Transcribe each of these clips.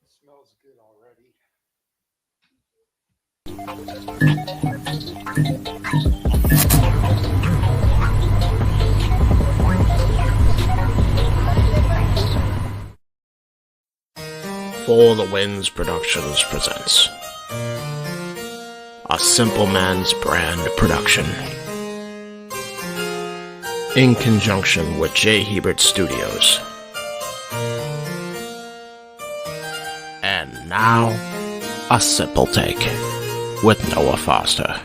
Smells good already. For the Winds Productions presents A Simple Man's Brand production in conjunction with J. Hebert Studios. And now, A Simple Take with Noah Foster.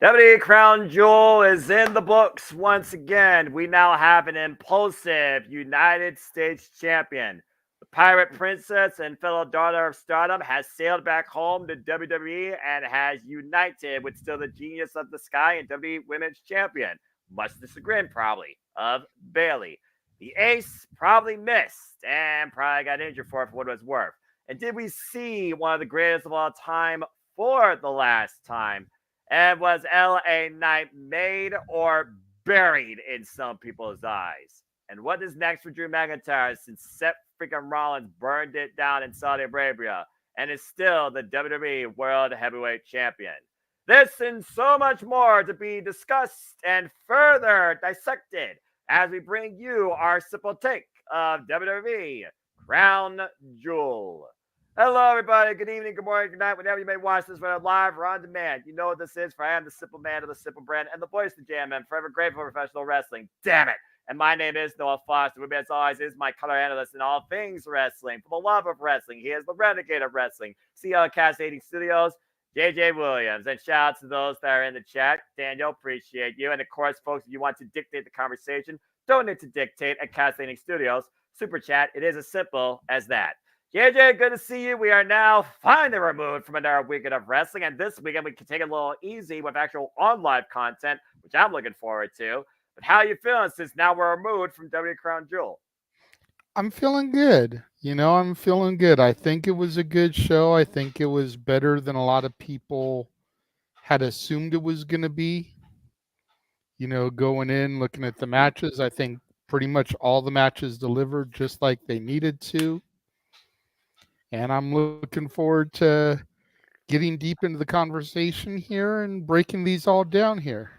WWE Crown Jewel is in the books once again. We now have an impulsive United States champion. The Pirate Princess and fellow daughter of Stardom has sailed back home to WWE and has united with still the genius of the sky and WWE Women's Champion, much to the chagrin probably of Bayley. The ace probably missed and probably got injured for what it was worth. And did we see one of the greatest of all time for the last time? And was LA Knight made or buried in some people's eyes? And what is next for Drew McIntyre since Seth freaking Rollins burned it down in Saudi Arabia and is still the WWE World Heavyweight Champion? This and so much more to be discussed and further dissected as we bring you our simple take of WWE Crown Jewel. Hello, everybody. Good evening, good morning, good night, whenever you may watch this, whether live or on demand. You know what this is, for I am the simple man of the simple brand and the voice of the JMM, forever grateful for professional wrestling. Damn it. And my name is Noah Foster. With me, as always, is my color analyst in all things wrestling. For the love of wrestling, he is the renegade of wrestling. CEO of Cascading Studios, JJ Williams. And shout out to those that are in the chat. Daniel, appreciate you. And of course, folks, if you want to dictate the conversation, don't need to dictate at Cascading Studios. Super chat. It is as simple as that. JJ, good to see you. We are now finally removed from another weekend of wrestling, and this weekend we can take it a little easy with actual on-live content, which I'm looking forward to. But how are you feeling since now we're removed from WWE Crown Jewel? I'm feeling good. I'm feeling good. I think it was a good show. I think it was better than a lot of people had assumed it was going to be. Going in, looking at the matches, I think pretty much all the matches delivered just like they needed to. And I'm looking forward to getting deep into the conversation here and breaking these all down here.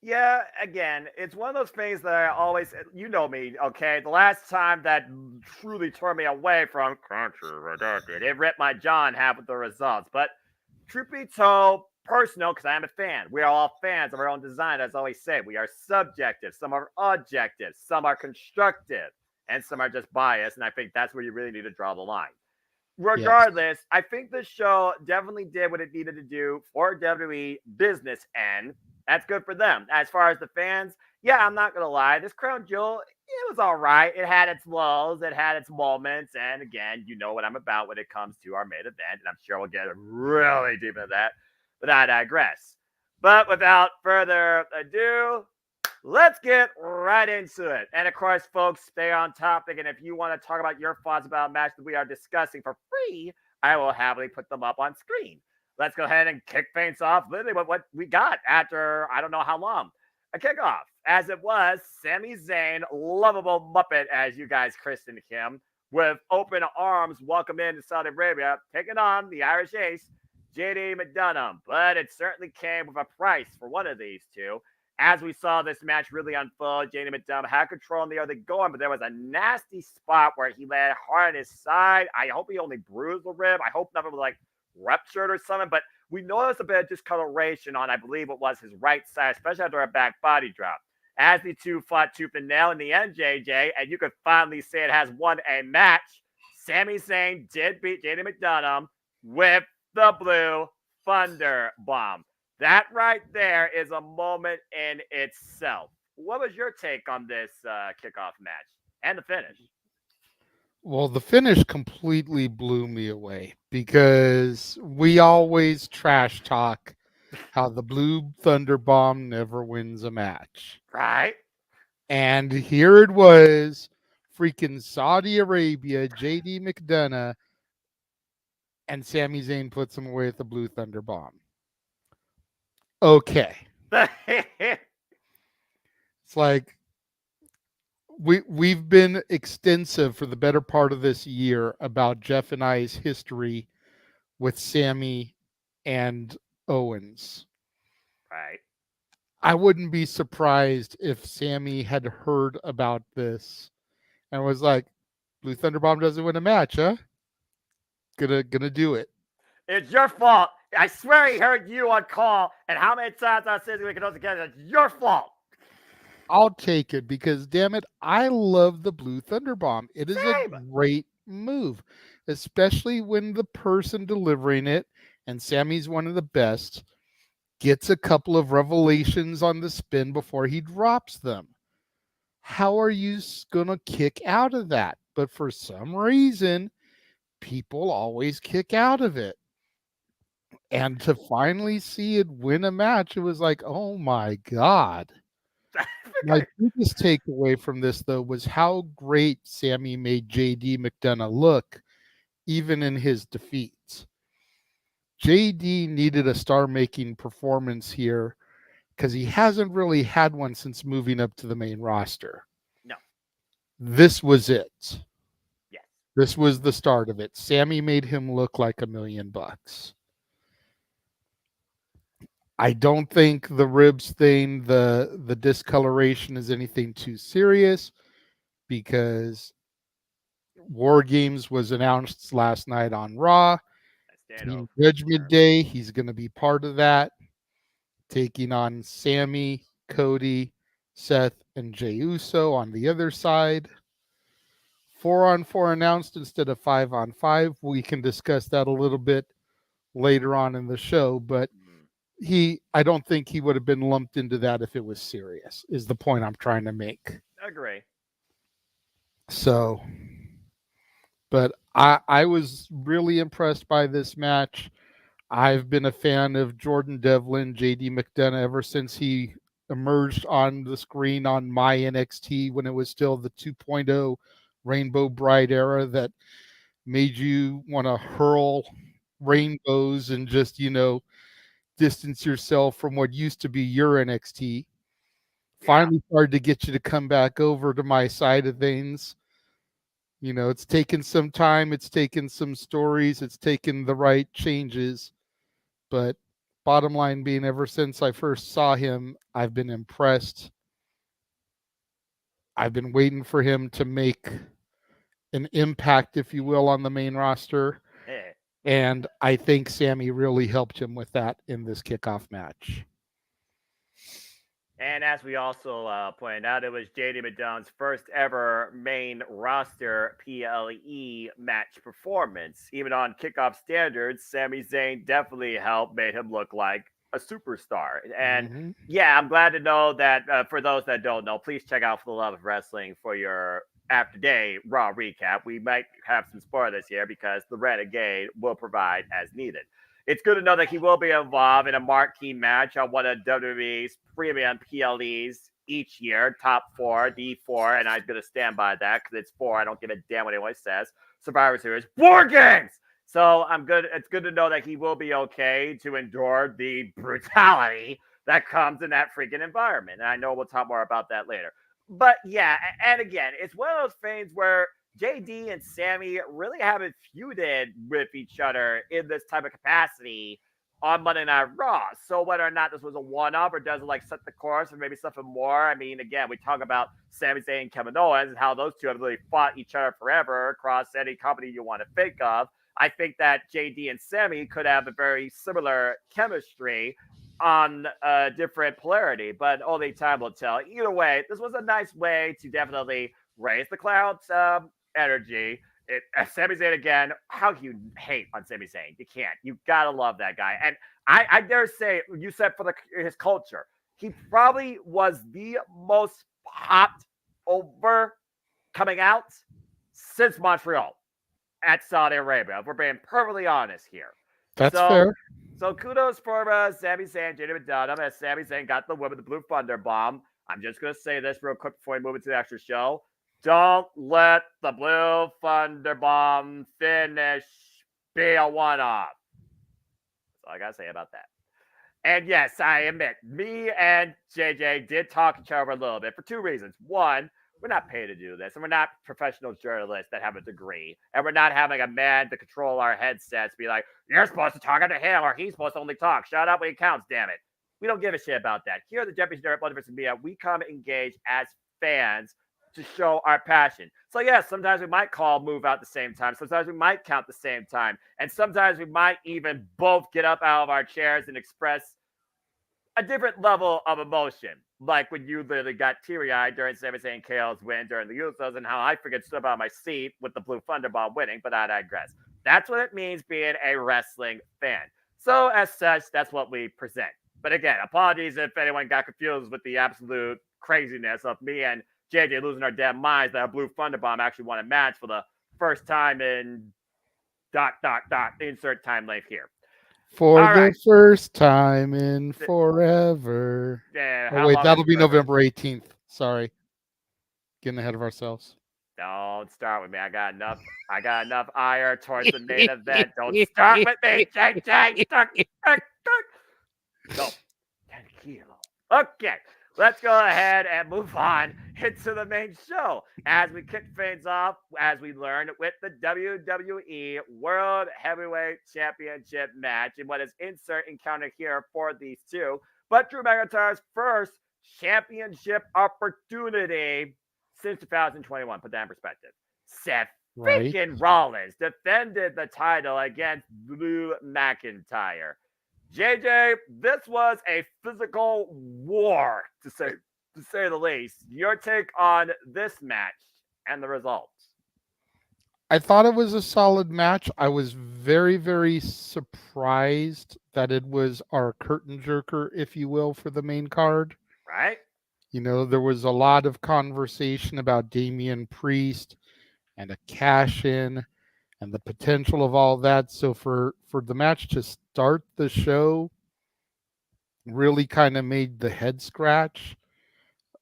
Yeah, again, it's one of those things that I always, you know me, okay? The last time that truly tore me away from Country Redacted, it ripped my jaw in half with the results. But truth be told, personal, because I am a fan. We are all fans of our own design, as I always say. We are subjective. Some are objective. Some are constructive. And some are just biased. And I think that's where you really need to draw the line. Regardless, yes. I think the show definitely did what it needed to do for WWE business end. That's good for them. As far as the fans, yeah, I'm not going to lie. This Crown Jewel, it was all right. It had its lulls. It had its moments. And again, you know what I'm about when it comes to our main event. And I'm sure we'll get really deep into that. But I digress. But without further ado, let's get right into it. And of course, folks, stay on topic. And if you want to talk about your thoughts about a match that we are discussing for free, I will happily put them up on screen. Let's go ahead and kick things off literally with what we got after I don't know how long. A kickoff, as it was, Sami Zayn, lovable Muppet, as you guys christened him, with open arms, welcome into Saudi Arabia, taking on the Irish Ace, JD McDonough. But it certainly came with a price for one of these two. As we saw this match really unfold, JD McDonough had control in the early going, but there was a nasty spot where he landed hard on his side. I hope he only bruised the rib. I hope nothing was like ruptured or something, but we noticed a bit of discoloration on, I believe it was his right side, especially after a back body drop. As the two fought tooth and nail in the end, JJ, and you could finally say it has won a match, Sami Zayn did beat JD McDonough with the Blue Thunder Bomb. That right there is a moment in itself. What was your take on this kickoff match and the finish? Well, the finish completely blew me away because we always trash talk how the Blue Thunder Bomb never wins a match. Right. And here it was, freaking Saudi Arabia, JD McDonough, and Sami Zayn puts him away with the Blue Thunder Bomb. Okay. It's like we've been extensive for the better part of this year about Jeff and I's history with Sammy and Owens. Right. I wouldn't be surprised if Sammy had heard about this and was like, "Blue Thunderbomb doesn't win a match, huh? Gonna do it." It's your fault. I swear he heard you on call, and how many times I said we can also get it. It's your fault. I'll take it because damn it, I love the Blue Thunderbomb. It is a Same. great move, especially when the person delivering it, and Sammy's one of the best, gets a couple of revelations on the spin before he drops them. How are you going to kick out of that? But for some reason, people always kick out of it. And to finally see it win a match, it was like, oh my God. My biggest takeaway from this, though, was how great Sammy made JD McDonough look, even in his defeats. JD needed a star making performance here because he hasn't really had one since moving up to the main roster. No. This was it. Yes. This was the start of it. Sammy made him look like $1,000,000. I don't think the ribs thing, the discoloration is anything too serious because War Games was announced last night on Raw. Team Judgment Day, he's going to be part of that, taking on Sammy, Cody, Seth, and Jey Uso on the other side. 4-on-4 announced instead of 5-on-5. We can discuss that a little bit later on in the show, but I don't think he would have been lumped into that if it was serious, is the point I'm trying to make. Agree. So, but I was really impressed by this match. I've been a fan of Jordan Devlin, JD McDonough, ever since he emerged on the screen on my NXT when it was still the 2.0 Rainbow Bride era that made you want to hurl rainbows and just, distance yourself from what used to be your NXT. Finally started to get you to come back over to my side of things. It's taken some time, it's taken some stories, it's taken the right changes. But bottom line being, ever since I first saw him, I've been impressed. I've been waiting for him to make an impact, if you will, on the main roster. And I think Sammy really helped him with that in this kickoff match. And as we also pointed out, it was JD McDonough's first ever main roster PLE match performance. Even on kickoff standards, Sami Zayn definitely helped made him look like a superstar. And yeah, I'm glad to know that for those that don't know, please check out For the Love of Wrestling for your after day Raw recap. We might have some spoilers here because the Renegade will provide as needed. It's good to know that he will be involved in a marquee match on one of WWE's premium PLEs each year, top 4, D4, and I'm going to stand by that because it's 4. I don't give a damn what anyone says. Survivor Series, War Games! So I'm good. It's good to know that he will be okay to endure the brutality that comes in that freaking environment. And I know we'll talk more about that later. But yeah, and again, it's one of those things where JD and Sammy really haven't feuded with each other in this type of capacity on Monday Night Raw. So whether or not this was a one-up or does it like set the course or maybe something more, I mean, again, we talk about Sami Zayn and Kevin Owens and how those two have really fought each other forever across any company you want to think of. I think that JD and Sammy could have a very similar chemistry on a different polarity, but only time will tell. Either way, this was a nice way to definitely raise the clouds energy. Sami Zayn again. How can you hate on Sami Zayn? You can't. You gotta love that guy. And I dare say, you said for his culture, he probably was the most popped over coming out since Montreal at Saudi Arabia. If we're being perfectly honest here. That's fair. So kudos for Sami Zayn, JD McDonough, as Sami Zayn got the win with the Blue Thunder Bomb. I'm just going to say this real quick before we move into the actual show. Don't let the Blue Thunder Bomb finish be a one-off. That's all I got to say about that. And yes, I admit, me and JJ did talk each other a little bit for two reasons. One, we're not paid to do this, and we're not professional journalists that have a degree, and we're not having a man to control our headsets, be like, "You're supposed to talk to him, or he's supposed to only talk. Shut up when he counts, damn it." We don't give a shit about that. Here at the Deputy Derek Multiverse Media, we come engaged as fans to show our passion. So yes, sometimes we might call move out the same time. Sometimes we might count the same time. And sometimes we might even both get up out of our chairs and express a different level of emotion. Like when you literally got teary-eyed during Sami Zayn KO's win during the Usos and how I forget stood out of my seat with the Blue Thunderball winning, but I digress. That's what it means being a wrestling fan. So as such, that's what we present. But again, apologies if anyone got confused with the absolute craziness of me and JJ losing our damn minds that a Blue Thunderbomb actually won a match for the first time in ... insert time length here. For All the right. first time in forever. Yeah, Oh how wait, long is that'll be forever? November 18th. Sorry, getting ahead of ourselves. Don't start with me. I got enough. I got enough ire towards the main event. Don't start with me, JJ. No, tranquilo. Okay, let's go ahead and move on into the main show as we kick things off, as we learned with the WWE World Heavyweight Championship match and what is insert encounter here for these two. But Drew McIntyre's first championship opportunity since 2021. Put that in perspective. Seth Right. freaking Rollins defended the title against Drew McIntyre. JJ, this was a physical war, to say the least. Your take on this match and the results. I thought it was a solid match. I was very, very surprised that it was our curtain jerker, if you will, for the main card. Right? You know, there was a lot of conversation about Damian Priest and a cash in and the potential of all that. So for the match to start the show really kind of made the head scratch.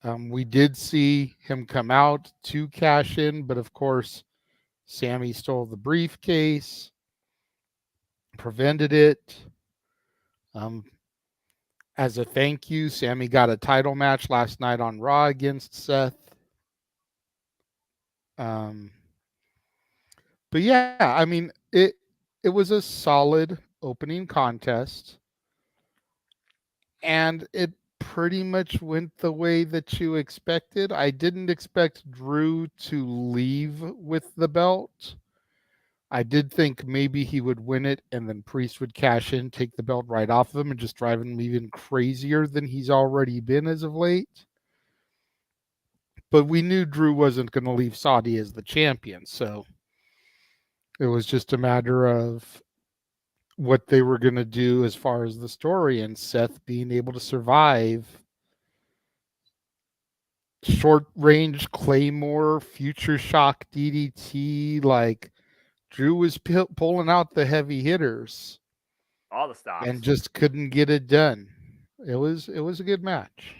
We did see him come out to cash in, but of course, Sammy stole the briefcase, prevented it. Um, as a thank you, Sammy got a title match last night on Raw against Seth. Um, but yeah, I mean, it was a solid opening contest, and it pretty much went the way that you expected. I didn't expect Drew to leave with the belt. I did think maybe he would win it and then Priest would cash in, take the belt right off of him, and just drive him even crazier than he's already been as of late. But we knew Drew wasn't going to leave Saudi as the champion, so it was just a matter of what they were going to do as far as the story and Seth being able to survive short range Claymore, future shock DDT. Like Drew was pulling out the heavy hitters All the and stops. just couldn't get it done. It was a good match.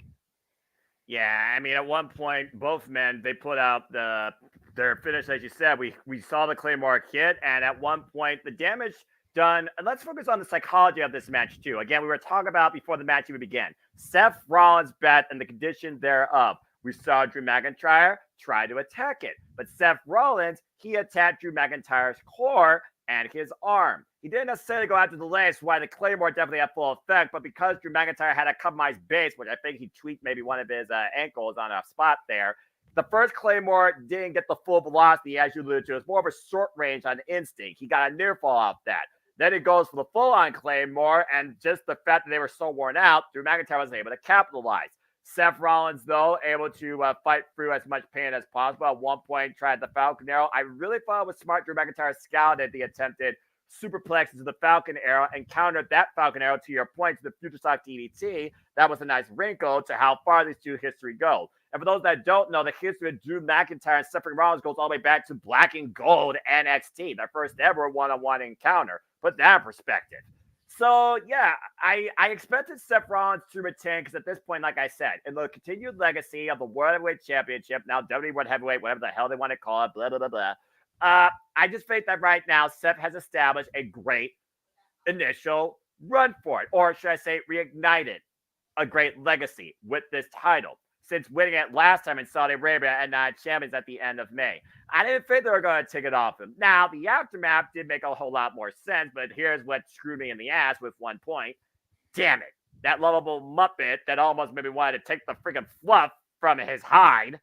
Yeah, I mean, at one point, both men they put out their finish, as you said. We saw the Claymore hit, and at one point, the damage done. And let's focus on the psychology of this match too. Again, we were talking about before the match even began. Seth Rollins' bet and the condition thereof. We saw Drew McIntyre try to attack it, but Seth Rollins he attacked Drew McIntyre's core and his arm. He didn't necessarily go after the legs, why the Claymore definitely had full effect, but because Drew McIntyre had a compromised base, which I think he tweaked maybe one of his ankles on a spot there, the first Claymore didn't get the full velocity, as you alluded to. It's more of a short range on instinct. He got a near fall off that. Then it goes for the full on Claymore, and just the fact that they were so worn out, Drew McIntyre wasn't able to capitalize. Seth Rollins, though, able to fight through as much pain as possible. At one point, tried the Falcon Arrow. I really thought it was smart. Drew McIntyre scouted the attempted superplex into the Falcon Arrow and countered that Falcon Arrow, to your point, to the Future Shock DDT. That was a nice wrinkle to how far these two history go. And for those that don't know, the history of Drew McIntyre and Seth Rollins goes all the way back to Black and Gold NXT, their first ever one-on-one encounter. Put that in perspective. So, yeah, I expected Seth Rollins to retain because at this point, like I said, in the continued legacy of the World Heavyweight Championship, now WWE World Heavyweight, whatever the hell they want to call it, blah, blah, blah, blah. I just think that right now, Seth has established a great initial run for it, or should I say, reignited a great legacy with this title since winning it last time in Saudi Arabia at Night Champions at the end of May. I didn't think they were going to take it off him. Now, the aftermath did make a whole lot more sense, but here's what screwed me in the ass with one point. Damn it. That lovable Muppet that almost made me want to take the freaking fluff from his hide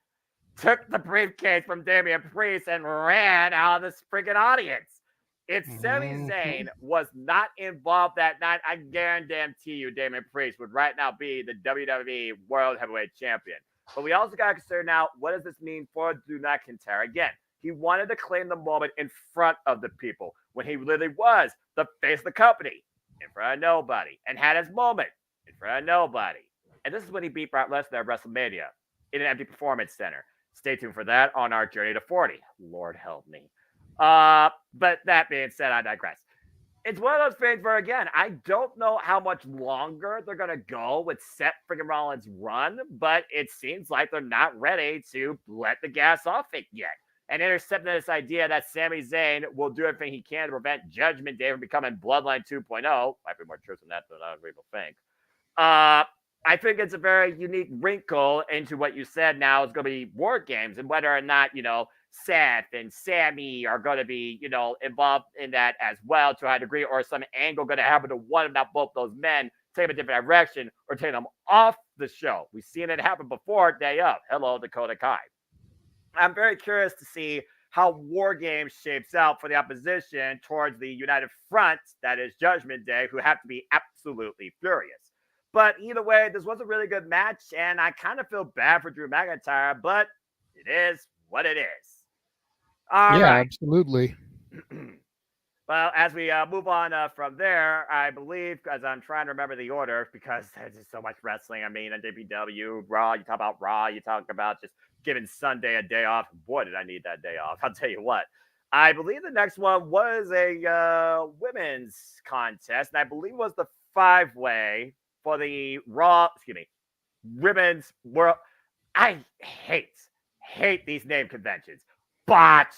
took the briefcase from Damian Priest and ran out of this freaking audience. If Sami Zayn was not involved that night, I guarantee you Damian Priest would right now be the WWE World Heavyweight Champion. But we also got to consider now, what does this mean for Drew McIntyre? Again, he wanted to claim the moment in front of the people when he literally was the face of the company in front of nobody and had his moment in front of nobody. And this is when he beat Brock Lesnar at WrestleMania in an empty performance center. Stay tuned for that on our journey to 40. Lord help me. But that being said, I digress. It's one of those things where, again, I don't know how much longer they're going to go with Seth freaking Rollins' run, but it seems like they're not ready to let the gas off it yet. And intercepting this idea that Sami Zayn will do everything he can to prevent Judgment Day from becoming Bloodline 2.0. Might be more truth than that than other people think. I think it's a very unique wrinkle into what you said now is going to be War Games and whether or not, Seth and Sammy are going to be, involved in that as well to a high degree, or some angle going to happen to one, if not both those men, take them a different direction or take them off the show. We've seen it happen before, day of. Hello, Dakota Kai. I'm very curious to see how War Games shapes out for the opposition towards the United Front, that is Judgment Day, who have to be absolutely furious. But either way, this was a really good match, and I kind of feel bad for Drew McIntyre, but it is what it is. All right. Absolutely. Well, as we move on from there, I believe, as I'm trying to remember the order, because there's just so much wrestling. I mean, on WW, Raw, you talk about Raw, you talk about just giving Sunday a day off. Boy, did I need that day off. I'll tell you what. I believe the next one was a women's contest, and I believe it was the 5-way for the women's world. I hate these name conventions. Botch.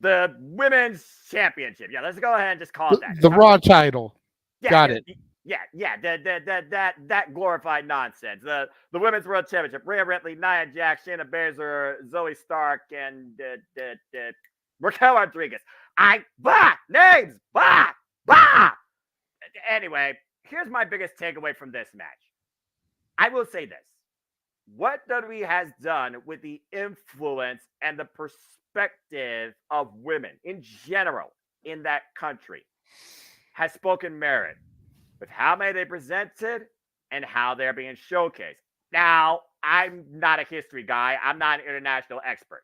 The women's championship. Yeah, let's go ahead and just call it that. The Raw title. Yeah, Got it. Yeah. That glorified nonsense. The women's world championship. Rhea Ripley, Nia Jax, Shayna Baszler, Zoe Stark, and Raquel Rodriguez. Names. Anyway, here's my biggest takeaway from this match. I will say this. What WWE has done with the influence and the perspective of women in general in that country has spoken merit with how many they presented and how they're being showcased. Now, I'm not a history guy. I'm not an international expert.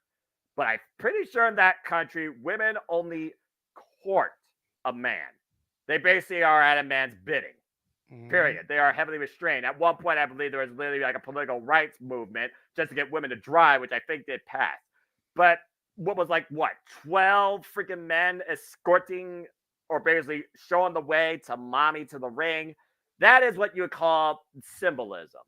But I'm pretty sure in that country, women only court a man. They basically are at a man's bidding. Period. They are heavily restrained. At one point, I believe there was literally like a political rights movement just to get women to drive, which I think did pass. But 12 freaking men escorting or basically showing the way to mommy to the ring? That is what you would call symbolism.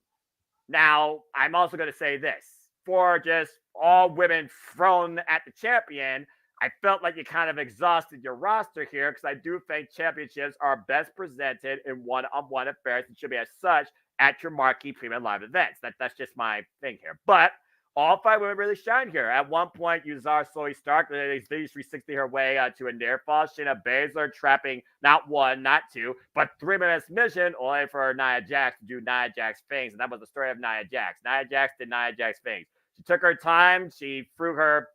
Now, I'm also going to say this. For just all women thrown at the champion, I felt like you kind of exhausted your roster here because I do think championships are best presented in one-on-one affairs and should be as such at your marquee premium live events. That's just my thing here. But all 5 women really shine here. At one point, you saw Zoe Stark, they 360 her way to a near fall. Shayna Baszler trapping not 1, not 2, but 3-minute mission only for Nia Jax to do Nia Jax things. And that was the story of Nia Jax. Nia Jax did Nia Jax things. She took her time. She threw her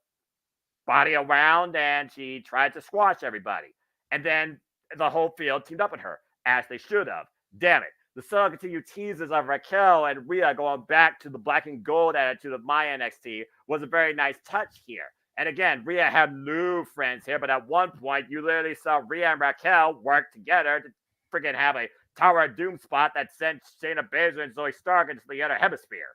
body around and she tried to squash everybody. And then the whole field teamed up with her, as they should have. Damn it. The subtle continued teases of Raquel and Rhea going back to the black and gold attitude of my NXT was a very nice touch here. And again, Rhea had new friends here, but at one point, you literally saw Rhea and Raquel work together to freaking have a Tower of Doom spot that sent Shayna Baszler and Zoe Stark into the other hemisphere.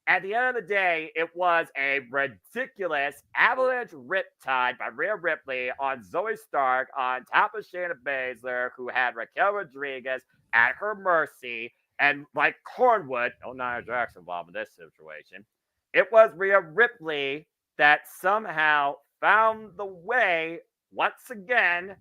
At the end of the day, it was a ridiculous avalanche riptide by Rhea Ripley on Zoe Stark on top of Shayna Baszler, who had Raquel Rodriguez at her mercy. And like Cornwood, no Nia Jax involved in this situation, it was Rhea Ripley that somehow found the way, once again,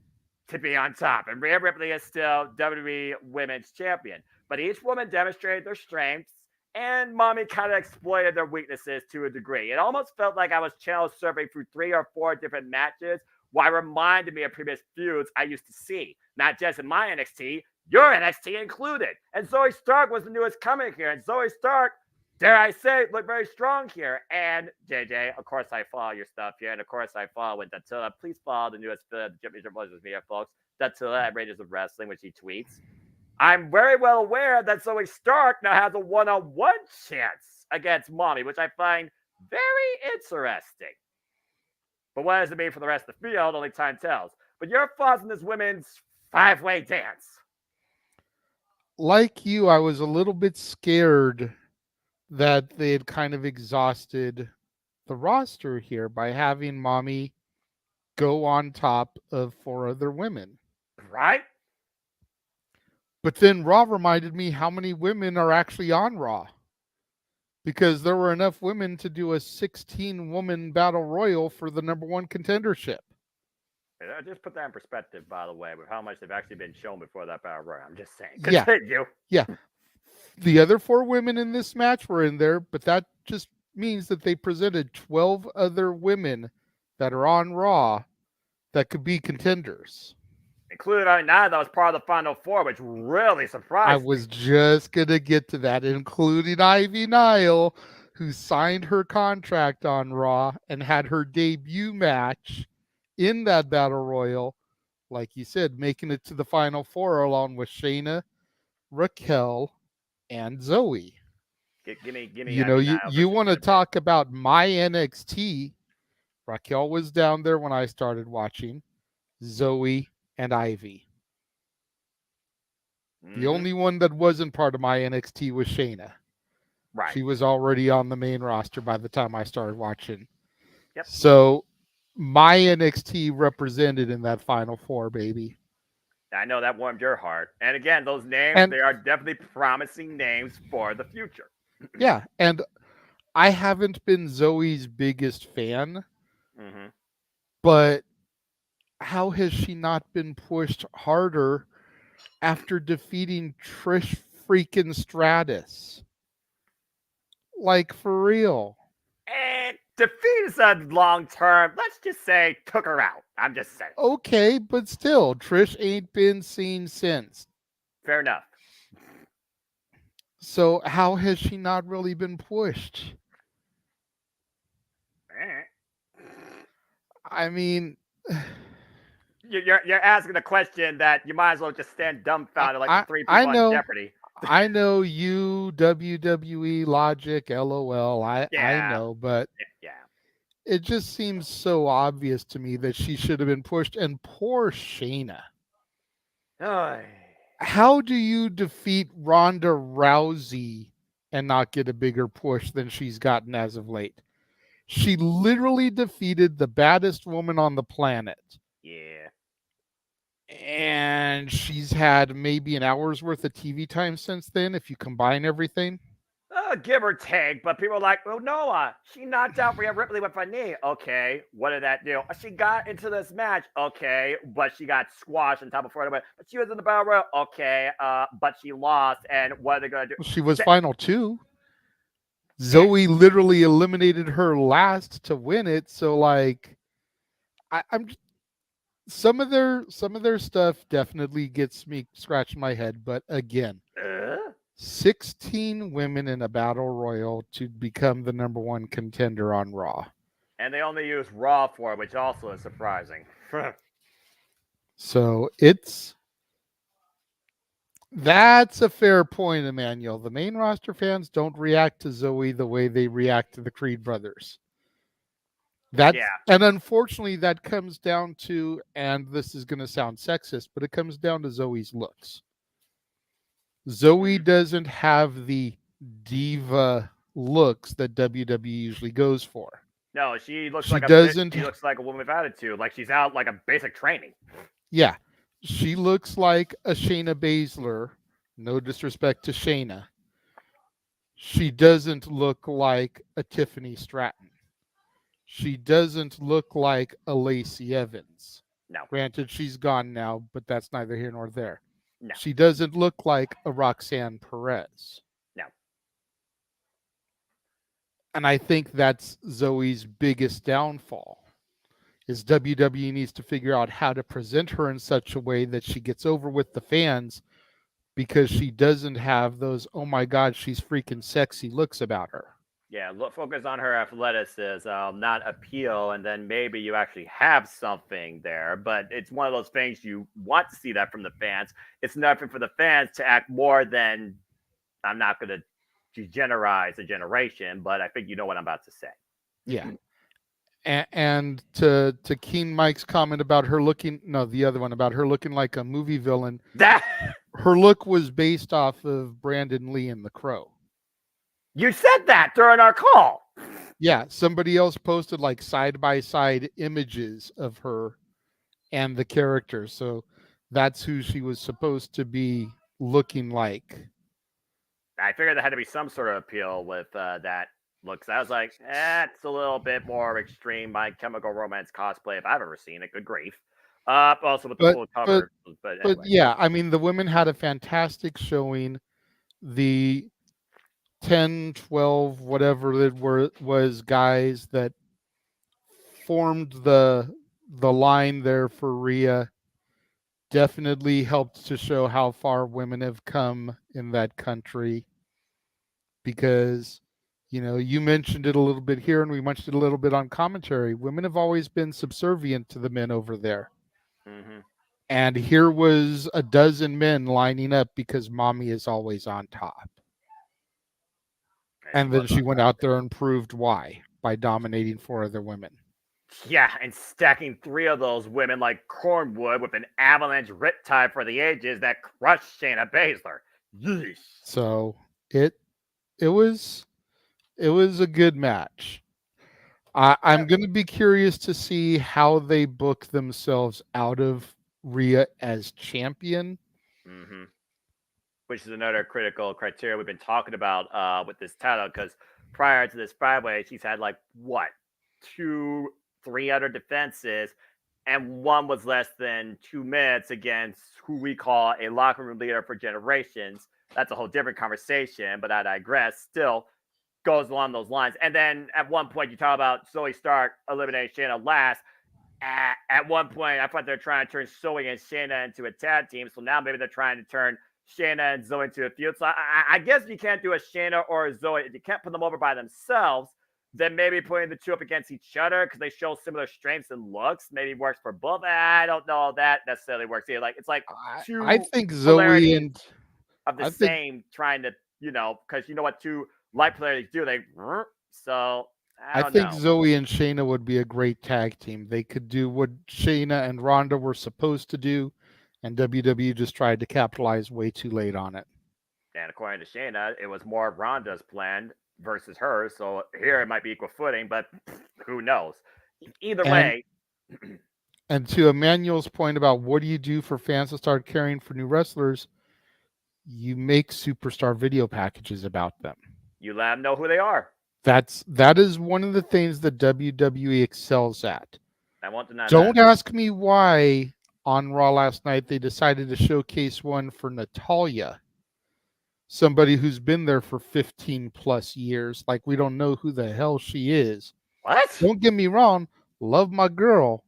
to be on top. And Rhea Ripley is still WWE Women's Champion. But each woman demonstrated their strengths, and Mommy kind of exploited their weaknesses to a degree. It almost felt like I was channel surfing through 3 or 4 different matches, while it reminded me of previous feuds I used to see, not just in my NXT, your NXT included. And Zoe Stark was the newest coming here, and Zoe Stark, dare I say, looked very strong here. And JJ, of course, I follow your stuff here, and of course, I follow with Dattila. Please follow the newest Championship Brothers Media, folks. Dattila at Rages of Wrestling, which he tweets. I'm very well aware that Zoe Stark now has a one-on-one chance against Mommy, which I find very interesting. But what does it mean for the rest of the field? Only time tells. But your thoughts on this women's 5-way dance? Like you, I was a little bit scared that they had kind of exhausted the roster here by having Mommy go on top of 4 other women. Right? But then Raw reminded me how many women are actually on Raw. Because there were enough women to do a 16-woman battle royal for the #1 contendership. Just put that in perspective, by the way, with how much they've actually been shown before that battle royal. I'm just saying. Continue. Yeah. The other 4 women in this match were in there, but that just means that they presented 12 other women that are on Raw that could be contenders. Including Naya, that was part of the Final 4, which really surprised me. I was just going to get to that, including Ivy Nile, who signed her contract on Raw and had her debut match in that Battle Royal, like you said, making it to the Final 4 along with Shayna, Raquel, and Zoe. Give me. You know, you want to talk about my NXT. Raquel was down there when I started watching. Zoe and Ivy. The only one that wasn't part of my NXT was Shayna. Right. She was already on the main roster by the time I started watching. Yep. So my NXT represented in that Final 4, baby. I know that warmed your heart. And again, those names, they are definitely promising names for the future. Yeah, and I haven't been Zoe's biggest fan, but how has she not been pushed harder after defeating Trish freaking Stratus? Like, for real. And defeat is a long term. Let's just say took her out. I'm just saying. Okay, but still, Trish ain't been seen since. Fair enough. So how has she not really been pushed? I mean, you're asking a question that you might as well just stand dumbfounded like the 3 people on Jeopardy. I know you, WWE, Logic, LOL. I know, but it just seems so obvious to me that she should have been pushed. And poor Shayna. How do you defeat Ronda Rousey and not get a bigger push than she's gotten as of late? She literally defeated the baddest woman on the planet. Yeah. And she's had maybe an hour's worth of TV time since then, if you combine everything. Give or take, but people are like, oh, Noah, she knocked out Rhea Ripley with her knee. Okay, what did that do? She got into this match. Okay, but she got squashed on top of her. But she was in the Battle Royal. Okay, but she lost. And what are they going to do? She was Final 2. Zoe literally eliminated her last to win it. So, like, I'm some of their stuff definitely gets me scratching my head. But again, 16 women in a battle royal to become the #1 contender on Raw. And they only use Raw for it, which also is surprising. So that's a fair point, Emmanuel. The main roster fans don't react to Zoe the way they react to the Creed brothers. And unfortunately, that comes down to, and this is going to sound sexist, but it comes down to Zoe's looks. Zoe doesn't have the diva looks that WWE usually goes for. No, she looks like a woman with attitude, like she's out like a basic training. Yeah. She looks like a Shayna Baszler. No disrespect to Shayna. She doesn't look like a Tiffany Stratton. She doesn't look like a Lacey Evans. No. Granted, she's gone now, but that's neither here nor there. No. She doesn't look like a Roxanne Perez. No. And I think that's Zoe's biggest downfall. Is WWE needs to figure out how to present her in such a way that she gets over with the fans because she doesn't have those, oh my God, she's freaking sexy looks about her. Yeah, focus on her athleticism, not appeal, and then maybe you actually have something there. But it's one of those things you want to see that from the fans. It's nothing for the fans to act more than, I'm not going to degenerize a generation, but I think you know what I'm about to say. Yeah. And to Keen Mike's comment about her looking, no, the other one about her looking like a movie villain, That her look was based off of Brandon Lee in The Crow. you said that during our call. Yeah, somebody else posted like side by side images of her and the character, so that's who she was supposed to be looking like. I figured there had to be some sort of appeal with that look. So I was like, it's a little bit more extreme. My Chemical Romance cosplay, if I've ever seen it. Good grief. Also with the But full cover. But but anyway. yeah, I mean the women had a fantastic showing. The 10, 12, whatever it was guys that formed the line there for Rhea definitely helped to show how far women have come in that country, because you mentioned it a little bit here and we mentioned it a little bit on commentary. Women have always been subservient to the men over there. Mm-hmm. And here was a dozen men lining up because mommy is always on top. And then she went out there and proved why by dominating 4 other women. Yeah, and stacking 3 of those women like cornwood with an avalanche riptide for the ages that crushed Shayna Baszler. Yeesh. So it was a good match. I'm going to be curious to see how they book themselves out of Rhea as champion. Mm-hmm. Which is another critical criteria we've been talking about with this title, because prior to this 5-way, she's had like what, 3 other defenses, and one was less than 2 minutes against who we call a locker room leader for generations. That's a whole different conversation, but I digress. Still goes along those lines. And then at one point, you talk about Zoe Stark eliminating Shayna last. At one point, I thought they're trying to turn Zoe and Shayna into a tag team. So now maybe they're trying to turn Shayna and Zoe into a feud. So I guess you can't do a Shayna or a Zoe. If you can't put them over by themselves, then maybe putting the two up against each other because they show similar strengths and looks maybe works for both. I don't know if that necessarily works either. Like, it's like two I think Zoe polarities and of the I think same trying to, because you know what two light polarities do? They so I I don't think know. Zoe and Shayna would be a great tag team. They could do what Shayna and Ronda were supposed to do, and WWE just tried to capitalize way too late on it. And according to Shayna, it was more Ronda's plan versus hers. So here it might be equal footing, but who knows? Either And way. and to Emmanuel's point about what do you do for fans to start caring for new wrestlers, you make superstar video packages about them. You let them know who they are. That is one of the things that WWE excels at. I won't deny Don't that. ask me why on Raw last night they decided to showcase one for Natalya, somebody who's been there for 15 plus years. Like, we don't know who the hell she is. What? Don't get me wrong, love my girl,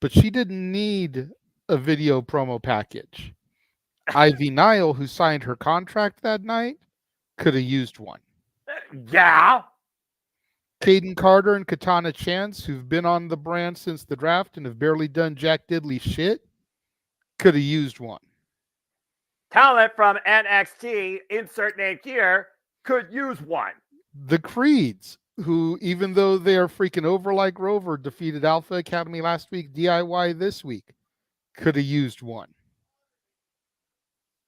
but she didn't need a video promo package. Ivy Nile, who signed her contract that night, could have used one. Yeah. Caden Carter and Katana Chance, who've been on the brand since the draft and have barely done jack diddly shit, could have used one. Talent from NXT, insert name here, could use one. The Creeds, who, even though they are freaking over like Rover, defeated Alpha Academy last week, DIY this week, could have used one.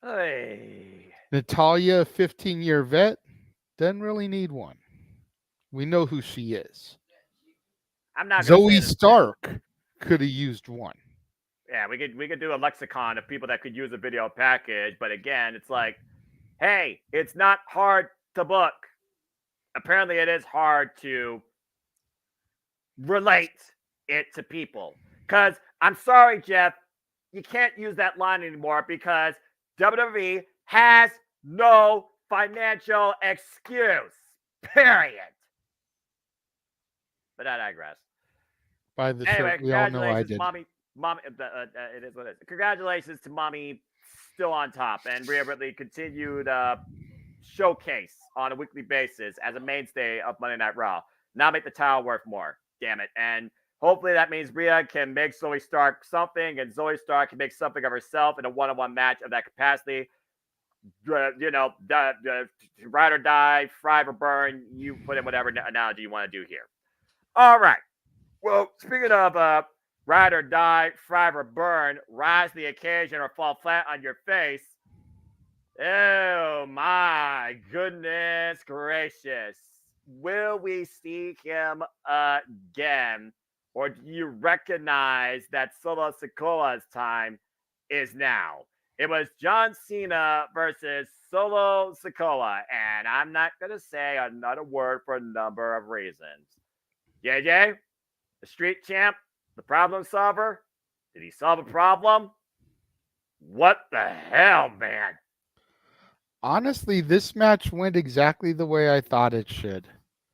Hey. Natalya, a 15-year vet, doesn't really need one. We know who she is. I'm not Zoe Stark could have used one. Yeah, we could do a lexicon of people that could use a video package, but again, it's like, hey, it's not hard to book. Apparently, it is hard to relate it to people. Because I'm sorry, Jeff, you can't use that line anymore because WWE has no financial excuse. Period. But I digress. Buy the Anyway, shirt. We all know I congratulations, did. mommy. It is what it is. Congratulations to mommy, still on top, and Rhea Ripley continued showcase on a weekly basis as a mainstay of Monday Night Raw. Now make the title worth more. Damn it. And hopefully that means Rhea can make Zoe Stark something, and Zoe Stark can make something of herself in a one-on-one match of that capacity. Ride or die, fry or burn. You put in whatever analogy you want to do here. All right. Well, speaking of ride or die, fry or burn, rise to the occasion or fall flat on your face. Oh my goodness gracious. Will we see him again? Or do you recognize that Solo Sikoa's time is now? It was John Cena versus Solo Sikoa, and I'm not going to say another word for a number of reasons. JJ, the street champ, the problem solver, did he solve a problem? What the hell, man? Honestly, this match went exactly the way I thought it should.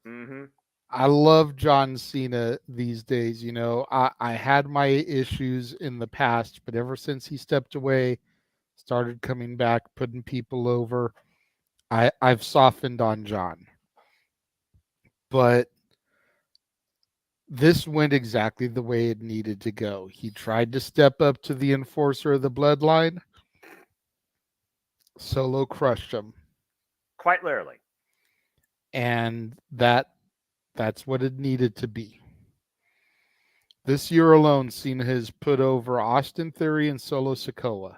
Mm-hmm. I love John Cena these days. You know, I had my issues in the past, but ever since he stepped away, started coming back, putting people over, I've softened on John. But this went exactly the way it needed to go. He tried to step up to the enforcer of the bloodline. Solo crushed him. Quite literally. And that's what it needed to be. This year alone, Cena has put over Austin Theory and Solo Sikoa.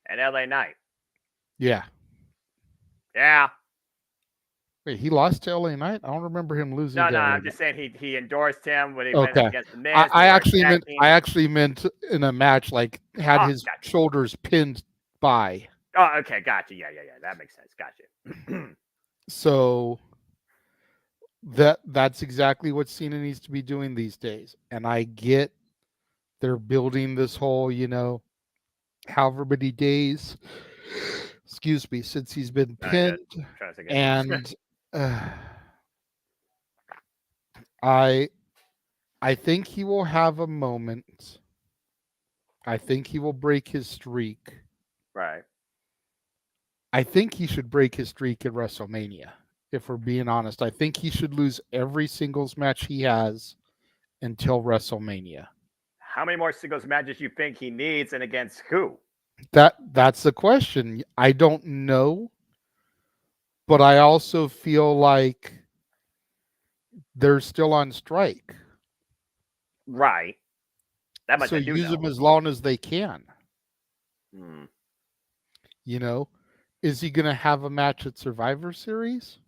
And LA Knight. Yeah. Yeah. Wait, he lost to LA Knight? I don't remember him losing No, to LA I'm Knight. just saying he endorsed him when he went Okay. against the Miz. I actually meant in a match, like had his gotcha. shoulders pinned by. Oh, okay, gotcha. Yeah. That makes sense. Gotcha. So that's exactly what Cena needs to be doing these days. And I get they're building this whole, however many days, excuse me, since he's been pinned. And I think he will have a moment. I think he will break his streak. Right. I think he should break his streak at WrestleMania. If we're being honest, I think he should lose every singles match he has until WrestleMania. How many more singles matches you think he needs, and against who? That's the question. I don't know, but I also feel like they're still on strike. Right. That much so I do use know. them as long as they can. Hmm. Is he going to have a match at Survivor Series?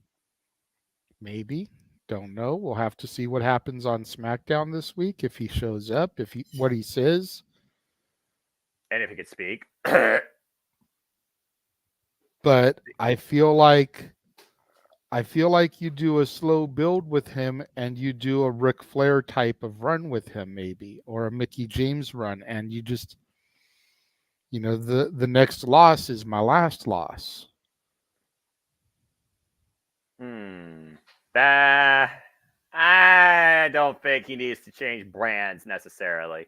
Maybe. Don't know. We'll have to see what happens on SmackDown this week, if he shows up, what he says. And if he could speak. But I feel like you do a slow build with him, and you do a Ric Flair type of run with him, maybe, or a Mickey James run, and you just, the next loss is my last loss. I don't think he needs to change brands necessarily.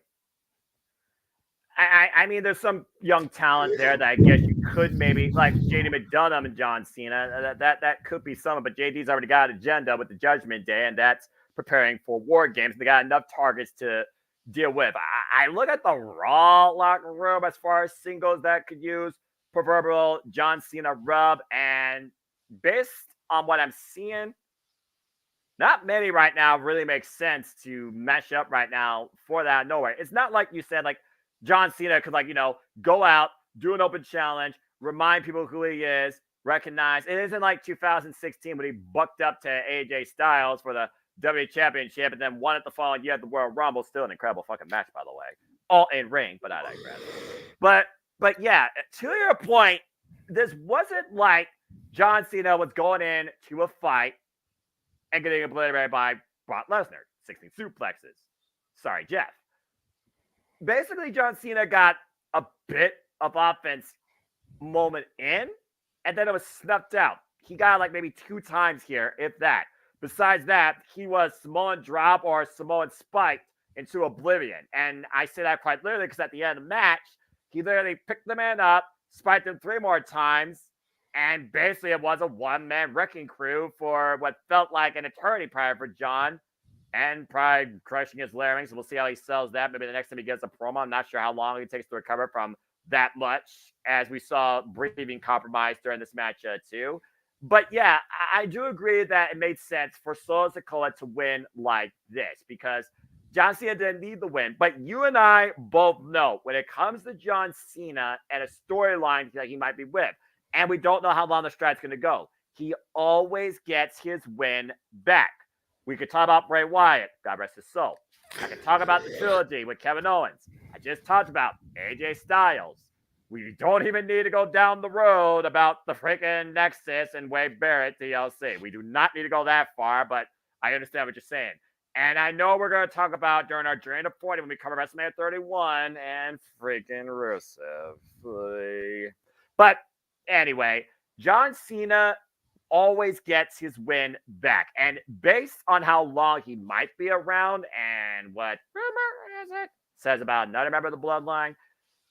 I mean, there's some young talent there that I guess you could maybe, like JD McDonough and John Cena. That could be some, but JD's already got an agenda with the Judgment Day, and that's preparing for War Games. They got enough targets to deal with. I look at the Raw locker room as far as singles that could use proverbial John Cena rub, and based on what I'm seeing, not many right now really make sense to mesh up right now for that nowhere. It's not like you said, like, John Cena could, go out, do an open challenge, remind people who he is, recognize. It isn't like 2016 when he bucked up to AJ Styles for the WWE Championship and then won it the following year at the Royal Rumble. Still an incredible fucking match, by the way. All in ring, but I digress. But yeah, to your point, this wasn't like John Cena was going in to a fight and getting obliterated by Brock Lesnar. 16 suplexes. Sorry, Jeff. basically John Cena got a bit of offense moment in, and then it was snuffed out. He got like maybe 2 times here, if that. Besides that, he was Samoan drop or Samoan spiked into oblivion. And I say that quite literally because at the end of the match, he literally picked the man up, spiked him 3 more times, and basically it was a one-man wrecking crew for what felt like an eternity prior for John, and probably crushing his larynx. We'll see how he sells that. Maybe the next time he gets a promo. I'm not sure how long it takes to recover from that much, as we saw breathing compromised during this match too. But yeah, I do agree that it made sense for Solo Sikoa to win like this because John Cena didn't need the win. But you and I both know when it comes to John Cena and a storyline that he might be with, and we don't know how long the strike's going to go, he always gets his win back. We could talk about Bray Wyatt, God rest his soul. I could talk about the trilogy with Kevin Owens. I just talked about AJ Styles. We don't even need to go down the road about the freaking Nexus and Wade Barrett TLC. We do not need to go that far, but I understand what you're saying. And I know we're going to talk about during our Journey to 40 when we cover WrestleMania 31 and freaking Rusev. But anyway, John Cena always gets his win back. And based on how long he might be around and what rumor is it says about another member of the bloodline,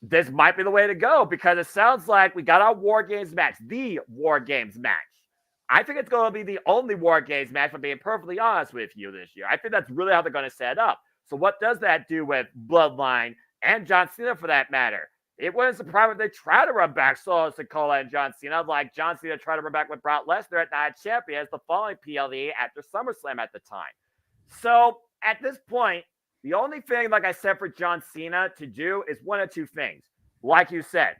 this might be the way to go because it sounds like we got our War Games match, the War Games match. I think it's going to be the only War Games match, if I'm being perfectly honest with you this year. I think that's really how they're going to set up. So what does that do with Bloodline and John Cena for that matter? It wouldn't surprise me if they try to run back Solo Sikoa and John Cena, like John Cena tried to run back with Brock Lesnar at Night of Champions the following PLE after SummerSlam at the time. So at this point, the only thing, like I said, for John Cena to do is one of two things. Like you said,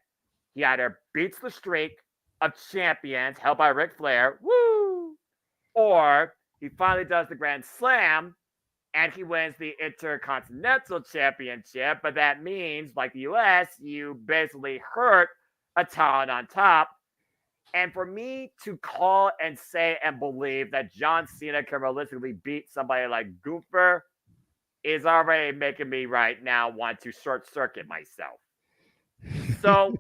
he either beats the streak of champions held by Ric Flair, woo, or he finally does the Grand Slam and he wins the Intercontinental Championship. But that means, like the US, you basically hurt a talent on top. And for me to call and say and believe that John Cena can realistically beat somebody like Gunther is already making me right now want to short circuit myself. So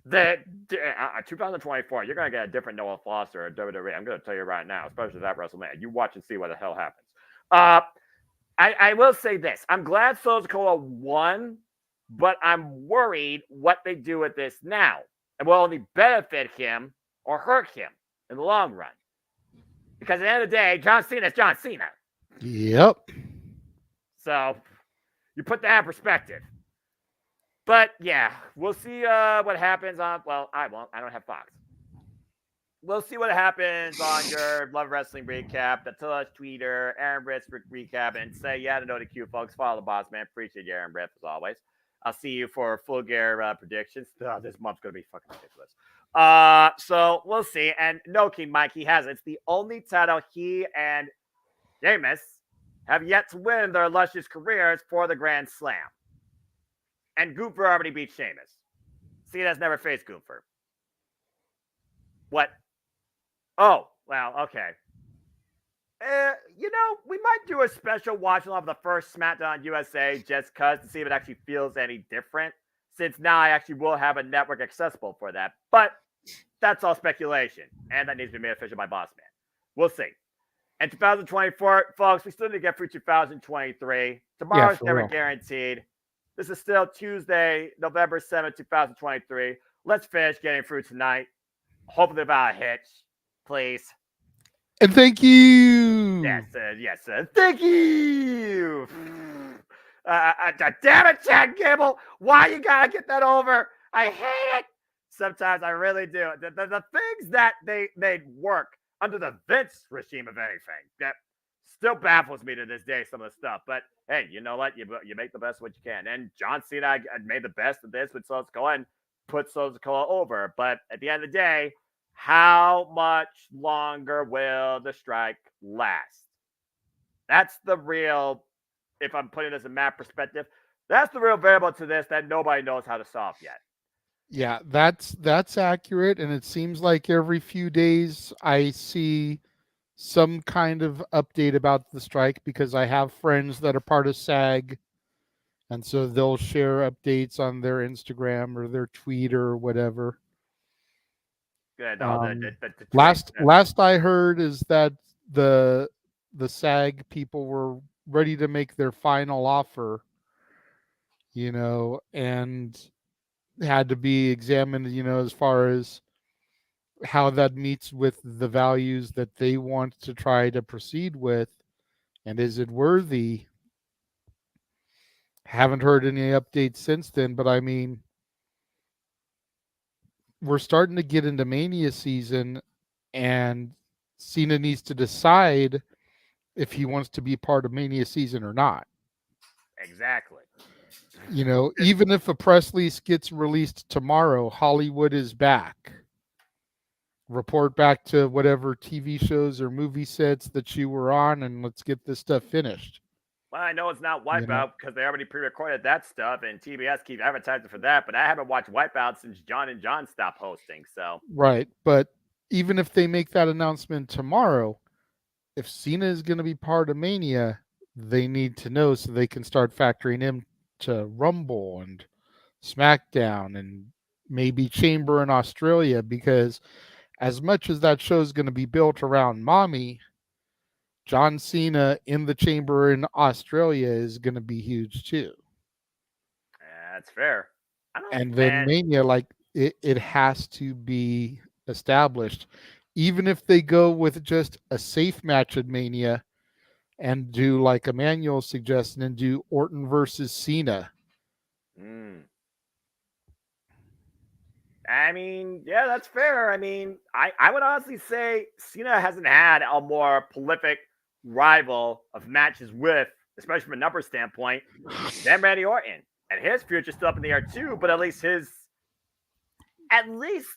the 2024, you're going to get a different Noah Foster at WWE. I'm going to tell you right now, especially that WrestleMania. You watch and see what the hell happens. I will say this. I'm glad Solo Sikoa won, but I'm worried what they do with this now. It will only benefit him or hurt him in the long run. Because at the end of the day, John Cena is John Cena. Yep. So you put that in perspective. But yeah, we'll see what happens on. Well, I won't. I don't have Fox. We'll see what happens on your Love Wrestling recap, the Tush Tweeter, Aaron Britt recap, and say, yeah, to know the Q, folks. Follow the boss, man. Appreciate you, Aaron Britt, as always. I'll see you for full gear predictions. Oh, this month's going to be fucking ridiculous. So we'll see. And no, King Mike, he has it. It's the only title he and Sheamus have yet to win their illustrious careers for the Grand Slam. And Gunther already beat Sheamus. Cena's never faced Gunther. What? Oh, well, okay. We might do a special watch of the first SmackDown USA just because to see if it actually feels any different. Since now I actually will have a network accessible for that. But that's all speculation. And that needs to be made official by Boss Man. We'll see. And 2024, folks, we still need to get through 2023. Tomorrow's never guaranteed. This is still Tuesday, November 7th, 2023. Let's finish getting through tonight. Hopefully without a hitch. Please. And thank you. Yes, sir. Thank you. Damn it, Chad Gable. Why you gotta get that over? I hate it. Sometimes I really do. The things that they made work under the Vince regime of anything that still baffles me to this day, some of the stuff. But hey, you know what? You make the best of what you can. And John Cena made the best of this with Solo Sikoa and put Solo Sikoa over. But at the end of the day, how much longer will the strike last? That's the real, if I'm putting this in map perspective, that's the real variable to this that nobody knows how to solve yet. Yeah, that's accurate. And it seems like every few days I see some kind of update about the strike because I have friends that are part of SAG and so they'll share updates on their Instagram or their tweet or whatever. Good. All Um, the train. last I heard is that the the SAG people were ready to make their final offer, and had to be examined, as far as how that meets with the values that they want to try to proceed with, and is it worthy. Haven't heard any updates since then, but I mean, we're starting to get into Mania season, and Cena needs to decide if he wants to be part of Mania season or not. Exactly. Even if a press release gets released tomorrow, Hollywood is back. Report back to whatever TV shows or movie sets that you were on, and let's get this stuff finished. Well, I know it's not You know, Wipeout because they already pre-recorded that stuff, and TBS keep advertising for that. But I haven't watched Wipeout since John and John stopped hosting. So right. But even if they make that announcement tomorrow, if Cena is going to be part of Mania, they need to know so they can start factoring him to Rumble and SmackDown and maybe Chamber in Australia, because as much as that show is going to be built around Mommy, John Cena in the Chamber in Australia is going to be huge too. that's fair. I don't, And then man. Mania, like it has to be established. Even if they go with just a safe match at Mania and do like Emmanuel suggested and do Orton versus Cena. Mm. I mean, yeah, that's fair. I mean, I would honestly say Cena hasn't had a more prolific rival of matches with, especially from a number standpoint, than Randy Orton. And his future's still up in the air too, but at least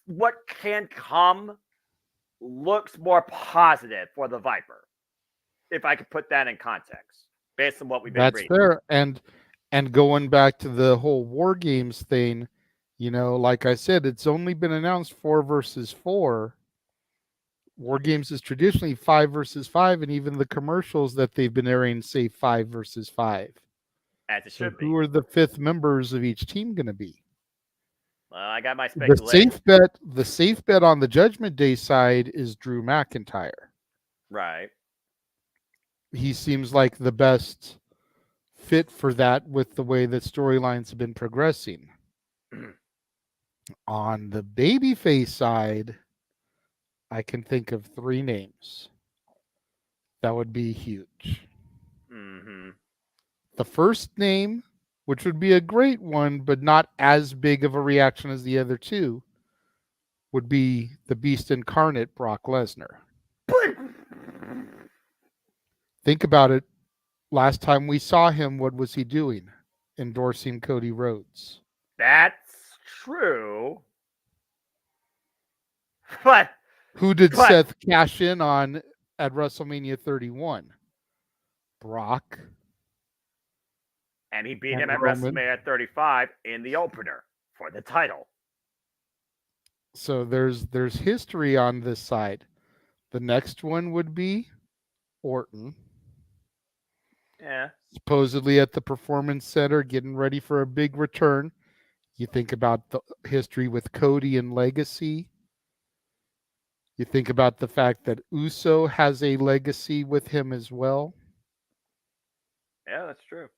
what can come looks more positive for the Viper, if I could put that in context, based on what we've been That's reading. fair. And going back to the whole War Games thing, like I said, it's only been announced 4 versus 4. War Games is traditionally 5 versus 5, and even the commercials that they've been airing say 5 versus 5. As it So should be. who are the fifth members of each team going to be? Well, I got my The speculation. safe bet on the Judgment Day side is Drew McIntyre. Right. He seems like the best fit for that with the way that storylines have been progressing. On the babyface side, I can think of 3 names. That would be huge. Mm-hmm. The first name, which would be a great one, but not as big of a reaction as the other 2, would be the Beast Incarnate, Brock Lesnar. Think about it. Last time we saw him, what was he doing? Endorsing Cody Rhodes. That's true. But who did Seth cash in on at WrestleMania 31? Brock. And he beat him at WrestleMania 35 in the opener for the title. So there's history on this side. The next one would be Orton. Yeah. Supposedly at the Performance Center, getting ready for a big return. You think about the history with Cody and Legacy. You think about the fact that Uso has a legacy with him as well. Yeah, that's true.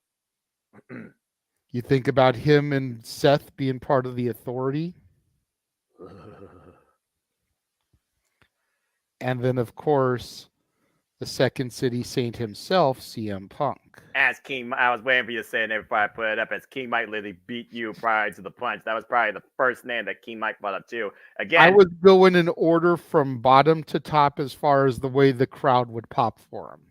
You think about him and Seth being part of the Authority. And then, of course, the Second City Saint himself, CM Punk. As King, I was waiting for you to say it before I put it up. As King Mike literally beat you prior to the punch. That was probably the first name that King Mike brought up too. Again, I would go in order from bottom to top as far as the way the crowd would pop for him.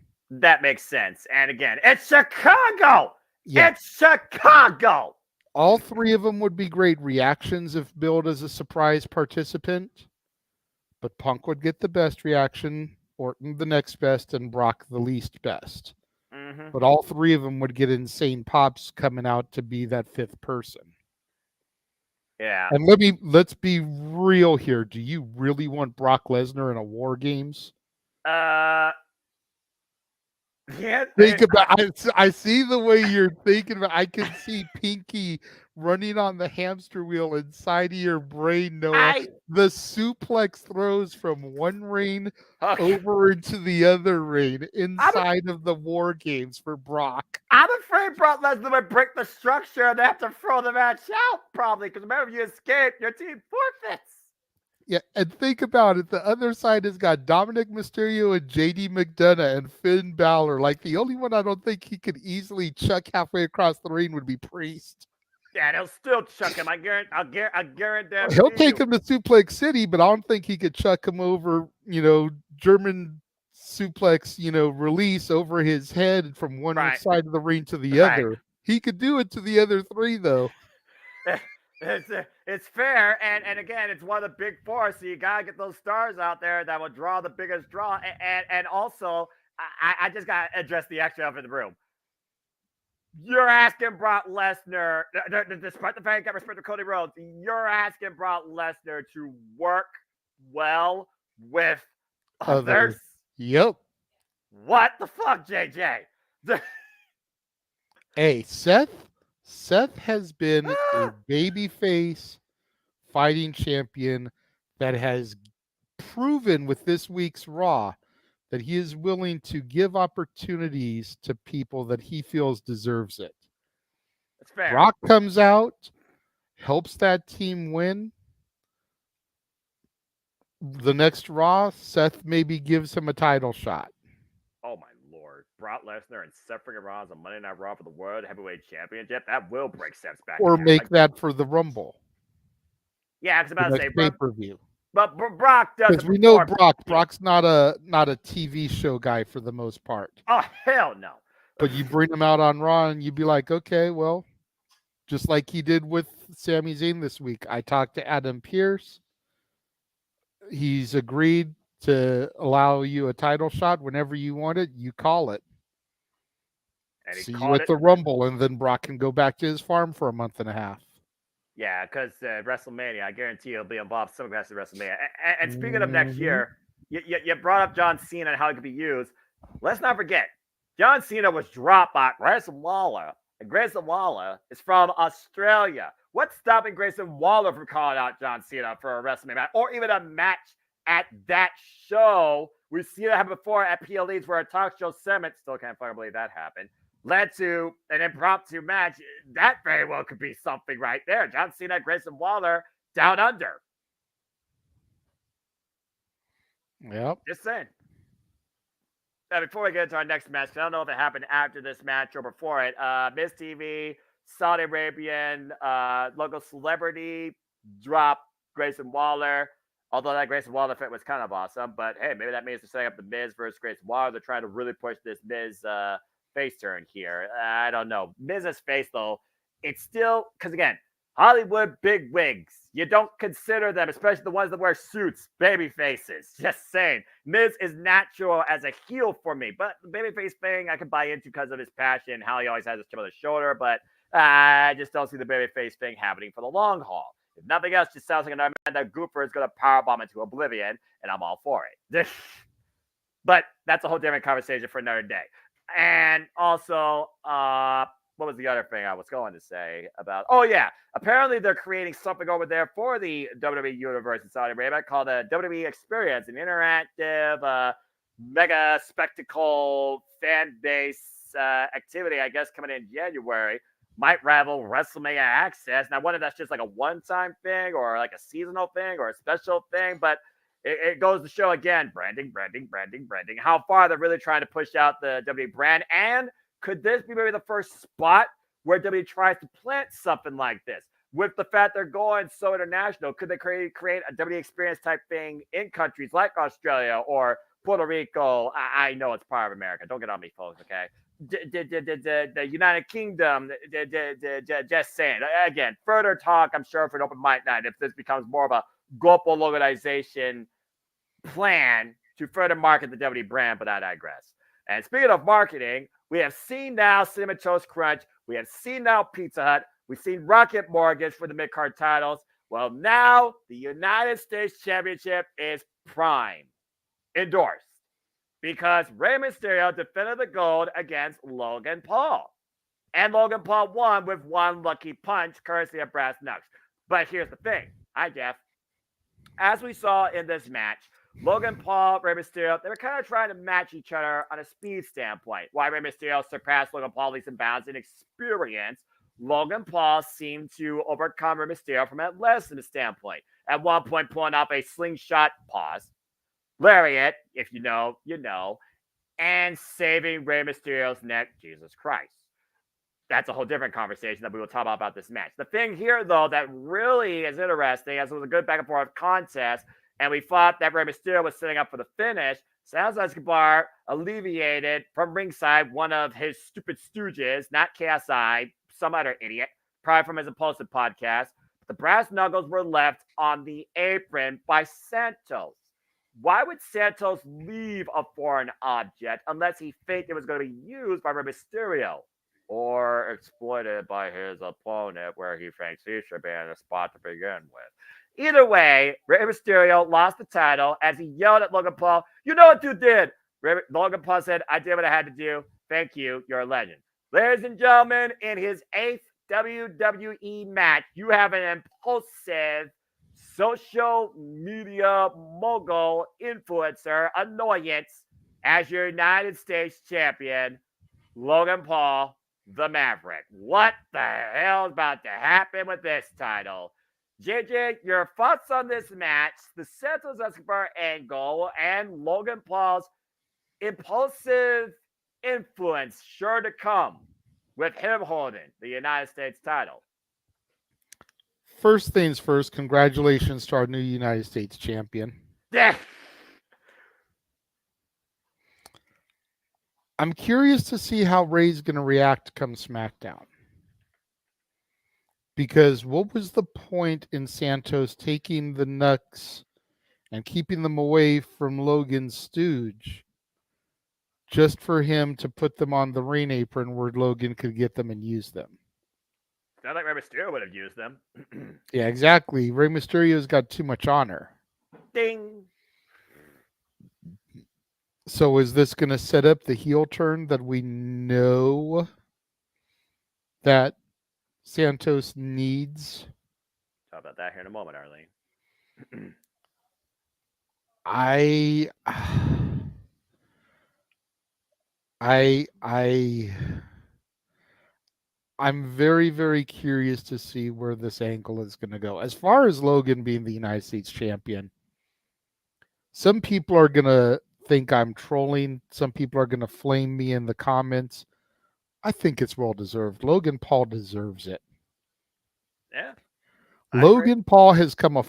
That makes sense. And again, it's Chicago. Yeah. It's Chicago. All 3 of them would be great reactions if billed as a surprise participant. But Punk would get the best reaction, Orton the next best, and Brock the least best. Mm-hmm. But all 3 of them would get insane pops coming out to be that 5th person. Yeah. And let's be real here. Do you really want Brock Lesnar in a War Games? Yeah, Think about. I see the way you're thinking about. I can see Pinky running on the hamster wheel inside of your brain, Noah. I The suplex throws from one ring okay. over into the other ring I'm inside of the War Games for Brock. I'm afraid Brock Lesnar would break the structure and they have to throw the match out probably because remember if you escape, your team forfeits. Yeah, and think about it. The other side has got Dominic Mysterio and JD McDonough and Finn Balor. Like the only one I don't think he could easily chuck halfway across the ring would be Priest. Yeah, they'll still chuck him. I He'll guarantee take you. him to Suplex City, but I don't think he could chuck him over, German suplex, release over his head from one Right, side of the ring to the right. other. He could do it to the other three, though. It's fair, and again, it's one of the big four, so you gotta get those stars out there that will draw the biggest draw, and also, I just gotta address the extra elephant in the room. You're asking Brock Lesnar, despite the fact he got respect to Cody Rhodes, you're asking Brock Lesnar to work well with others. Yep. What the fuck, JJ? Hey, Seth has been a babyface fighting champion that has proven with this week's Raw that he is willing to give opportunities to people that he feels deserves it. That's fair. Brock comes out, helps that team win. The next Raw, Seth maybe gives him a title shot. Oh my lord. Brock Lesnar and Seth freaking Rollins on Monday Night Raw for the World Heavyweight Championship. That will break Seth's back. Or again. make that for the Rumble. Yeah, I was about The to say, next pay-per-view. but Brock does Because it we know before. Brock's not a TV show guy for the most part. Oh hell no. But you bring him out on Raw and you'd be like, okay, well, just like he did with Sami Zayn this week. I talked to Adam Pearce. He's agreed to allow you a title shot whenever you want it. You call it. And he See you called at the Rumble, and then Brock can go back to his farm for a month and a half. Yeah, because WrestleMania, I guarantee he'll be involved some capacity in WrestleMania. And speaking of next year, you brought up John Cena and how it could be used. Let's not forget, John Cena was dropped by Grayson Waller, and Grayson Waller is from Australia. What's stopping Grayson Waller from calling out John Cena for a WrestleMania match or even a match at that show? We've seen it happen before at PLEs where a talk show segment, still can't fucking believe that happened, led to an impromptu match. That very well could be something right there. John Cena, Grayson Waller, down under. Yep. Just saying. Now, before we get into our next match, I don't know if it happened after this match or before it. Miz TV, Saudi Arabian local celebrity dropped Grayson Waller. Although that Grayson Waller fit was kind of awesome. But hey, maybe that means they're setting up the Miz versus Grayson Waller. They're trying to really push this Miz face turn here. I don't know. Miz's face, though, it's still, because again, Hollywood big wigs. You don't consider them, especially the ones that wear suits, baby faces. Just saying. Miz is natural as a heel for me, but the babyface thing I can buy into because of his passion, how he always has his chip on his shoulder, but I just don't see the babyface thing happening for the long haul. If nothing else, just sounds like another man that Gooper is going to powerbomb into oblivion, and I'm all for it. But that's a whole different conversation for another day. And also, what was the other thing I was going to say about? Oh, yeah. Apparently, they're creating something over there for the WWE Universe in Saudi Arabia called the WWE Experience, an interactive, mega spectacle fan base activity, I guess, coming in January. Might rival WrestleMania Access. Now, whether that's just like a one-time thing or like a seasonal thing or a special thing, but it goes to show again, branding. How far they're really trying to push out the WWE brand. And could this be maybe the first spot where WWE tries to plant something like this? With the fact they're going so international, could they create a WWE experience type thing in countries like Australia or Puerto Rico? I know it's part of America. Don't get on me, folks, okay? The United Kingdom, just saying. Again, further talk, I'm sure, for an open mic night if this becomes more of a global organization plan to further market the WWE brand, but I digress. And speaking of marketing, we have seen now Cinnamon Toast Crunch. We have seen now Pizza Hut. We've seen Rocket Mortgage for the mid-card titles. Well, now the United States Championship is prime. Endorsed. because Rey Mysterio defended the gold against Logan Paul. And Logan Paul won with one lucky punch, courtesy of Brass Knucks. But here's the thing. Hi, Jeff. As we saw in this match, Logan Paul, Rey Mysterio, they were kind of trying to match each other on a speed standpoint. While Rey Mysterio surpassed Logan Paul leaps and bounds in experience, Logan Paul seemed to overcome Rey Mysterio from an athleticism standpoint. At one point, pulling off a slingshot pause, lariat, if you know, you know, and saving Rey Mysterio's neck. Jesus Christ. That's a whole different conversation that we will talk about this match. The thing here, though, that really is interesting, as it was a good back and forth contest, and we thought that Rey Mysterio was setting up for the finish. Santos Escobar alleviated from ringside one of his stupid stooges, not KSI, some other idiot, probably from his Impulsive podcast. The brass knuckles were left on the apron by Santos. Why would Santos leave a foreign object unless he faked it was going to be used by Rey Mysterio or exploited by his opponent where he thinks he should be in a spot to begin with? Either way, Rey Mysterio lost the title as he yelled at Logan Paul, "You know what you did?" Logan Paul said, "I did what I had to do. Thank you. You're a legend." Ladies and gentlemen, in his 8th WWE match, you have an impulsive social media mogul influencer annoyance as your United States champion, Logan Paul, the Maverick. What the hell is about to happen with this title? JJ, your thoughts on this match, the Santos Escobar angle, and Logan Paul's impulsive influence sure to come with him holding the United States title? First things first, congratulations to our new United States champion. Yeah. I'm curious to see how Ray's going to react come SmackDown. Because what was the point in Santos taking the Knucks and keeping them away from Logan's stooge just for him to put them on the ring apron where Logan could get them and use them? Not like Rey Mysterio would have used them. Yeah, exactly. Rey Mysterio's got too much honor. Ding. So is this going to set up the heel turn that we know that Santos needs? Talk about that here in a moment, Arlene. I'm very, very curious to see where this angle is going to go. As far as Logan being the United States champion, some people are going to think I'm trolling. Some people are going to flame me in the comments. I think it's well deserved. Logan Paul deserves it. Yeah. Logan Paul has come a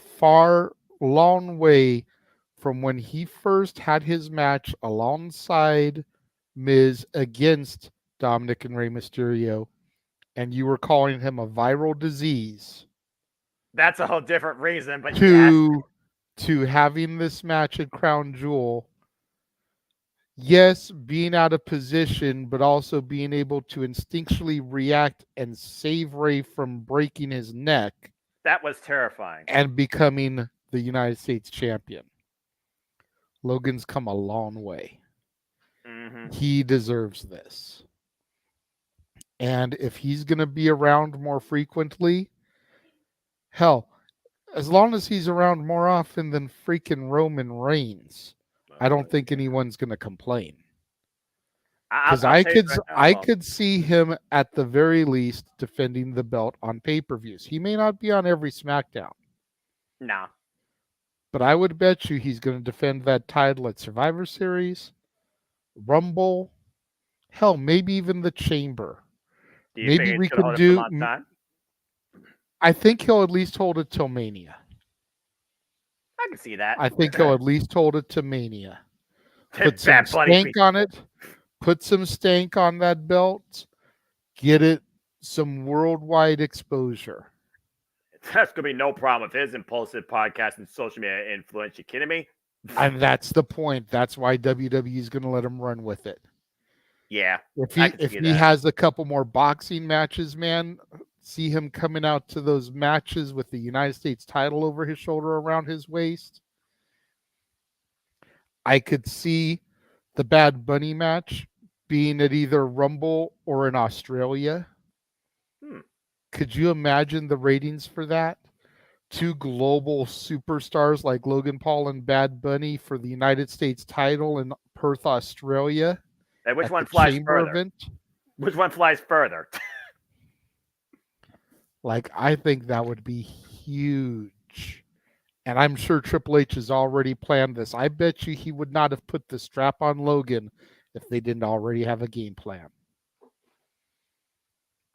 long way from when he first had his match alongside Miz against Dominic and Rey Mysterio, and you were calling him a viral disease. That's a whole different reason, but to having this match at Crown Jewel. Yes, being out of position, but also being able to instinctually react and save Rey from breaking his neck. That was terrifying. And becoming the United States champion. Logan's come a long way. Mm-hmm. He deserves this. And if he's going to be around more frequently, hell, as long as he's around more often than freaking Roman Reigns, I don't think anyone's going to complain. Because I could see him at the very least defending the belt on pay-per-views. He may not be on every SmackDown. No. But I would bet you he's going to defend that title at Survivor Series, Rumble, hell, maybe even the Chamber. Do you Maybe think we could do. I think he'll at least hold it till Mania. I can see that. I think he'll at least hold it to Mania. Put some Bad Bunny stank on it. Put some stank on that belt. Get it some worldwide exposure. That's going to be no problem with his impulsive podcast and social media influence. You kidding me? And that's the point. That's why WWE is going to let him run with it. Yeah. If he has a couple more boxing matches, man, see him coming out to those matches with the United States title over his shoulder around his waist. I could see the Bad Bunny match being at either Rumble or in Australia. Hmm. Could you imagine the ratings for that? Two global superstars like Logan Paul and Bad Bunny for the United States title in Perth, Australia And which at one the flies Chamber further? event. Which one flies further? Like, I think that would be huge. And I'm sure Triple H has already planned this. I bet you he would not have put the strap on Logan if they didn't already have a game plan.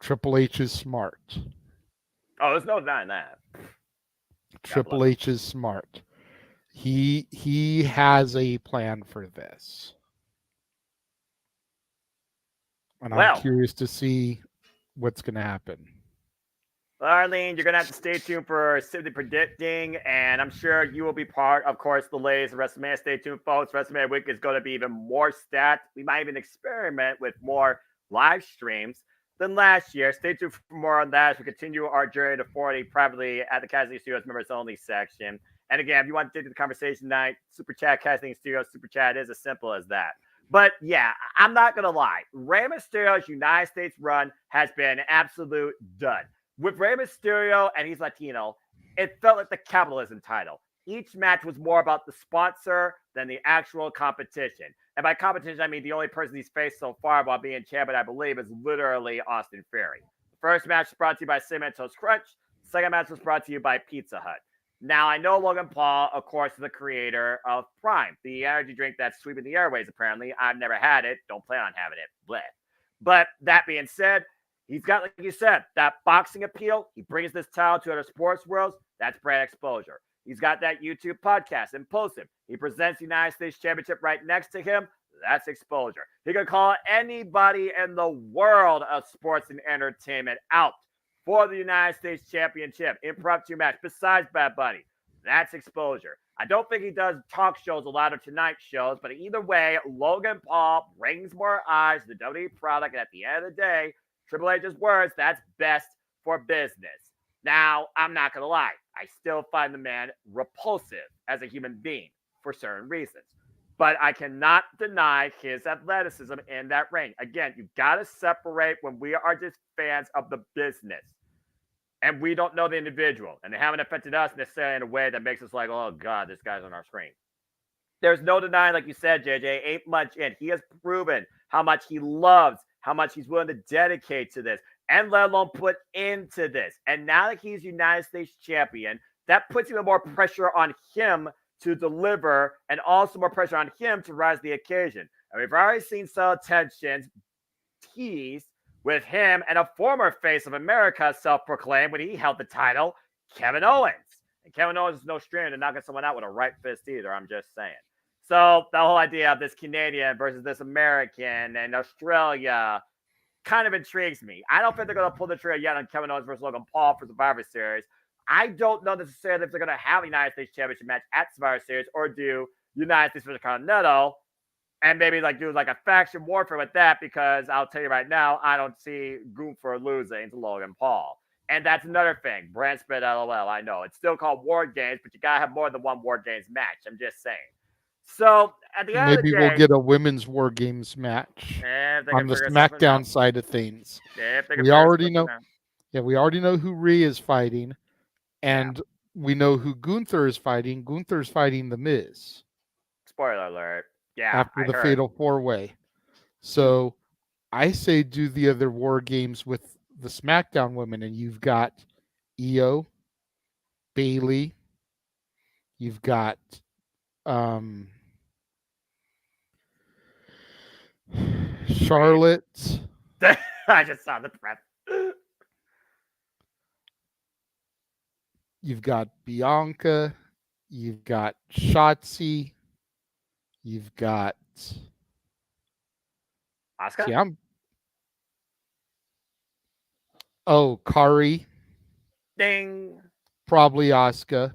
Triple H is smart. Oh, there's no denying that. Triple H is smart. He has a plan for this. And I'm Well, curious to see what's going to happen. Arlene, you're going to have to stay tuned for Simply Predicting, and I'm sure you will be part, of course, the latest WrestleMania. Stay tuned, folks. WrestleMania week is going to be even more stacked. We might even experiment with more live streams than last year. Stay tuned for more on that as we continue our journey to 40 privately at the Casting Studios members only section. And again, if you want to take to the conversation tonight, Super Chat, Casting Studios, Super Chat is as simple as that. But yeah, I'm not going to lie. Rey Mysterio's United States run has been an absolute dud. With Rey Mysterio, and he's Latino, it felt like the capitalism title. Each match was more about the sponsor than the actual competition. And by competition, I mean the only person he's faced so far while being champion, I believe, is literally Austin Theory. The first match was brought to you by Cinnamon Toast Crunch. The second match was brought to you by Pizza Hut. Now, I know Logan Paul, of course, is the creator of Prime, the energy drink that's sweeping the airways, apparently. I've never had it. Don't plan on having it. Bleh. But that being said, he's got, like you said, that boxing appeal. He brings this title to other sports worlds. That's brand exposure. He's got that YouTube podcast, Impulsive. He presents the United States Championship right next to him. That's exposure. He can call anybody in the world of sports and entertainment out for the United States Championship impromptu match besides Bad Bunny. That's exposure. I don't think he does talk shows a lot of Tonight shows, but either way, Logan Paul brings more eyes to the WWE product. And at the end of the day, Triple H's words, that's best for business. Now, I'm not going to lie. I still find the man repulsive as a human being for certain reasons. But I cannot deny his athleticism in that ring. Again, you've got to separate when we are just fans of the business. And we don't know the individual. And they haven't affected us necessarily in a way that makes us like, oh, God, this guy's on our screen. There's no denying, like you said, JJ, 8 months in, he has proven how much he loves, how much he's willing to dedicate to this, and let alone put into this. And now that he's United States champion, that puts even more pressure on him to deliver and also more pressure on him to rise to the occasion. And we've already seen some tensions teased with him and a former face of America self-proclaimed when he held the title, Kevin Owens. And Kevin Owens is no stranger to knocking someone out with a right fist either, I'm just saying. So the whole idea of this Canadian versus this American and Australia kind of intrigues me. I don't think they're going to pull the trigger yet on Kevin Owens versus Logan Paul for Survivor Series. I don't know necessarily if they're going to have a United States Championship match at Survivor Series or do United States versus Continental and maybe like do like a faction warfare with that, because I'll tell you right now, I don't see Gunther losing to Logan Paul. And that's another thing. Brand split LOL. I know. It's still called War Games, but you got to have more than one War Games match. I'm just saying. So at the end of the Maybe day, we'll get a women's War Games match on the SmackDown side of things. We already know. Yeah, we already know who Rhea is fighting, and we know who Gunther is fighting. Gunther's fighting The Miz. Spoiler alert. Yeah. After the Fatal 4-Way. So I say do the other War Games with the SmackDown women, and you've got Io, Bayley, you've got Charlotte. I just saw the prep. You've got Bianca. You've got Shotzi. You've got Asuka? Kari. Ding. Probably Asuka.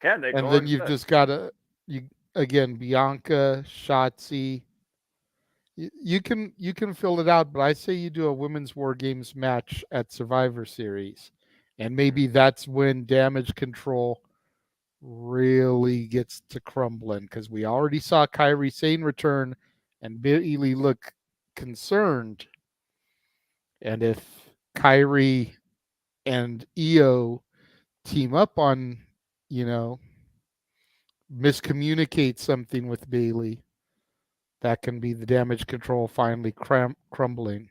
And then you've just got Bianca, Shotzi. You can fill it out, but I say you do a women's War Games match at Survivor Series, and maybe that's when Damage Control really gets to crumbling because we already saw Kyrie Sane return and Bailey look concerned. And if Kyrie and Io team up on, you know, miscommunicate something with Bailey, that can be the damage control finally crumbling.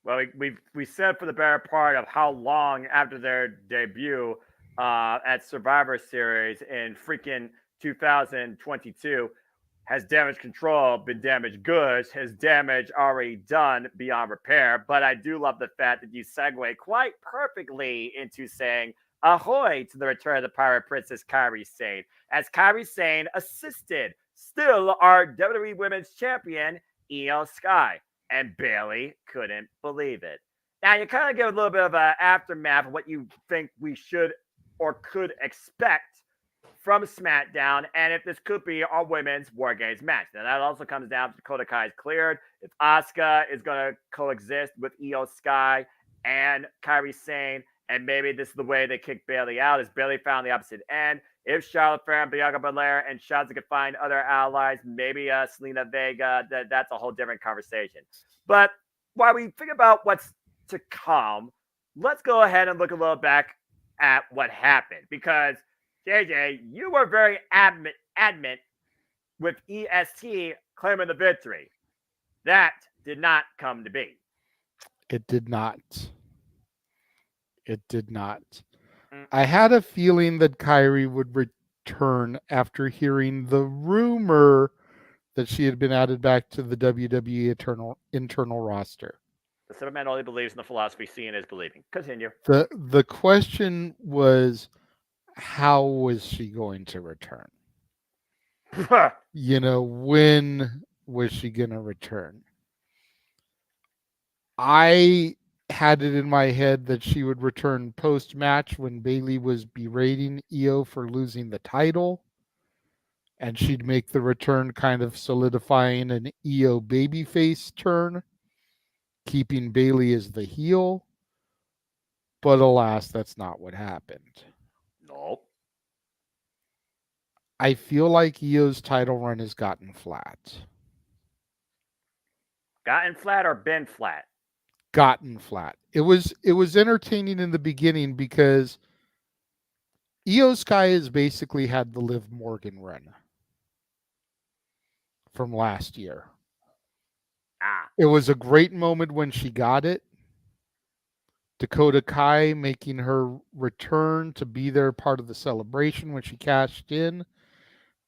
Well, we said for the better part of how long after their debut at Survivor Series in freaking 2022 has damage control been damaged goods? Has damage already done beyond repair? But I do love the fact that you segue quite perfectly into saying ahoy to the return of the Pirate Princess Kairi Sane, as Kairi Sane assisted still our WWE Women's Champion Io Sky, and Bailey couldn't believe it. Now you kind of give a little bit of an aftermath of what you think we should or could expect from SmackDown, and if this could be our women's War Games match. Now that also comes down to Dakota Kai's cleared. If Asuka is going to coexist with Io Sky and Kairi Sane, and maybe this is the way they kick Bailey out, is Bailey found the opposite end. If Charlotte Flair and Bianca Belair and Shotzi could find other allies, maybe Selena Vega, that's a whole different conversation. But while we think about what's to come, let's go ahead and look a little back at what happened, because JJ, you were very adamant with EST claiming the victory. That did not come to be. It did not. It did not. Mm. I had a feeling that Kyrie would return after hearing the rumor that she had been added back to the WWE internal roster. The Superman only believes in the philosophy seeing is believing. Continue. The question was, how was she going to return? When was she going to return? I had it in my head that she would return post match when Bailey was berating Io for losing the title, and she'd make the return, kind of solidifying an Io babyface turn, keeping Bailey as the heel. But alas, that's not what happened. Nope. I feel like Io's title run has gotten flat. Gotten flat or been flat? Gotten flat. It was entertaining in the beginning because Io Sky has basically had the Liv Morgan run from last year. It was a great moment when she got it. Dakota Kai making her return to be there, part of the celebration when she cashed in.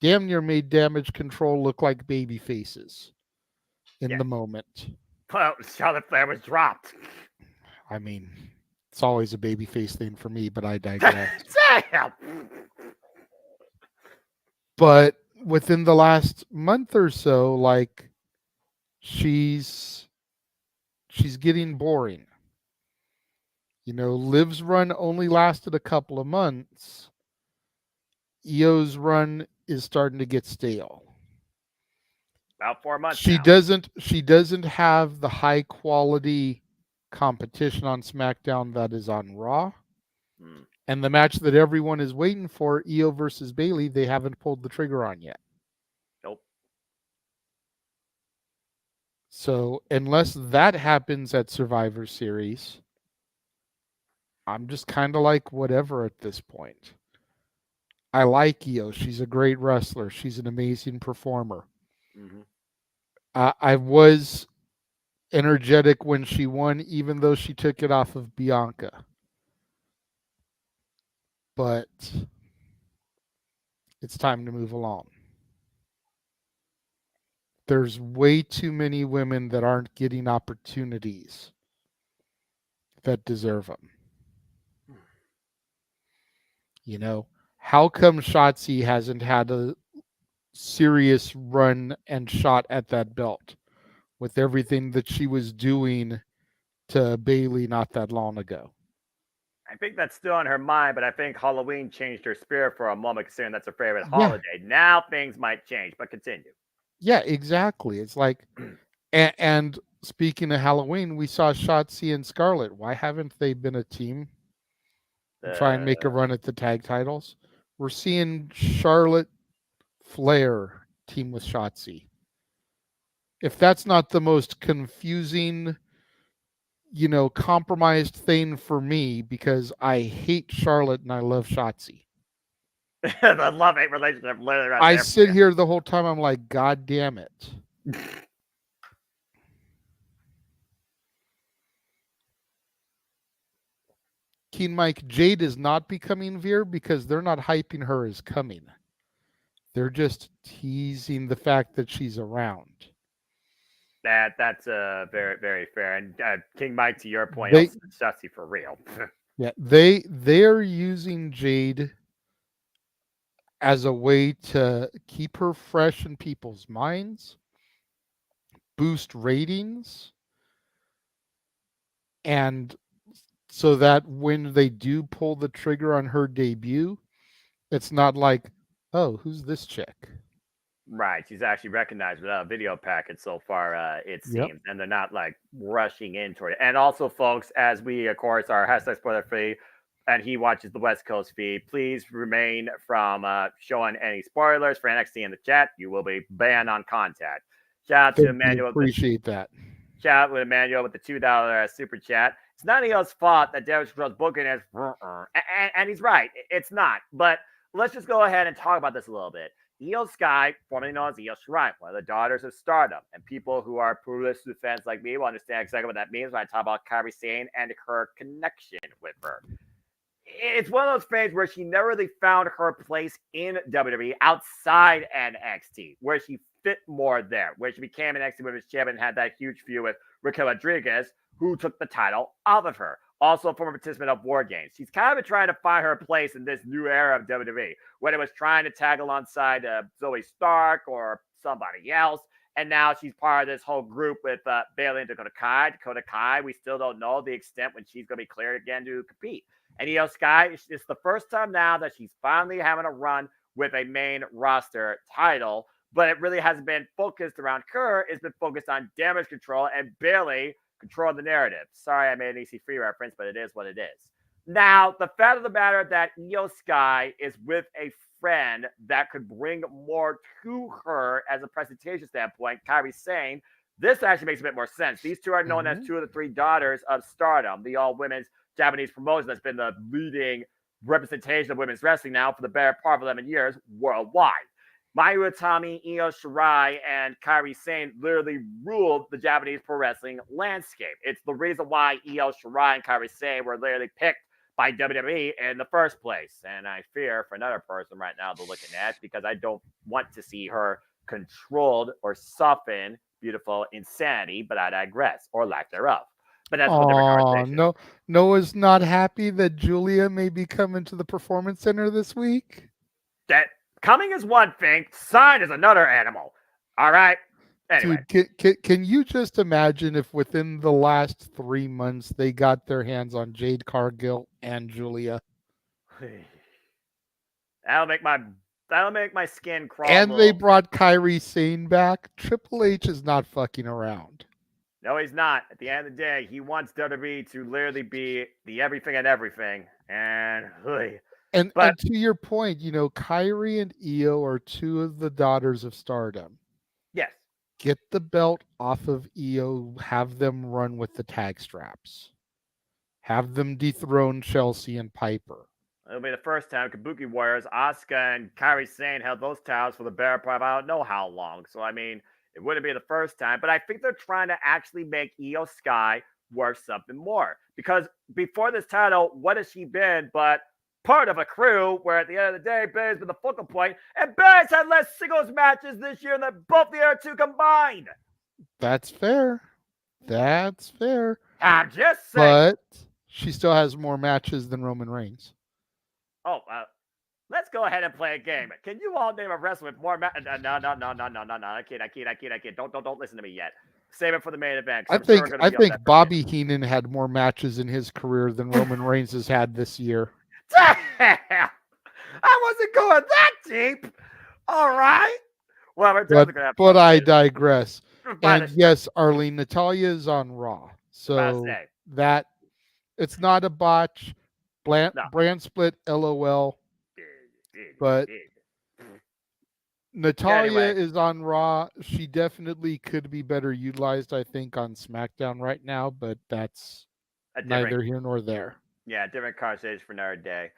Damn near made damage control look like baby faces in the moment. Well, Charlotte Flair was dropped. I mean, it's always a baby face thing for me, but I digress. Damn. But within the last month or so, like, she's getting boring. Liv's run only lasted a couple of months. Io's run is starting to get stale. About 4 months She now. doesn't have the high quality competition on SmackDown that is on Raw. And the match that everyone is waiting for, Io versus Bailey, they haven't pulled the trigger on yet. Nope. So unless that happens at Survivor Series, I'm just kind of like whatever at this point. I like Io. She's a great wrestler. She's an amazing performer. Mm-hmm. I was energetic when she won, even though she took it off of Bianca. But it's time to move along. There's way too many women that aren't getting opportunities that deserve them. How come Shotzi hasn't had a serious run and shot at that belt with everything that she was doing to Bailey not that long ago? I think that's still on her mind, but I think Halloween changed her spirit for a moment, considering that's her favorite holiday. Now things might change, but continue. Yeah, exactly. It's like, and speaking of Halloween, we saw Shotzi and Scarlett. Why haven't they been a team and try and make a run at the tag titles? We're seeing Charlotte Flair team with Shotzi. If that's not the most confusing, compromised thing for me, because I hate Charlotte and I love Shotzi. The love-hate relationship literally right I there for sit you. here the whole time, I'm like, God damn it. Keen Mike, Jade is not becoming Veer because they're not hyping her as coming. They're just teasing the fact that she's around. That's very very fair. And King Mike, to your point, They also Shotzi for real. yeah, they're using Jade as a way to keep her fresh in people's minds, boost ratings, and so that when they do pull the trigger on her debut, it's not like, oh, who's this chick? Right, she's actually recognized without a video package so far, it Yep. seems, and they're not like rushing into it. And also, folks, as we, of course, are hashtag spoiler free, and he watches the West Coast feed, please remain from showing any spoilers for NXT in the chat. You will be banned on contact. Shout out to Thank you. Emmanuel. Appreciate that. Shout out with Emmanuel with the $2 super chat. It's not Neil's fault that Damage Control's booking is, and he's right. It's not. But let's just go ahead and talk about this a little bit. Io Sky, formerly known as Io Shirai, one of the daughters of Stardom, and people who are clueless to the fans like me will understand exactly what that means when I talk about Kairi Sane and her connection with her. It's one of those fans where she never really found her place in WWE outside NXT, where she fit more there, where she became an NXT Women's Champion and had that huge feud with Raquel Rodriguez, who took the title off of her. Also a former participant of War Games. She's kind of been trying to find her place in this new era of WWE, when it was trying to tag alongside Zoe Stark or somebody else. And now she's part of this whole group with Bayley and Dakota Kai. Dakota Kai, we still don't know the extent when she's going to be cleared again to compete. And Io Sky, it's the first time now that she's finally having a run with a main roster title, but it really hasn't been focused around her. It's been focused on Damage Control and Bayley control the narrative. Sorry, I made an EC3 reference, but it is what it is. Now, the fact of the matter that Io Sky is with a friend that could bring more to her as a presentation standpoint, Kairi Sane, this actually makes a bit more sense. These two are known as two of the three daughters of Stardom, the all-women's Japanese promotion that's been the leading representation of women's wrestling now for the better part of 11 years worldwide. Mayu Utami, Io Shirai, and Kairi Sane literally ruled the Japanese pro wrestling landscape. It's the reason why Io Shirai and Kairi Sane were literally picked by WWE in the first place. And I fear for another person right now to look at because I don't want to see her controlled or soften beautiful insanity, but I digress, or lack thereof. But that's a whole different Oh, conversation. no, Noah's not happy that Julia may be coming to the Performance Center this week. That coming is one thing, sign is another animal. All right. Anyway. Dude, can you just imagine if within the last 3 months they got their hands on Jade Cargill and Julia? That'll make my skin crawl. And they brought Kairi Sane back. Triple H is not fucking around. No, he's not. At the end of the day, he wants WWE to literally be the everything and everything. And and to your point, Kairi and Io are two of the daughters of Stardom. Yes. Get the belt off of Io, have them run with the tag straps. Have them dethrone Chelsea and Piper. It'll be the first time Kabuki Warriors, Asuka, and Kairi Sane held those titles for the better part of I don't know how long. So, I mean, it wouldn't be the first time. But I think they're trying to actually make Io Sky worth something more. Because before this title, what has she been but part of a crew where at the end of the day, Bayley's been the focal point, and Bayley's had less singles matches this year than both the other two combined. That's fair. That's fair. I'm just saying. But she still has more matches than Roman Reigns. Oh, let's go ahead and play a game. Can you all name a wrestler with more matches? No. I can't. Don't listen to me yet. Save it for the main event. I think Bobby Heenan had more matches in his career than Roman Reigns has had this year. Damn! I wasn't going that deep. All right. Well, we're definitely gonna have. But I digress. And yes, Arlene, Natalia is on Raw, so that it's not a botch. Brand split, LOL. He But did. Natalia Anyway, is on Raw. She definitely could be better utilized, I think, on SmackDown right now, but that's a different, neither here nor there. different conversation for another day.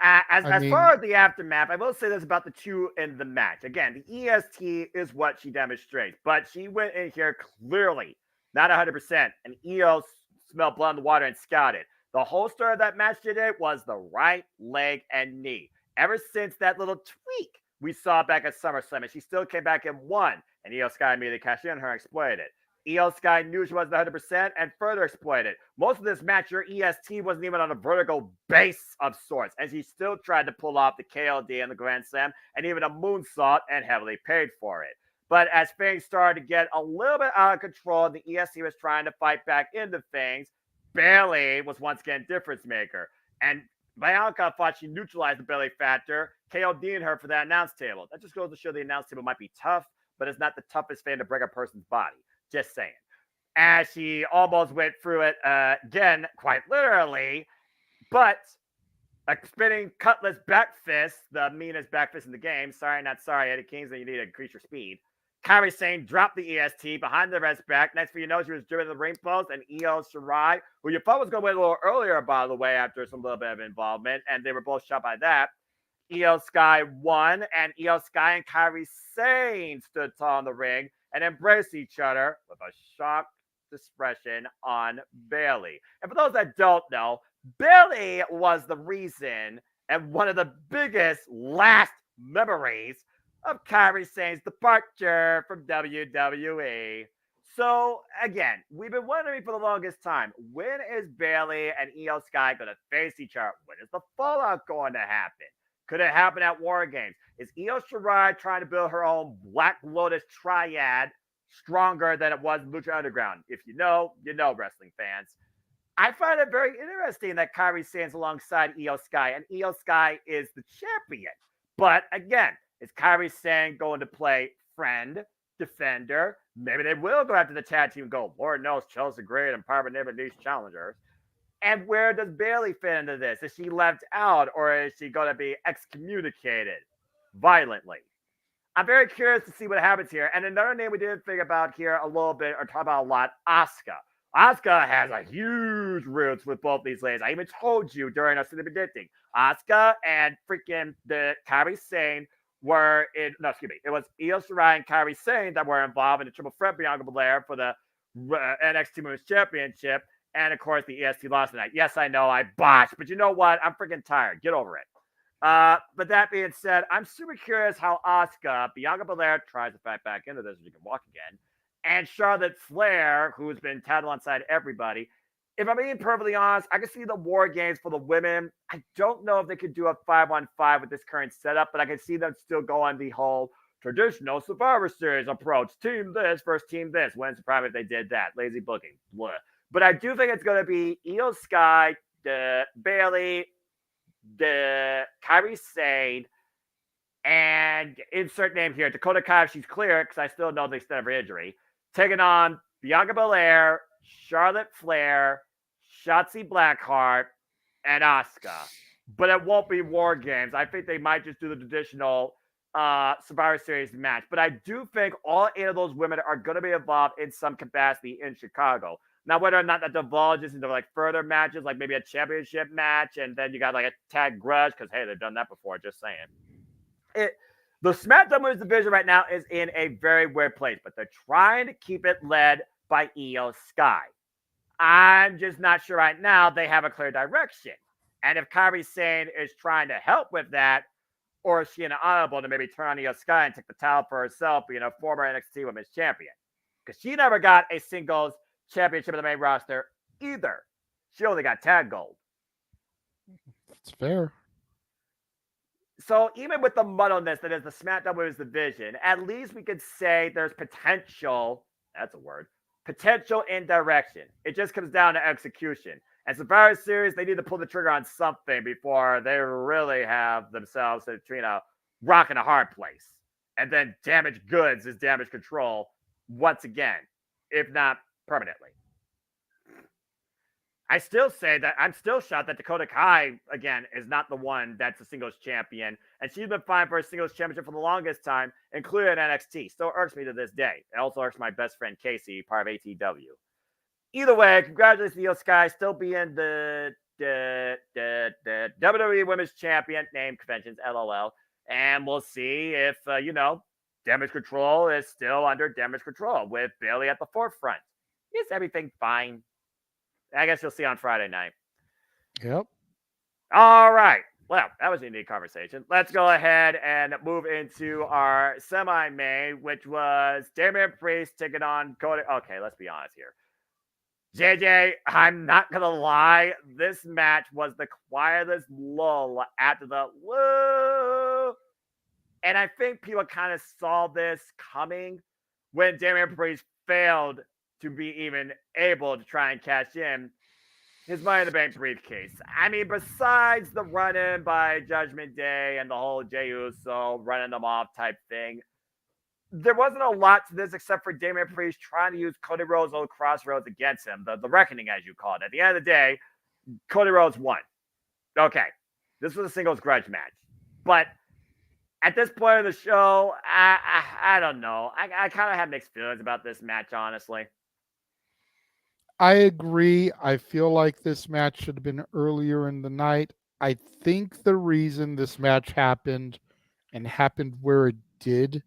As I as far mean, as the aftermath, I will say this about the two in the match. Again, the EST is what she demonstrates, but she went in here clearly not 100%, and EO smelled blood in the water and scouted. The whole story of that match today was the right leg and knee. Ever since that little tweak we saw back at SummerSlam, and she still came back and won, and EO Sky immediately cashed in her and exploited it. EO Sky knew she wasn't 100% and further exploited. Most of this match, your EST wasn't even on a vertical base of sorts, and she still tried to pull off the KLD and the Grand Slam and even a moonsault and heavily paid for it. But as things started to get a little bit out of control and the EST was trying to fight back into things, Bayley was once again difference maker. And Bianca thought she neutralized the Bayley factor, KOD'ing her for that announce table. That just goes to show the announce table might be tough, but it's not the toughest thing to break a person's body. Just saying. As she almost went through it again, quite literally, but a spinning cutlass back fist, the meanest back fist in the game. Sorry, not sorry, Eddie Kingston, you need to increase your speed. Kairi Sane dropped the EST behind the red's back. Next thing you know, she was driven to the ring post, and Io Shirai, who you thought was going to win a little earlier, by the way, after some little bit of involvement, and they were both shot by that. Io Sky won, and Io Sky and Kairi Sane stood tall in the ring and embraced each other with a shocked expression on Bayley. And for those that don't know, Bayley was the reason and one of the biggest last memories of Kairi Sane's departure from WWE. So again, we've been wondering for the longest time, when is Bayley and Io Sky going to face each other? When is the fallout going to happen? Could it happen at War Games? Is Io Shirai trying to build her own Black Lotus triad stronger than it was in Lucha Underground? If you know, you know, wrestling fans. I find it very interesting that Kairi stands alongside Io Sky, and Io Sky is the champion. But again, is Kairi Sane going to play friend, defender? Maybe they will go after the tag team and go, Lord knows Chelsea Gray and Parva never these challengers. And where does Bayley fit into this? Is she left out, or is she going to be excommunicated violently? I'm very curious to see what happens here. And another name we didn't think about here a little bit or talk about a lot, Asuka. Asuka has a huge roots with both these ladies. I even told you during our City Predicting. Asuka and freaking the Kairi Sane were in, no, excuse me, it was Io Shirai and Kairi Sane that were involved in the triple threat Bianca Belair for the NXT Women's Championship. And of course, the EST lost tonight. Yes, I know I botched, but you know what? I'm freaking tired. Get over it. But that being said, I'm super curious how Asuka, Bianca Belair tries to fight back into this, she can walk again, and Charlotte Flair, who's been tattled alongside everybody. If I'm being perfectly honest, I can see the War Games for the women. I don't know if they could do a 5-on-5 with this current setup, but I can see them still go on the whole traditional Survivor Series approach. Team this versus team this. Wouldn't surprise me if they did that. Lazy booking. Blah. But I do think it's going to be Io Sky, Bayley, the Kairi Sane, and insert name here, Dakota Kai, if she's clear, because I still know the extent of her injury, taking on Bianca Belair, Charlotte Flair, Shotzi Blackheart, and Asuka. But it won't be War Games. I think they might just do the traditional Survivor Series match. But I do think all 8 of those women are going to be involved in some capacity in Chicago. Now, whether or not that divulges into like further matches, like maybe a championship match, and then you got like a tag grudge, because hey, they've done that before, just saying. The SmackDown Women's Division right now is in a very weird place, but they're trying to keep it led by Io Sky. I'm just not sure right now they have a clear direction. And if Kairi Sane is trying to help with that, or is she an honorable to maybe turn on Io Sky and take the title for herself, being a former NXT Women's Champion? Because she never got a singles championship in the main roster either. She only got tag gold. That's fair. So even with the muddleness that is the SmackDown Women's Division, at least we could say there's potential. That's a word. Potential in direction. It just comes down to execution. And Survivor Series, they need to pull the trigger on something before they really have themselves between a rock and a hard place. And then damaged goods is damage control once again, if not permanently. I still say that I'm still shocked that Dakota Kai again is not the one that's a singles champion, and she's been fighting for a singles championship for the longest time, including NXT. Still irks me to this day. It also irks my best friend Casey, part of ATW. Either way, congratulations to Io Sky still being the WWE Women's Champion. Name conventions, LOL. And we'll see if damage control is still under damage control with Bailey at the forefront. Is everything fine? I guess you'll see on Friday night. Yep. All right. Well, that was a neat conversation. Let's go ahead and move into our semi-main, which was Damian Priest taking on Cody. Okay, let's be honest here. JJ, I'm not going to lie. This match was the quietest lull after the woo. And I think people kind of saw this coming when Damian Priest failed to be even able to try and cash in his Money in the Bank briefcase. I mean, besides the run-in by Judgment Day and the whole Jey Uso running them off type thing, there wasn't a lot to this except for Damian Priest trying to use Cody Rhodes' old crossroads against him, the reckoning, as you call it. At the end of the day, Cody Rhodes won. Okay, this was a singles grudge match. But at this point of the show, I don't know. I kind of have mixed feelings about this match, honestly. I agree. I feel like this match should have been earlier in the night. I think the reason this match happened and happened where it did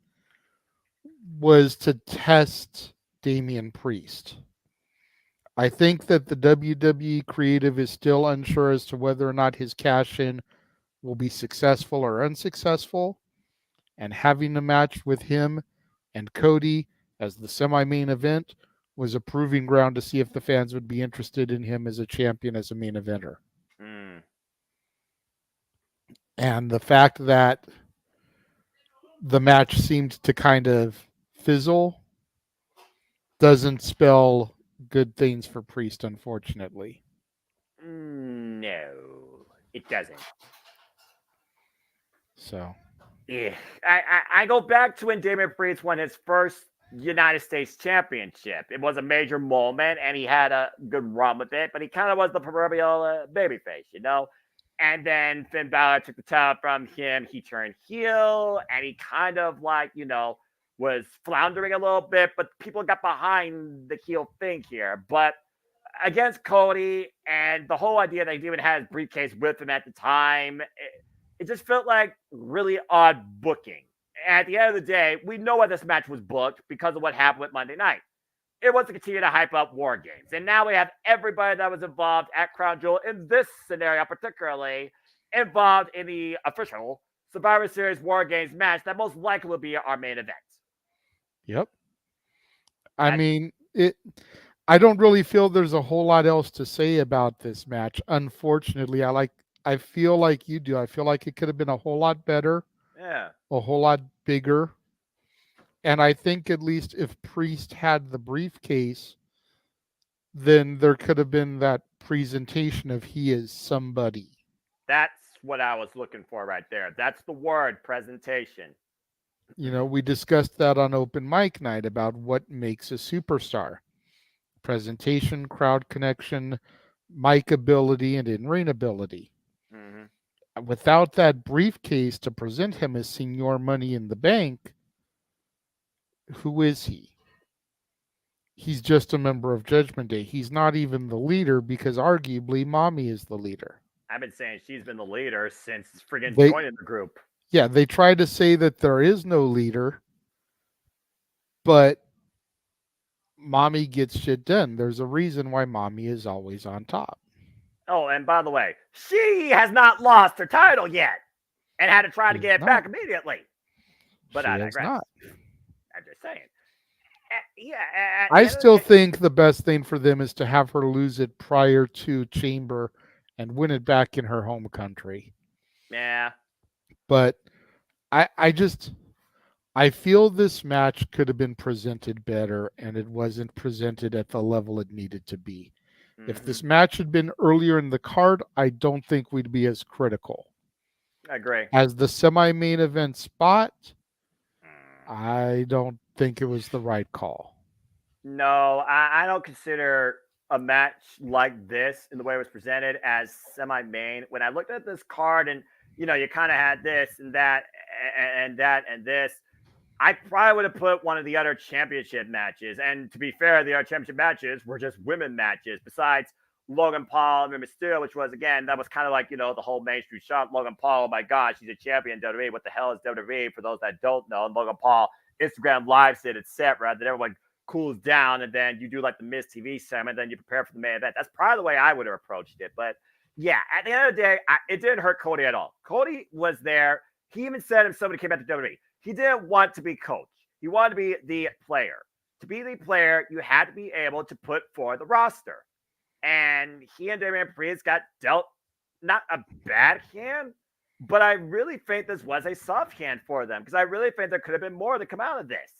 was to test Damian Priest. I think that the WWE creative is still unsure as to whether or not his cash in will be successful or unsuccessful. And having a match with him and Cody as the semi-main event was a proving ground to see if the fans would be interested in him as a champion, as a main eventer. And the fact that the match seemed to kind of fizzle doesn't spell good things for Priest, unfortunately. No, it doesn't. So, yeah, I go back to when Damian Priest won his first United States Championship. It was a major moment, and he had a good run with it, but he kind of was the proverbial babyface, you know? And then Finn Balor took the title from him. He turned heel, and he kind of was floundering a little bit, but people got behind the heel thing here. But against Cody and the whole idea that he even had his briefcase with him at the time, it just felt like really odd booking. At the end of the day, we know why this match was booked because of what happened with Monday night. It was to continue to hype up War Games. And now we have everybody that was involved at Crown Jewel in this scenario, particularly involved in the official Survivor Series War Games match that most likely will be our main event. Yep. I mean, I don't really feel there's a whole lot else to say about this match. Unfortunately, I feel like you do. I feel like it could have been a whole lot better. Yeah. A whole lot bigger. And I think at least if Priest had the briefcase, then there could have been that presentation of he is somebody. That's what I was looking for right there. That's the word, presentation. You know, we discussed that on open mic night about what makes a superstar. Presentation, crowd connection, mic ability, and in-ring ability. Mm-hmm. Without that briefcase to present him as Senior Money in the Bank, who is he? He's just a member of Judgment Day. He's not even the leader because arguably Mommy is the leader. I've been saying she's been the leader since friggin' joining the group. Yeah, they try to say that there is no leader, but Mommy gets shit done. There's a reason why Mommy is always on top. Oh, and by the way, she has not lost her title yet and had to try to get it back immediately. But I digress. Not. I'm just saying. Yeah. I still think the best thing for them is to have her lose it prior to Chamber and win it back in her home country. Yeah. But I feel this match could have been presented better, and it wasn't presented at the level it needed to be. Mm-hmm. If this match had been earlier in the card, I don't think we'd be as critical. I agree. As the semi-main event spot, I don't think it was the right call. No, I don't consider a match like this in the way it was presented as semi-main. When I looked at this card and you kind of had this and that and that and this, I probably would have put one of the other championship matches. And to be fair, the other championship matches were just women matches. Besides Logan Paul and Mysterio, which was again that was kind of like the whole Main Street shot. Logan Paul, oh my gosh, he's a champion in WWE. What the hell is WWE? For those that don't know, and Logan Paul Instagram lives it, etc. Then everyone cools down, and then you do like the Miz TV segment, then you prepare for the main event. That's probably the way I would have approached it. But yeah, at the end of the day, it didn't hurt Cody at all. Cody was there. He even said himself when he came back to WWE, he didn't want to be coach. He wanted to be the player. To be the player, you had to be able to put for the roster. And he and Damian Priest got dealt not a bad hand, but I really think this was a soft hand for them because I really think there could have been more to come out of this.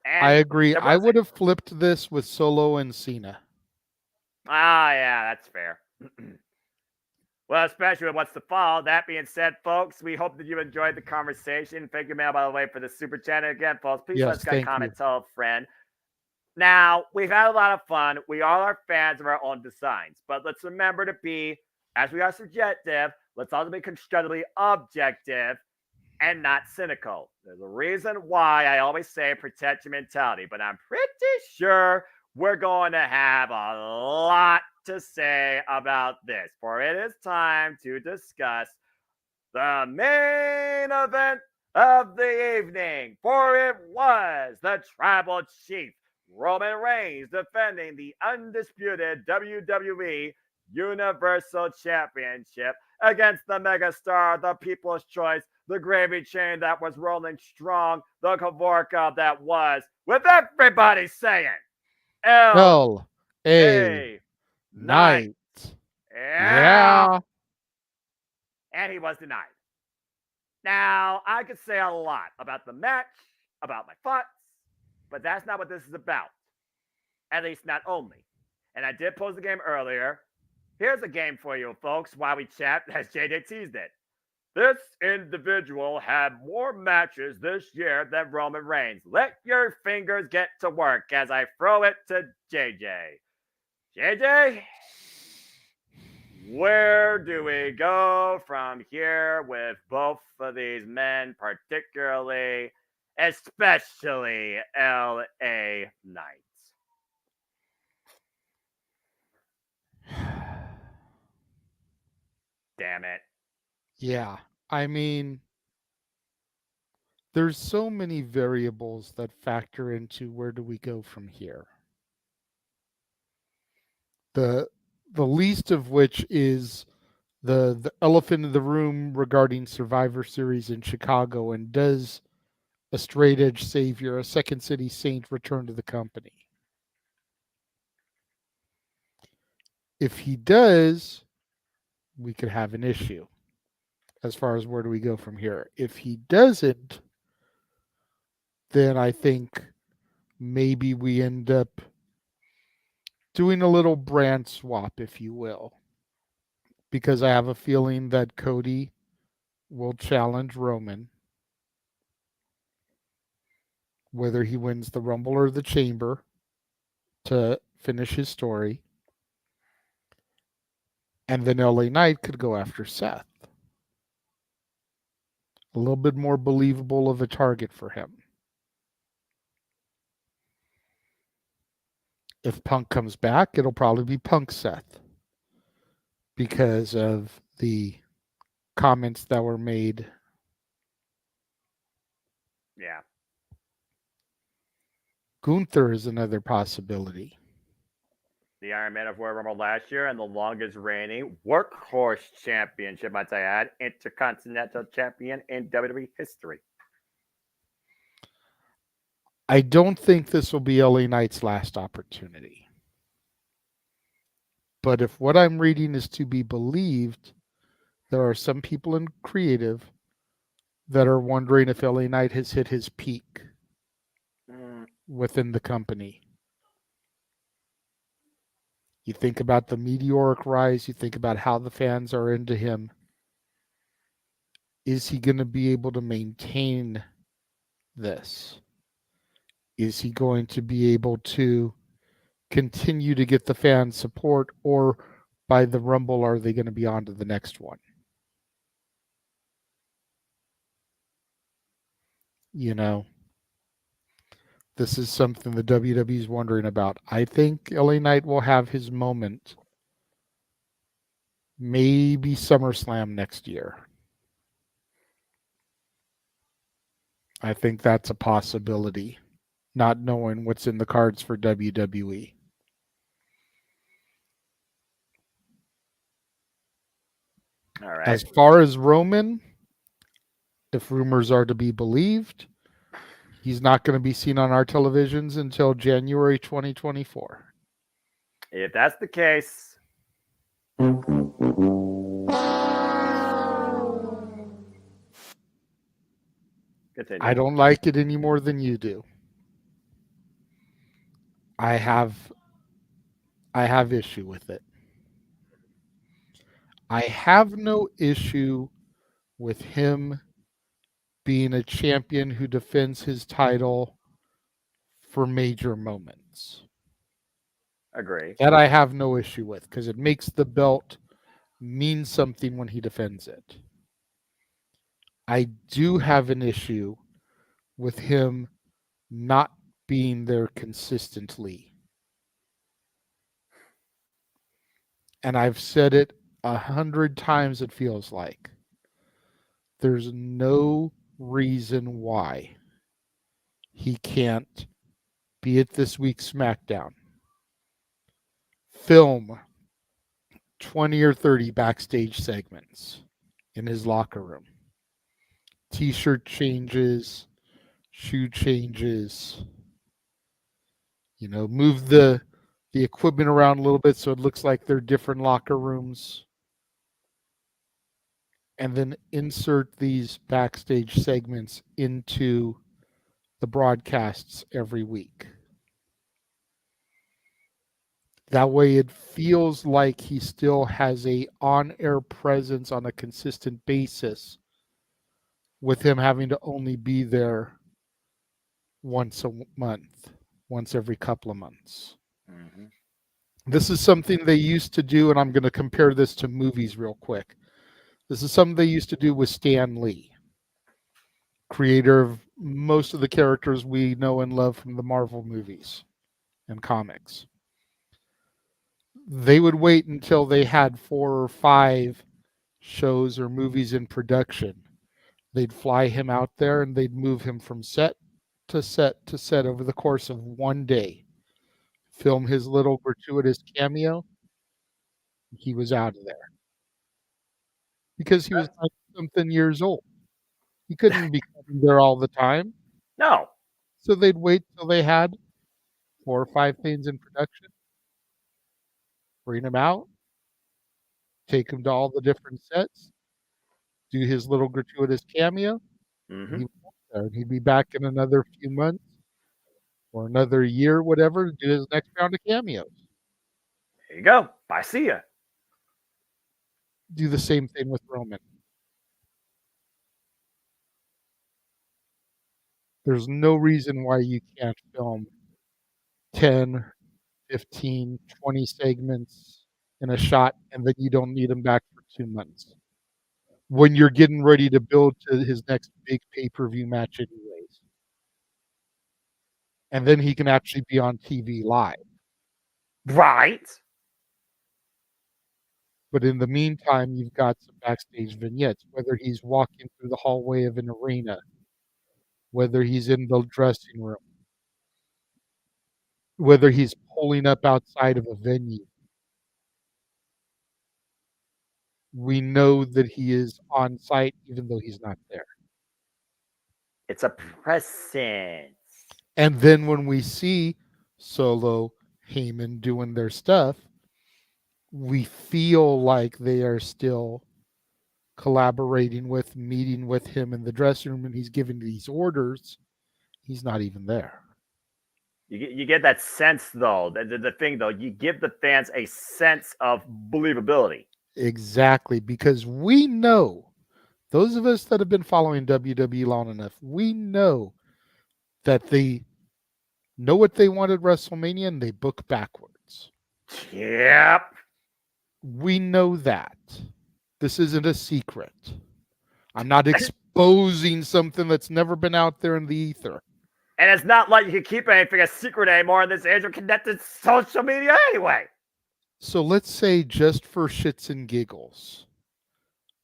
I And agree. there I wasn't. would have flipped this with Solo and Cena. Ah, yeah, that's fair. Well, especially with what's to follow. That being said, folks, we hope that you enjoyed the conversation. Thank you, man, by the way, for the super chat. And again, folks, please let Yes, us get a thank comment, you. tell a friend. Now, we've had a lot of fun. We all are fans of our own designs, but let's remember to be, as we are subjective, let's also be constructively objective and not cynical. There's a reason why I always say protect your mentality, but I'm pretty sure we're going to have a lot to say about this, for it is time to discuss the main event of the evening, for it was the Tribal Chief Roman Reigns defending the undisputed WWE Universal Championship against the megastar, the People's Choice, the gravy train that was rolling strong, the Kavorka that was, with everybody saying L L.A. A Knight. Knight. Yeah. Yeah. And he was denied. Now, I could say a lot about the match, about my thoughts, but that's not what this is about. At least not only. And I did pose the game earlier. Here's a game for you, folks, while we chat, as JJ teased it. This individual had more matches this year than Roman Reigns. Let your fingers get to work as I throw it to JJ. JJ, where do we go from here with both of these men, particularly, especially LA Knight? Damn it. Yeah. I mean, there's so many variables that factor into where do we go from here. The the least of which is the elephant in the room regarding Survivor Series in Chicago, and does a straight edge savior, a second city saint, return to the company? If he does, we could have an issue as far as where do we go from here. If he doesn't, then I think maybe we end up doing a little brand swap, if you will, because I have a feeling that Cody will challenge Roman, whether he wins the Rumble or the Chamber, to finish his story. And then LA Knight could go after Seth. A little bit more believable of a target for him. If Punk comes back, it'll probably be Punk Seth because of the comments that were made. Yeah. Gunther is another possibility. The Iron Man of Royal Rumble last year and the longest reigning workhorse championship, might I add, intercontinental champion in WWE history. I don't think this will be LA Knight's last opportunity. But if what I'm reading is to be believed, there are some people in creative that are wondering if LA Knight has hit his peak within the company. You think about the meteoric rise, you think about how the fans are into him. Is he going to be able to maintain this? Is he going to be able to continue to get the fan support, or by the Rumble are they going to be on to the next one? You know, this is something the WWE is wondering about. I think LA Knight will have his moment maybe SummerSlam next year. I think that's a possibility, not knowing what's in the cards for WWE. All right. As far as Roman, if rumors are to be believed, he's not going to be seen on our televisions until January 2024. If that's the case, continue. I don't like it any more than you do. I have issue with it. I have no issue with him being a champion who defends his title for major moments. Agree. That I have no issue with because it makes the belt mean something when he defends it. I do have an issue with him not being there consistently. And I've said it 100 times, it feels like. There's no reason why he can't be at this week's SmackDown, film 20 or 30 backstage segments in his locker room, t-shirt changes, shoe changes, move the equipment around a little bit so it looks like they're different locker rooms, and then insert these backstage segments into the broadcasts every week. That way it feels like he still has a on-air presence on a consistent basis, with him having to only be there once a month, once every couple of months. Mm-hmm. This is something they used to do, and I'm going to compare this to movies real quick. This is something they used to do with Stan Lee, creator of most of the characters we know and love from the Marvel movies and comics. They would wait until they had 4 or 5 shows or movies in production. They'd fly him out there and they'd move him from set to set to set over the course of one day. Film his little gratuitous cameo. He was out of there because he was 90-something years old. He couldn't be coming there all the time. No. So they'd wait till they had 4 or 5 things in production, bring him out, take him to all the different sets, do his little gratuitous cameo, and Mm-hmm. he was out there. And he'd be back in another few months or another year, whatever, to do his next round of cameos. There you go. Bye. See ya. Do the same thing with Roman. There's no reason why you can't film 10, 15, 20 segments in a shot and then you don't need him back for 2 months when you're getting ready to build to his next big pay-per-view match anyways. And then he can actually be on TV live. Right. But in the meantime, you've got some backstage vignettes, whether he's walking through the hallway of an arena, whether he's in the dressing room, whether he's pulling up outside of a venue. We know that he is on site even though he's not there. It's a presence. And then when we see Solo, Heyman doing their stuff, we feel like they are still collaborating with, meeting with him in the dressing room, and he's giving these orders. He's not even there. You get that sense, though. The thing, though, you give the fans a sense of believability. Exactly, because we know, those of us that have been following WWE long enough, we know that the know what they want at WrestleMania and they book backwards. Yep. We know that. This isn't a secret. I'm not exposing something that's never been out there in the ether. And it's not like you can keep anything a secret anymore in this age of connected social media anyway. So let's say, just for shits and giggles,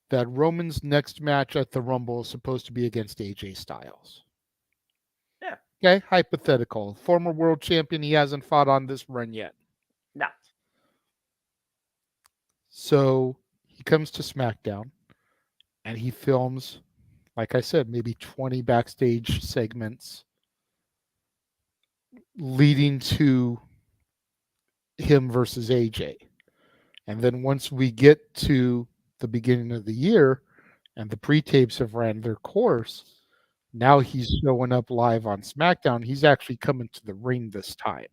that Roman's next match at the Rumble is supposed to be against AJ Styles. Yeah. Okay, hypothetical. Former world champion, he hasn't fought on this run yet. No. So he comes to SmackDown and he films, like I said, maybe 20 backstage segments leading to him versus AJ. And then once we get to the beginning of the year and the pre-tapes have ran their course, now he's showing up live on SmackDown. He's actually coming to the ring this time.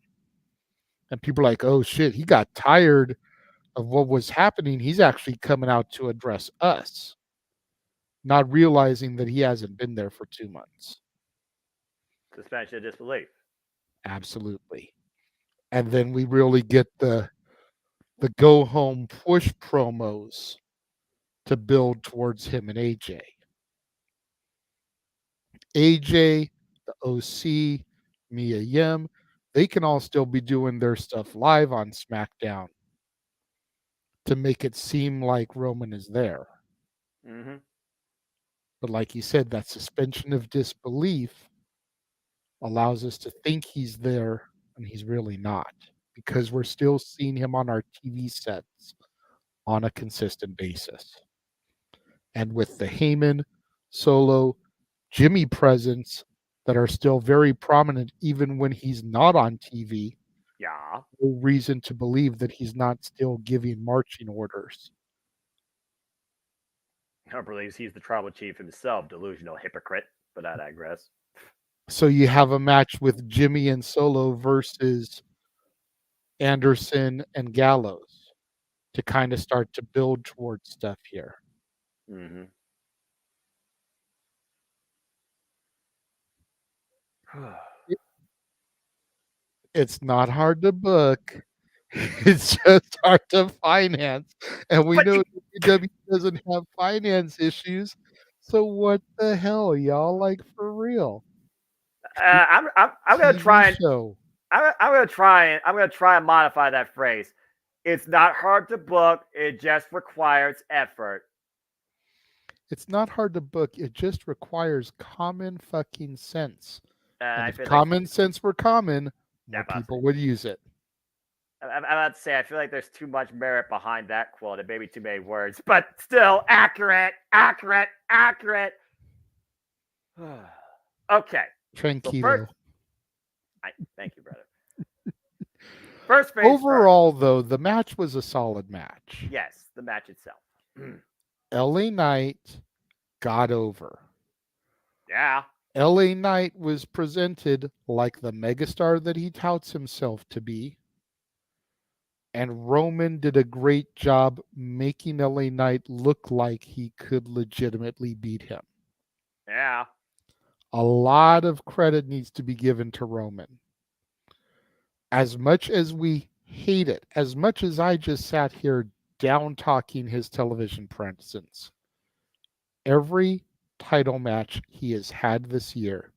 And people are like, oh shit, he got tired of what was happening. He's actually coming out to address us, not realizing that he hasn't been there for 2 months. Suspension of disbelief. Absolutely. And then we really get the go home push promos to build towards him and AJ. AJ, the OC, Mia Yim, they can all still be doing their stuff live on SmackDown to make it seem like Roman is there. Mm-hmm. But like you said, that suspension of disbelief allows us to think he's there and he's really not, because we're still seeing him on our TV sets on a consistent basis. And with the Heyman, Solo, Jimmy presence that are still very prominent even when he's not on TV, Yeah. no reason to believe that he's not still giving marching orders. I believes he's the tribal chief himself, delusional hypocrite, but I digress. So you have a match with Jimmy and Solo versus Anderson and Gallows to kind of start to build towards stuff here. Mm-hmm. It's not hard to book. It's just hard to finance. And we But know WWE doesn't have finance issues. So what the hell, y'all? Like, for real. I'm gonna TV try and show. I'm gonna try and modify that phrase. It's not hard to book. It just requires effort. It's not hard to book. It just requires common fucking sense. And I if feel like common sense were common, Yeah, more people would use it. I'm about to say I feel like there's too much merit behind that quote. It may be too many words, but still accurate, accurate, accurate. Okay. Tranquilo. Thank you, brother. First phase. Overall, though, the match was a solid match. Yes, the match itself. LA Knight got over. Yeah. LA Knight was presented like the megastar that he touts himself to be. And Roman did a great job making LA Knight look like he could legitimately beat him. Yeah. A lot of credit needs to be given to Roman. As much as we hate it, as much as I just sat here down talking his television presence, every title match he has had this year,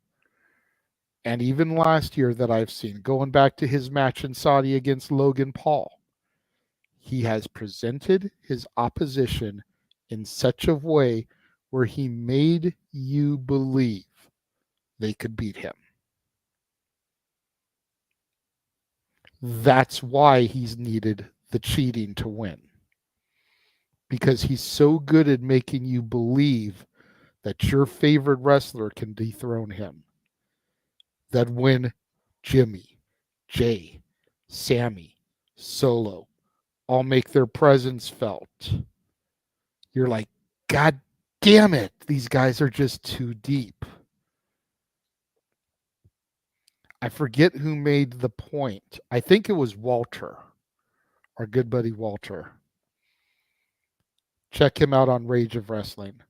and even last year that I've seen, going back to his match in Saudi against Logan Paul, he has presented his opposition in such a way where he made you believe they could beat him. That's why he's needed the cheating to win. Because he's so good at making you believe that your favorite wrestler can dethrone him. That when Jimmy, Jay, Sammy, Solo all make their presence felt, you're like, God damn it, these guys are just too deep. I forget who made the point. I think it was Walter, our good buddy Walter. Check him out on Rage of Wrestling.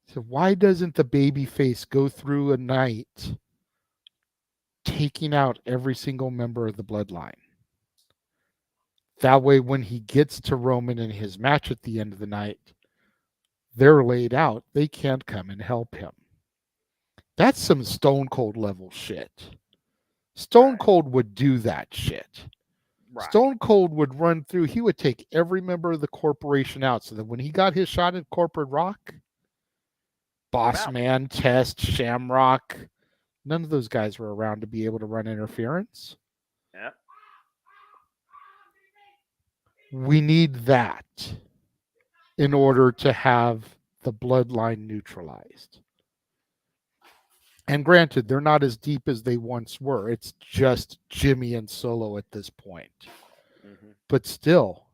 So why doesn't the baby face go through a night taking out every single member of the bloodline. That way, when he gets to Roman in his match at the end of the night, they're laid out. They can't come and help him. That's some Stone Cold level shit. Stone Right. Cold would do that shit. Right. Stone Cold would run through, he would take every member of the corporation out so that when he got his shot at corporate rock, Threw him Boss out. Man, Test, Shamrock, none of those guys were around to be able to run interference. Yeah. We need that in order to have the bloodline neutralized. And granted, they're not as deep as they once were. It's just Jimmy and Solo at this point. Mm-hmm. But still,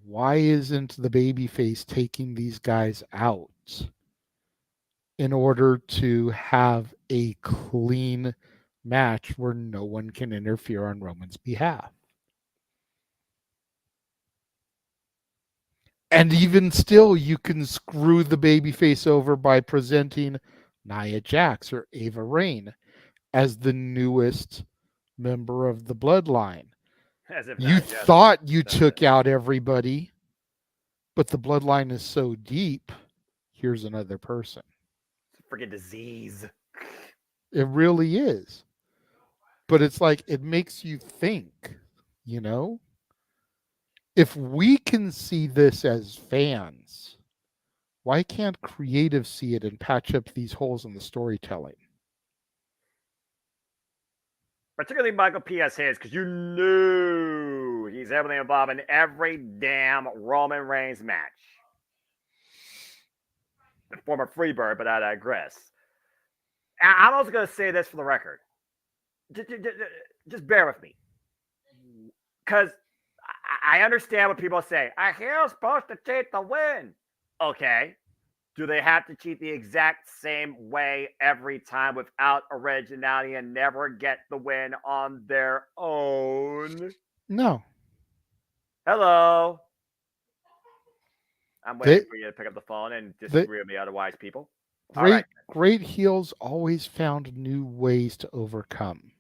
why isn't the babyface taking these guys out in order to have a clean match where no one can interfere on Roman's behalf? And even still, you can screw the babyface over by presenting Nia Jax or Ava Raine as the newest member of the bloodline. As if You not just thought you that's it. took out everybody, but the bloodline is so deep. Here's another person. Freaking disease. It really is. But it's like, it makes you think, you know? If we can see this as fans, why can't creative see it and patch up these holes in the storytelling? Particularly Michael P.S. Hayes, because you knew he's heavily involved in every damn Roman Reigns match. The former Freebird, but I digress. I'm also going to say this for the record. Just bear with me. Because I understand what people say. A heel's supposed to cheat to win. Okay. Do they have to cheat the exact same way every time without originality and never get the win on their own? No. Hello. I'm They, waiting for you to pick up the phone and they disagree with me, otherwise, people. All right. great heels always found new ways to overcome.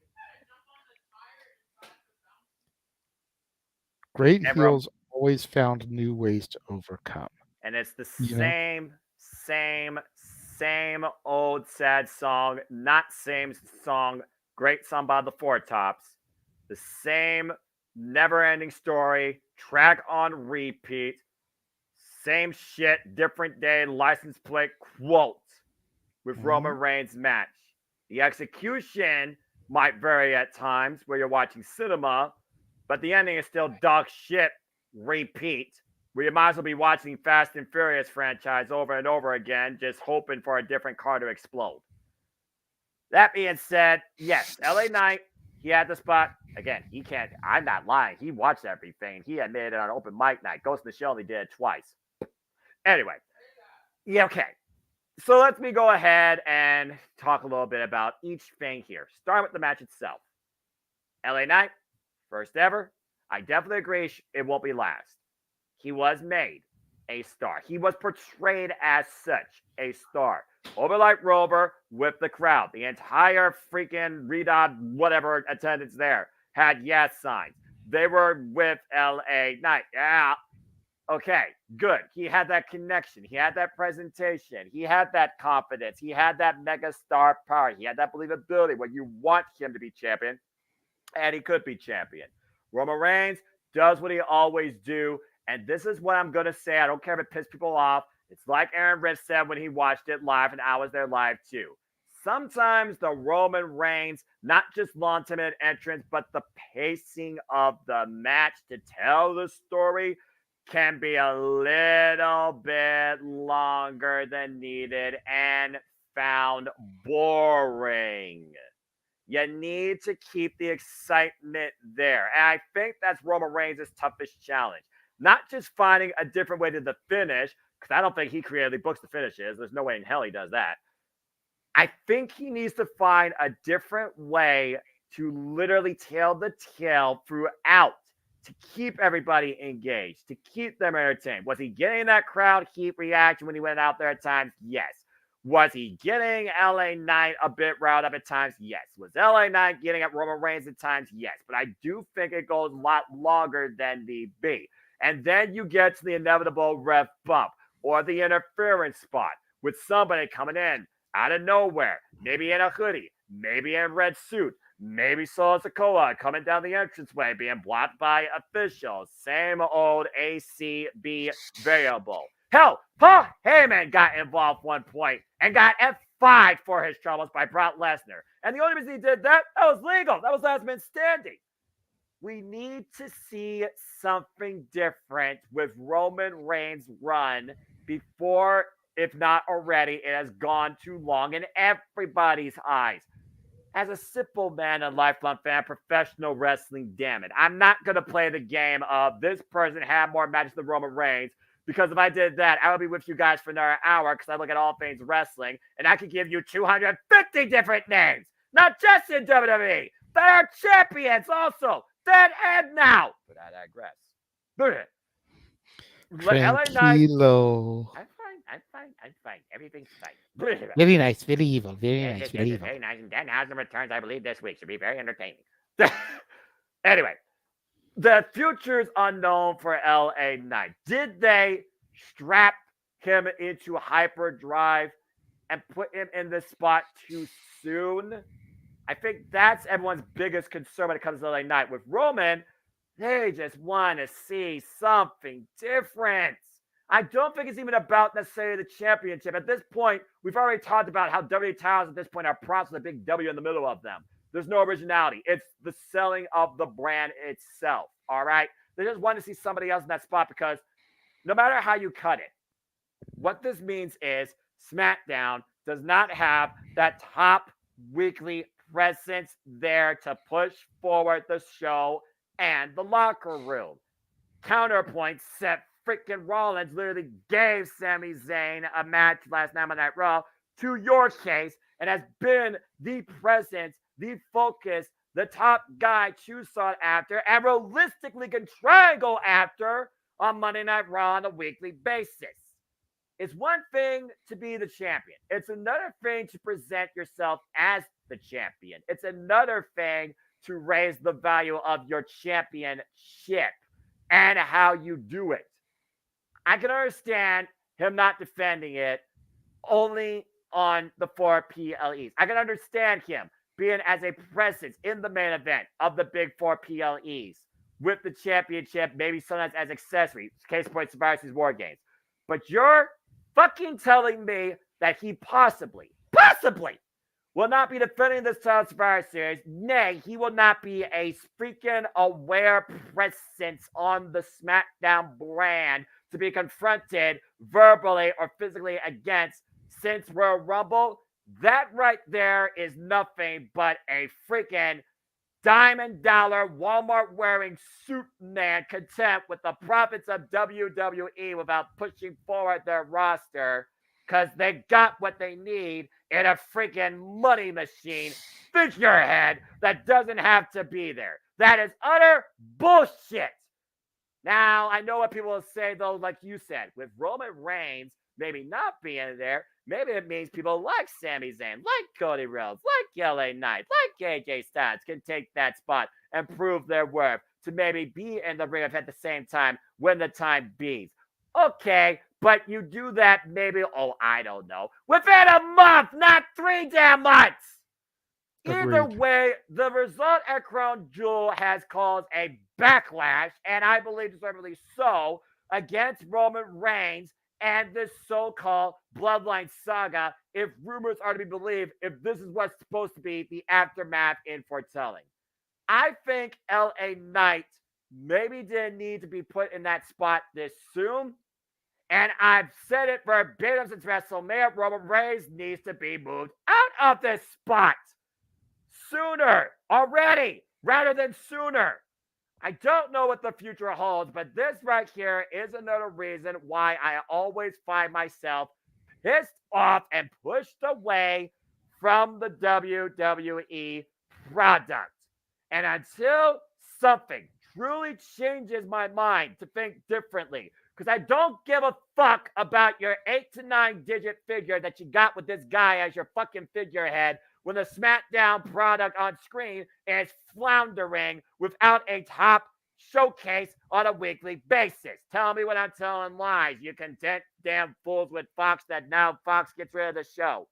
Great And, heels always found new ways to overcome. and it's the You know? same old sad song, not same song, great song by the Four Tops. The same never ending story, track on repeat, same shit, different day, license plate quote with Roman Reigns' match. The execution might vary at times where you're watching cinema, but the ending is still dog shit, repeat. Where you might as well be watching Fast and Furious franchise over and over again, just hoping for a different car to explode. That being said, yes, LA Knight, he had the spot. Again, he can't, I'm not lying. He watched everything. He admitted it on open mic night. Ghost in the Shell, he did it twice. Anyway, yeah, okay. So let me go ahead and talk a little bit about each thing here. Starting with the match itself. LA Knight, first ever. I definitely agree it won't be last. He was made a star. He was portrayed as such a star. Over like Rover with the crowd. The entire freaking Redod whatever attendance there had yes signs. They were with LA Knight. Yeah. Okay, good. He had that connection. He had that presentation. He had that confidence. He had that mega star power. He had that believability where you want him to be champion, and he could be champion. Roman Reigns does what he always do, and this is what I'm going to say. I don't care if it pisses people off. It's like Aaron Riff said when he watched it live, and I was there live too. Sometimes the Roman Reigns, not just long 10-minute entrance, but the pacing of the match to tell the story can be a little bit longer than needed and found boring. You need to keep the excitement there. And I think that's Roman Reigns' toughest challenge. Not just finding a different way to the finish, because I don't think he creatively books the finishes. There's no way in hell he does that. I think he needs to find a different way to literally tell the tale throughout to keep everybody engaged, to keep them entertained. Was he getting that crowd heat reaction when he went out there at times? Yes. Was he getting LA Knight a bit riled up at times? Yes. Was LA Knight getting at Roman Reigns at times? Yes. But I do think it goes a lot longer than need be. And then you get to the inevitable ref bump or the interference spot with somebody coming in out of nowhere, maybe in a hoodie, maybe in a red suit, maybe Solo Sikoa coming down the entranceway, being blocked by officials. Same old ACB variable. Hell, Paul Heyman got involved one point and got F5 for his troubles by Brock Lesnar. And the only reason he did that was legal. That was last man standing. We need to see something different with Roman Reigns' run before, if not already, it has gone too long in everybody's eyes. As a simple man and lifelong fan of professional wrestling, damn it, I'm not going to play the game of this person had more matches than Roman Reigns, because if I did that, I would be with you guys for another hour because I look at all things wrestling, and I could give you 250 different names, not just in WWE, that are champions also, then and now. But I digress. Tranquilo. I'm fine. Everything's fine. Very nice, very evil, very Yes, nice, yes, very yes, evil. very nice. And Danhausen returns, I believe, this week. Should be very entertaining. Anyway, the future's unknown for LA Knight. Did they strap him into hyperdrive and put him in this spot too soon? I think that's everyone's biggest concern when it comes to LA Knight. With Roman, they just want to see something different. I don't think it's even about necessarily the championship. At this point, we've already talked about how WWE titles at this point are props with a big W in the middle of them. There's no originality. It's the selling of the brand itself, all right? They just want to see somebody else in that spot because no matter how you cut it, what this means is SmackDown does not have that top weekly presence there to push forward the show and the locker room. Counterpoint, Seth freaking Rollins literally gave Sami Zayn a match last Monday Night Raw to your case and has been the presence, the focus, the top guy to sought after and realistically can try and go after on Monday Night Raw on a weekly basis. It's one thing to be the champion. It's another thing to present yourself as the champion. It's another thing to raise the value of your championship and how you do it. I can understand him not defending it only on the 4 PLEs. I can understand him being as a presence in the main event of the big 4 PLEs with the championship, maybe sometimes as accessory, case point Survivor Series War Games. But you're fucking telling me that he possibly will not be defending this title Survivor Series. Nay, he will not be a freaking aware presence on the SmackDown brand to be confronted verbally or physically against since Royal Rumble. That right there is nothing but a freaking diamond dollar Walmart wearing suit man content with the profits of WWE without pushing forward their roster because they got what they need in a freaking money machine figurehead that doesn't have to be there. That is utter bullshit. Now, I know what people will say, though, like you said, with Roman Reigns maybe not being there, maybe it means people like Sami Zayn, like Cody Rhodes, like LA Knight, like AJ Styles can take that spot and prove their worth to maybe be in the ring at the same time when the time beats. Okay, but you do that maybe, I don't know, within a month, not 3 damn months. Either Agreed. way, the result at Crown Jewel has caused a backlash, and I believe deservedly so, against Roman Reigns and this so-called Bloodline saga, if rumors are to be believed, if this is what's supposed to be the aftermath in foretelling. I think LA Knight maybe didn't need to be put in that spot this soon, and I've said it verbatim since WrestleMania, Roman Reigns needs to be moved out of this spot sooner already rather than sooner. I don't know what the future holds, but this right here is another reason why I always find myself pissed off and pushed away from the WWE product. And until something truly changes my mind to think differently, Because I don't give a fuck about your 8 to 9 digit figure that you got with this guy as your fucking figurehead when the SmackDown product on screen is floundering without a top showcase on a weekly basis. Tell me when I'm telling lies, you content damn fools with Fox that now Fox gets rid of the show.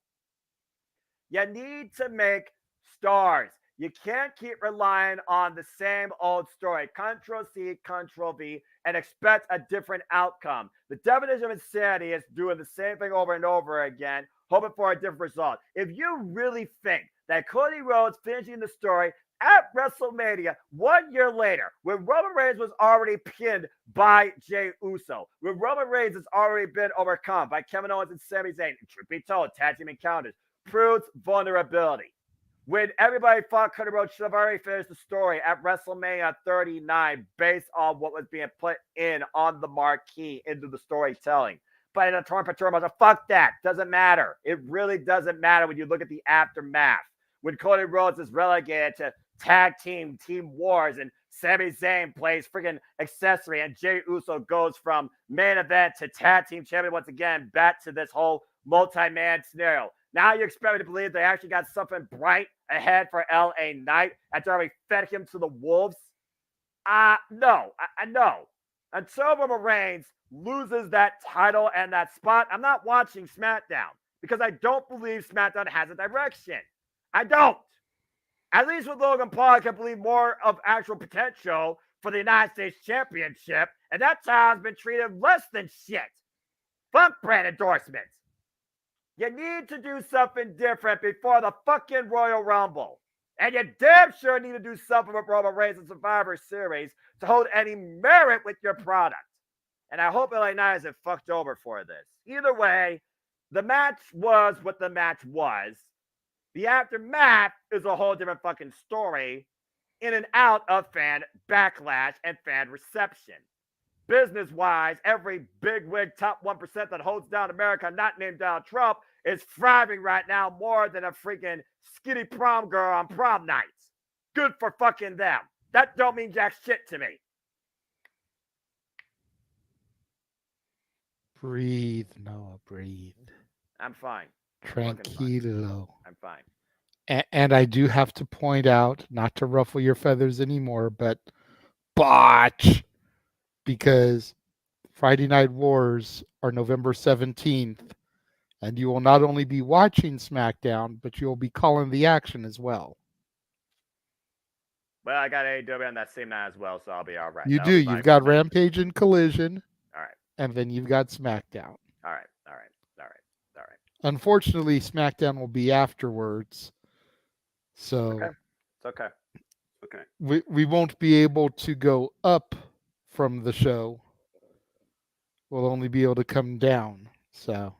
You need to make stars. You can't keep relying on the same old story. Control C, Control V, and expect a different outcome. The definition of insanity is doing the same thing over and over again, hoping for a different result. If you really think that Cody Rhodes finishing the story at WrestleMania 1 year later, when Roman Reigns was already pinned by Jey Uso, when Roman Reigns has already been overcome by Kevin Owens and Sami Zayn, and truth be told, tag team encounters, proves vulnerability. When everybody thought Cody Rhodes should have already finished the story at WrestleMania 39 based on what was being put in on the marquee into the storytelling. But in a torn Paturma, fuck that. Doesn't matter. It really doesn't matter when you look at the aftermath. When Cody Rhodes is relegated to tag team wars and Sami Zayn plays freaking accessory and Jey Uso goes from main event to tag team champion once again back to this whole multi-man scenario. Now you expect me to believe they actually got something bright ahead for LA Knight after we fed him to the wolves? No. No. Until Roman Reigns loses that title and that spot, I'm not watching SmackDown because I don't believe SmackDown has a direction. I don't. At least with Logan Paul, I can believe more of actual potential for the United States Championship, and that title has been treated less than shit. Fuck brand endorsements. You need to do something different before the fucking Royal Rumble. And you damn sure need to do something with Roman Reigns and Survivor Series to hold any merit with your product. And I hope LA Knight isn't fucked over for this. Either way, the match was what the match was. The aftermath is a whole different fucking story in and out of fan backlash and fan reception. Business-wise, every bigwig top 1% that holds down America, not named Donald Trump, is thriving right now more than a freaking skinny prom girl on prom nights. Good for fucking them. That don't mean jack shit to me. Breathe, Noah, breathe. I'm fine. Tranquilo. I'm fine. And I do have to point out, not to ruffle your feathers anymore, but botch, because Friday Night Wars are November 17th, and you will not only be watching SmackDown, but you'll be calling the action as well. Well, I got AEW on that same night as well, so I'll be all right. You do. You've got Rampage and Collision. All right. And then you've got SmackDown. All right. Unfortunately, SmackDown will be afterwards. So it's okay. We won't be able to go up from the show. We'll only be able to come down. So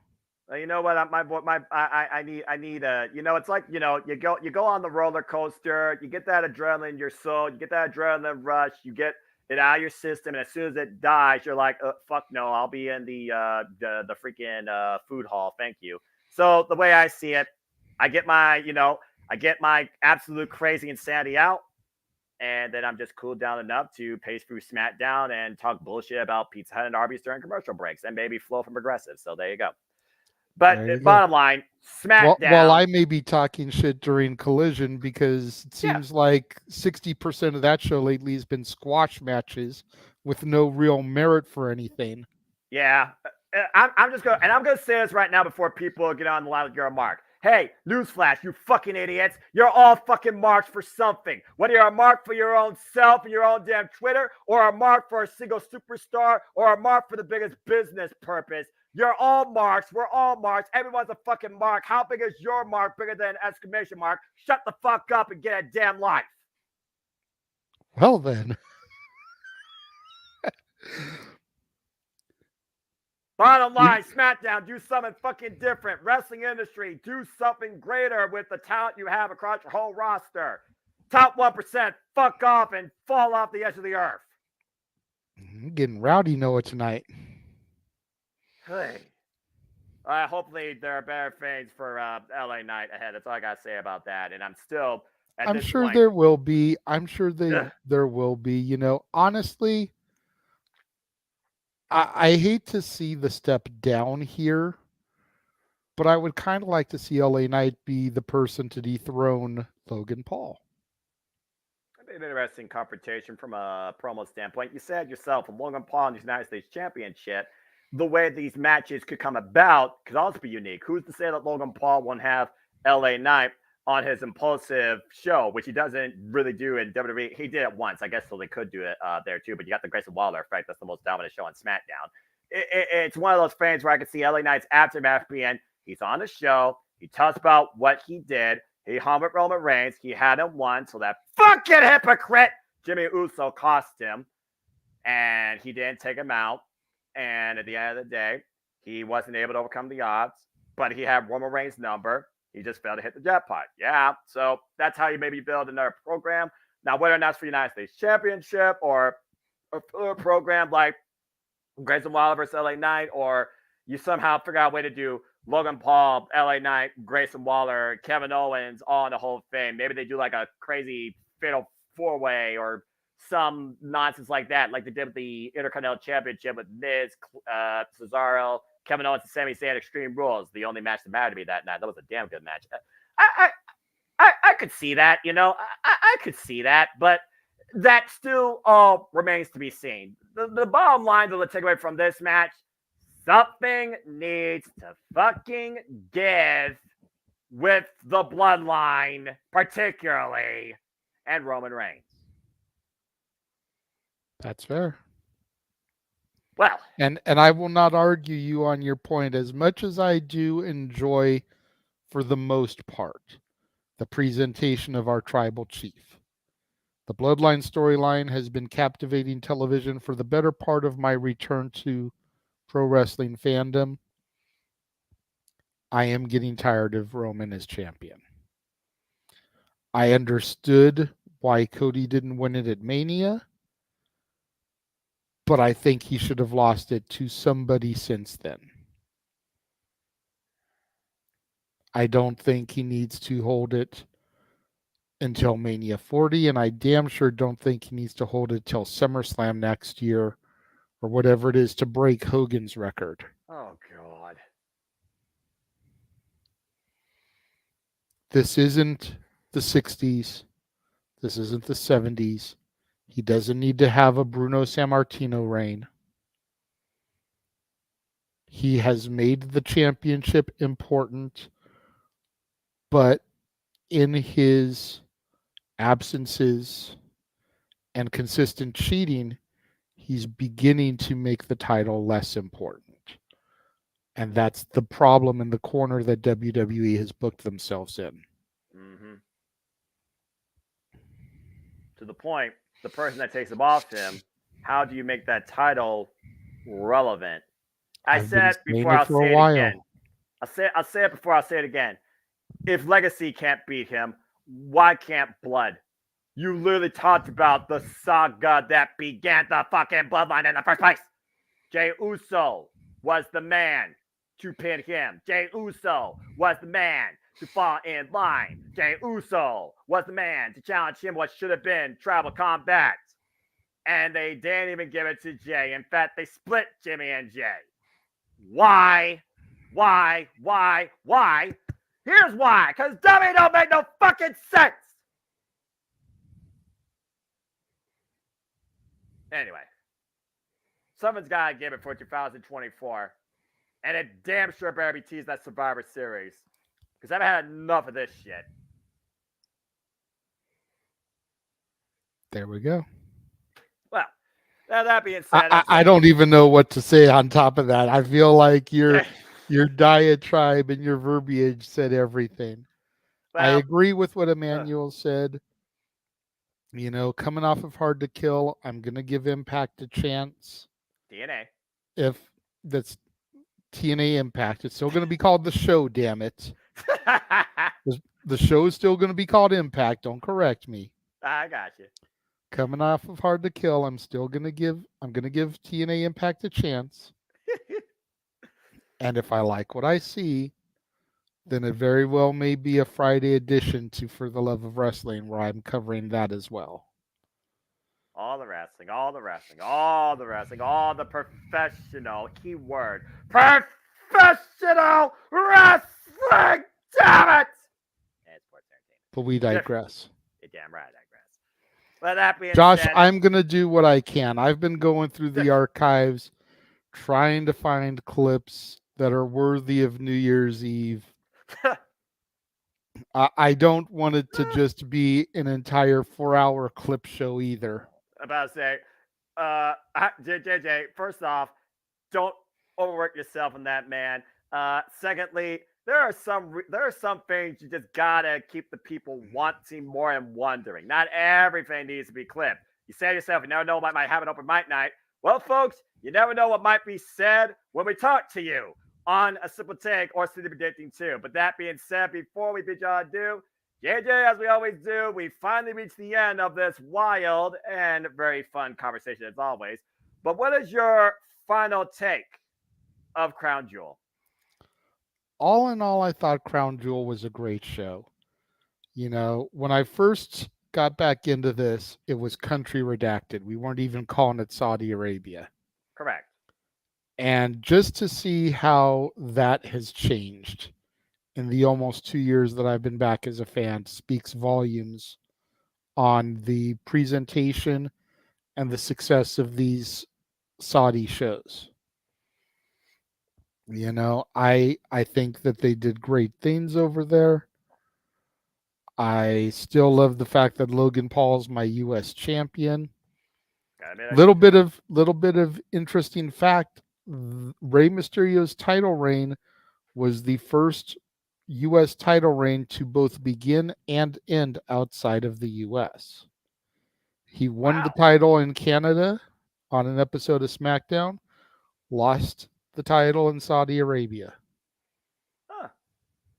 you know what? I need a. You know, it's like, you know, you go on the roller coaster. You get that adrenaline in your soul. You get that adrenaline rush. You get it out of your system, and as soon as it dies, you're like, fuck no, I'll be in the freaking food hall. Thank you. So the way I see it, I get my absolute crazy insanity out, and then I'm just cooled down enough to pace through SmackDown and talk bullshit about Pizza Hut and Arby's during commercial breaks, and maybe flow from Progressive. So there you go. But bottom line, SmackDown. While I may be talking shit during Collision, because it seems like 60% of that show lately has been squash matches with no real merit for anything. Yeah, I'm just going, and I'm going to say this right now before people get on the line with your mark. Hey, newsflash, you fucking idiots. You're all fucking marked for something. Whether you're a mark for your own self and your own damn Twitter, or a mark for a single superstar, or a mark for the biggest business purpose, you're all marks. We're all marks. Everyone's a fucking mark. How big is your mark? Bigger than an exclamation mark? Shut the fuck up and get a damn life. Well then. Bottom line, SmackDown, do something fucking different. Wrestling industry, do something greater with the talent you have across your whole roster. Top 1%, fuck off and fall off the edge of the earth. I'm getting rowdy, Noah, tonight. Hey. Hopefully there are better things for LA Knight ahead. That's all I got to say about that. And I'm still I'm sure there will be. I'm sure there will be. You know, honestly, I hate to see the step down here, but I would kind of like to see LA Knight be the person to dethrone Logan Paul. It'd be an interesting confrontation from a promo standpoint. You said yourself, from Logan Paul and the United States Championship, the way these matches could come about could also be unique. Who's to say that Logan Paul won't have LA Knight on his impulsive show, which he doesn't really do in WWE? He did it once, I guess, so they could do it there too. But you got the Grayson Waller effect. That's the most dominant show on SmackDown. It's one of those things where I could see LA Knight's aftermath being he's on the show, he talks about what he did, he hung with Roman Reigns. He had him won, so that fucking hypocrite Jimmy Uso cost him, and he didn't take him out. And at the end of the day, he wasn't able to overcome the odds, but he had Roman Reigns' number. He just failed to hit the jackpot. Yeah, so that's how you maybe build another program. Now, whether or not it's for the United States Championship or a program like Grayson Waller versus LA Knight, or you somehow figure out a way to do Logan Paul, LA Knight, Grayson Waller, Kevin Owens, all in the Hall of Fame. Maybe they do like a crazy fatal four-way or some nonsense like that, like they did with the Intercontinental Championship with Miz, Cesaro, Kevin Owens, and Sami Zayn, Extreme Rules. The only match that mattered to me that night. That was a damn good match. I could see that, you know. I could see that, but that still all remains to be seen. The bottom line to take away from this match, something needs to fucking give with the bloodline, particularly, and Roman Reigns. That's fair. Well, and I will not argue you on your point as much as I do enjoy, for the most part, the presentation of our tribal chief. The Bloodline storyline has been captivating television for the better part of my return to pro wrestling fandom. I am getting tired of Roman as champion. I understood why Cody didn't win it at Mania, but I think he should have lost it to somebody since then. I don't think he needs to hold it until Mania 40, and I damn sure don't think he needs to hold it till SummerSlam next year or whatever it is to break Hogan's record. oh God. This isn't the 60s. This isn't the 70s. He doesn't need to have a Bruno Sammartino reign. He has made the championship important, but in his absences and consistent cheating, he's beginning to make the title less important. And that's the problem in the corner that WWE has booked themselves in. Mm-hmm. To the point, the person that takes him off him, how do you make that title relevant? I said it before, I'll say it again. I'll say it before, I'll say it again. If Legacy can't beat him, why can't Blood? You literally talked about the saga that began the fucking bloodline in the first place. Jey Uso was the man to pin him. Jey Uso was the man to fall in line. Jey Uso was the man to challenge him what should have been tribal combat. And they didn't even give it to Jey. In fact, they split Jimmy and Jey. Why? Why? Here's why. Because dummy don't make no fucking sense. Anyway, someone's got to give it for 2024. And it damn sure better be teased that Survivor Series. Because I've had enough of this shit. There we go. Well, that being said, I don't even know what to say on top of that. I feel like your diatribe and your verbiage said everything. Well, I agree with what Emmanuel said. You know, coming off of Hard to Kill, I'm going to give Impact a chance. TNA. If that's TNA Impact, it's still going to be called The Show, damn it. The show is still going to be called Impact. Don't correct me. I got you. Coming off of Hard to Kill, I'm going to give TNA Impact a chance. And if I like what I see, then it very well may be a Friday edition to For the Love of Wrestling where I'm covering that as well. All the wrestling, all the wrestling, all the wrestling, all the professional, keyword, professional wrestling, damn it! And sports entertainment. But we digress. You're damn right, I digress. With that being Josh, said, I'm going to do what I can. I've been going through the archives trying to find clips that are worthy of New Year's Eve. I don't want it to just be an entire 4-hour clip show either. about to say, JJ, first off, don't overwork yourself on that, man. Secondly, there are some things you just gotta keep the people wanting more and wondering. Not everything needs to be clipped. You say to yourself, you never know what might happen open mic night. Well, folks, you never know what might be said when we talk to you on a simple take or city predicting too. But that being said, before we bid y'all adieu, JJ, as we always do, we finally reached the end of this wild and very fun conversation as always. But what is your final take of Crown Jewel? All in all, I thought Crown Jewel was a great show. You know, when I first got back into this, it was country redacted. We weren't even calling it Saudi Arabia. Correct. And just to see how that has changed in the almost 2 years that I've been back as a fan speaks volumes on the presentation and the success of these Saudi shows. You know, I think that they did great things over there. I still love the fact that Logan Paul is my US champion. Little bit of interesting fact, Rey Mysterio's title reign was the first US title reign to both begin and end outside of the US. He won the title in Canada on an episode of SmackDown, lost the title in Saudi Arabia. Huh.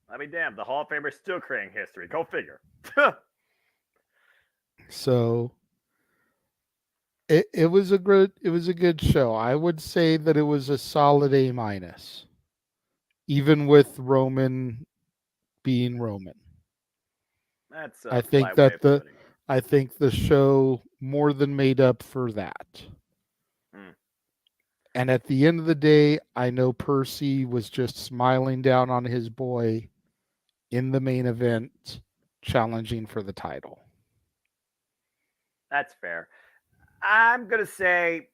I mean, damn, the Hall of Famer's still creating history. Go figure. So it was a good show. I would say that it was a solid A minus, even with Roman being Roman. That's I think that the show more than made up for that. And at the end of the day, I know Percy was just smiling down on his boy in the main event, challenging for the title. That's fair. I'm going to say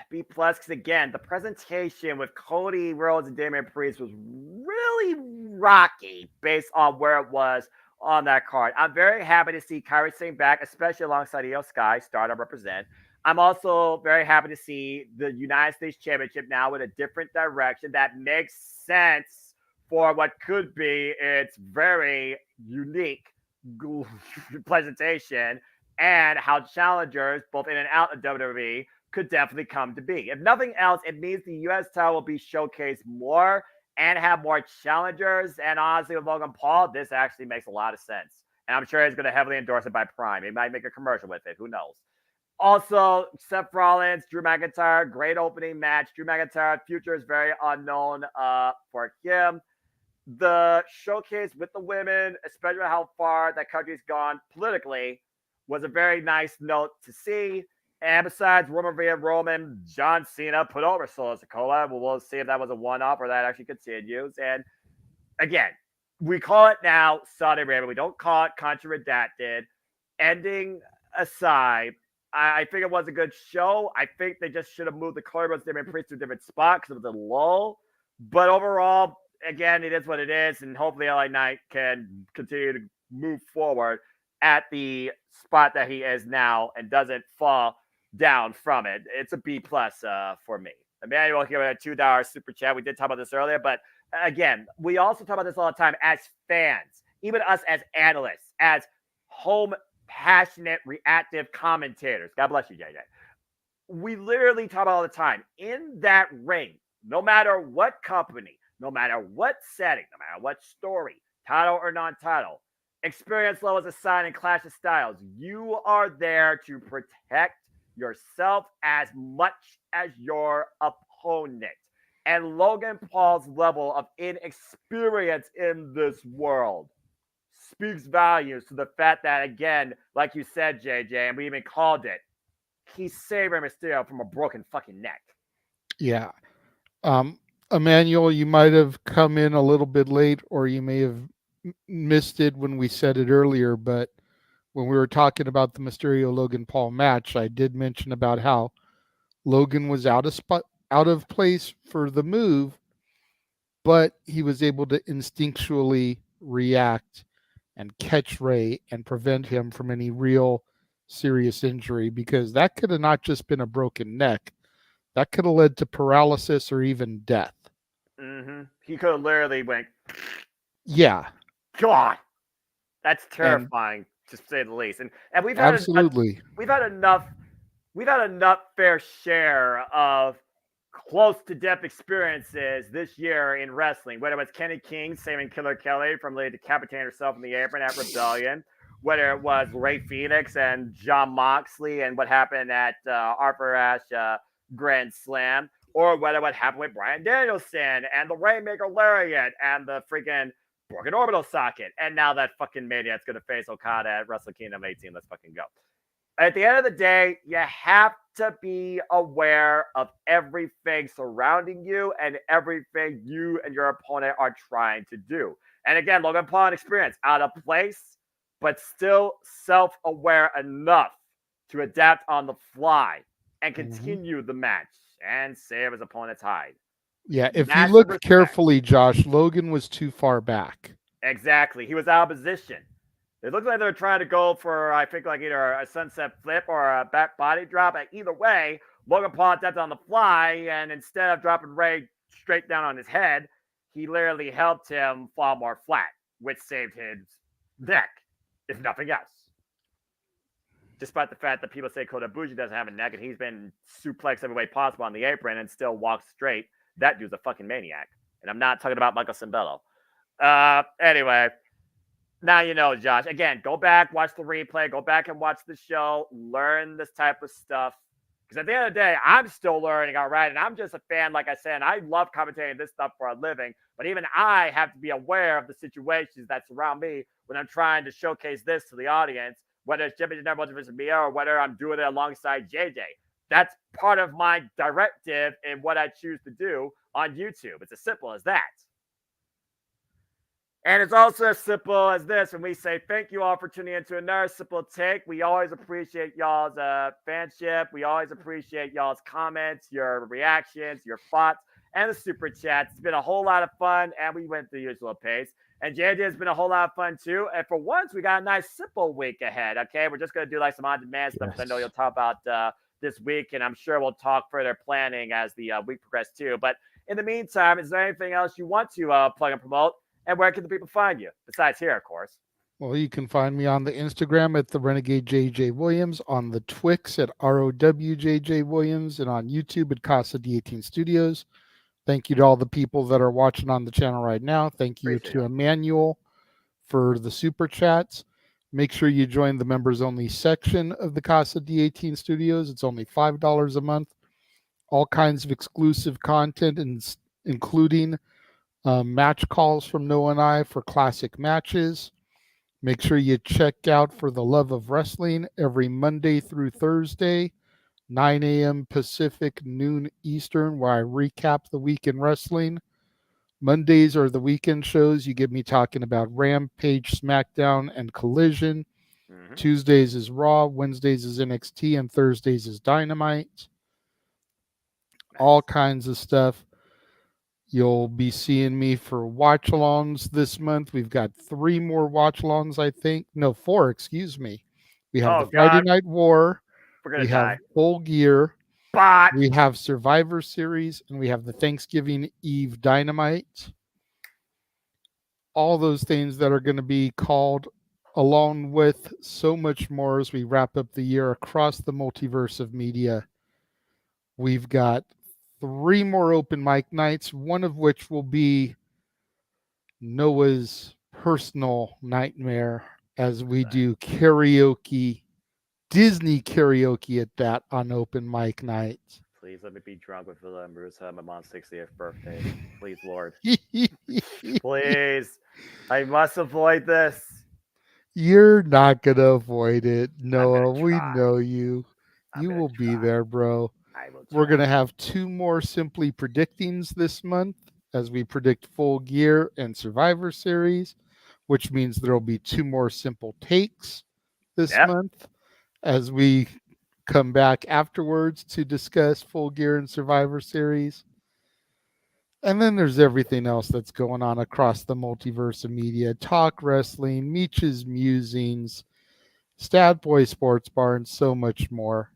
B+, because again, the presentation with Cody Rhodes and Damian Priest was really rocky based on where it was on that card. I'm very happy to see Kairi Sane back, especially alongside Io Sky, Stardom represent. I'm also very happy to see the United States Championship now with a different direction that makes sense for what could be its very unique presentation and how challengers, both in and out of WWE, could definitely come to be. If nothing else, it means the U.S. title will be showcased more and have more challengers. And honestly, with Logan Paul, this actually makes a lot of sense. And I'm sure he's going to heavily endorse it by Prime. He might make a commercial with it. Who knows? Also, Seth Rollins, Drew McIntyre, great opening match. Drew McIntyre, future is very unknown for him. The showcase with the women, especially how far that country's gone politically, was a very nice note to see. And besides Roman via Roman, John Cena put over Solo Sikoa. We'll see if that was a one-off or that actually continues. And again, we call it now Saudi Arabia. We don't call it country redacted. Ending aside, I think it was a good show. I think they just should have moved the Cody Damian Priest to a different spot because it was a lull. But overall, again, it is what it is. And hopefully LA Knight can continue to move forward at the spot that he is now and doesn't fall down from it. It's a B+ for me. Emmanuel here with a $2 super chat. We did talk about this earlier, but again, we also talk about this all the time as fans, even us as analysts, as home passionate, reactive commentators. God bless you, JJ. We literally talk about all the time. In that ring, no matter what company, no matter what setting, no matter what story, title or non-title, experience levels aside and clash of styles, you are there to protect yourself as much as your opponent. And Logan Paul's level of inexperience in this world speaks volumes to the fact that, again, like you said, JJ, and we even called it, he saved Rey Mysterio from a broken fucking neck. Yeah. Um, Emmanuel, you might have come in a little bit late, or you may have missed it when we said it earlier. But when we were talking about the Mysterio Logan Paul match, I did mention about how Logan was out of place for the move, but he was able to instinctually react and catch Ray and prevent him from any real serious injury, because that could have not just been a broken neck, that could have led to paralysis or even death. He could have literally went, Yeah, God, that's and terrifying to say the least. And absolutely. we've had enough fair share of close to death experiences this year in wrestling, whether it was Kenny King saving Killer Kelly from Lady decapitating herself in the apron at Rebellion, whether it was Ray Phoenix and John Moxley and what happened at Arthur Ashe Grand Slam, or whether what happened with Bryan Danielson and the Rainmaker Lariat and the freaking broken orbital socket, and now that fucking Maniac's gonna face Okada at Wrestle Kingdom 18. Let's fucking go. At the end of the day, you have to be aware of everything surrounding you and everything you and your opponent are trying to do. And again, Logan Paul experience, out of place, but still self-aware enough to adapt on the fly and continue the match and save his opponent's hide. Yeah, if you Massive look respect. carefully, Josh, Logan was too far back. Exactly. He was out of position. It looked like they were trying to go for, I think, like either a sunset flip or a back body drop. Either way, Logan Paul adapted on the fly, and instead of dropping Ray straight down on his head, he literally helped him fall more flat, which saved his neck, if nothing else. Despite the fact that people say Kota Ibushi doesn't have a neck and he's been suplexed every way possible on the apron and still walks straight, that dude's a fucking maniac. And I'm not talking about Michael Cimbello. Anyway, now you know, Josh. Again, go back, watch the replay, go back and watch the show, learn this type of stuff. Because at the end of the day, I'm still learning, all right? And I'm just a fan, like I said, and I love commentating this stuff for a living. But even I have to be aware of the situations that surround me when I'm trying to showcase this to the audience, whether it's Jimmy Never versus Mia or whether I'm doing it alongside JJ. That's part of my directive in what I choose to do on YouTube. It's as simple as that. And it's also as simple as this. When we say thank you all for tuning into another Simple Take, we always appreciate y'all's fanship. We always appreciate y'all's comments, your reactions, your thoughts, and the super chats. It's been a whole lot of fun, and we went the usual pace. And JJ has been a whole lot of fun, too. And for once, we got a nice, simple week ahead, okay? We're just going to do like some on-demand stuff, which I know you'll talk about this week, and I'm sure we'll talk further planning as the week progresses, too. But in the meantime, is there anything else you want to plug and promote? And where can the people find you? Besides here, of course. Well, you can find me on the Instagram at the Renegade JJ Williams, on the Twix at ROWJJ Williams, and on YouTube at Casa D18 Studios. Thank you to all the people that are watching on the channel right now. Thank you to Emmanuel for the super chats. Make sure you join the members only section of the Casa D18 Studios. It's only $5 a month. All kinds of exclusive content, including match calls from Noah and I for classic matches. Make sure you check out For the Love of Wrestling every Monday through Thursday, 9 a.m. Pacific, noon Eastern, where I recap the week in wrestling. Mondays are the weekend shows. You get me talking about Rampage, SmackDown, and Collision. Tuesdays is Raw, Wednesdays is NXT, and Thursdays is Dynamite. All kinds of stuff. You'll be seeing me for watch-alongs this month. We've got 3 more watch-alongs, I think. No, 4, excuse me. We have the Friday Night War. We have Full Gear. We have Survivor Series. And we have the Thanksgiving Eve Dynamite. All those things that are going to be called, along with so much more as we wrap up the year across the multiverse of media. We've got 3 more open mic nights, one of which will be Noah's personal nightmare as we do karaoke, Disney karaoke at that on open mic nights. Please let me be drunk with Villa and Bruce on my mom's 60th birthday. Please, Lord. Please. I must avoid this. You're not going to avoid it, Noah. We know you. You gonna will be try. there, bro. I will We're try. going to have 2 more Simply Predictings this month as we predict Full Gear and Survivor Series, which means there'll be 2 more Simple Takes this Yep. month as we come back afterwards to discuss Full Gear and Survivor Series. And then there's everything else that's going on across the multiverse of media: talk wrestling, Meech's musings, Stat Boy Sports Bar, and so much more.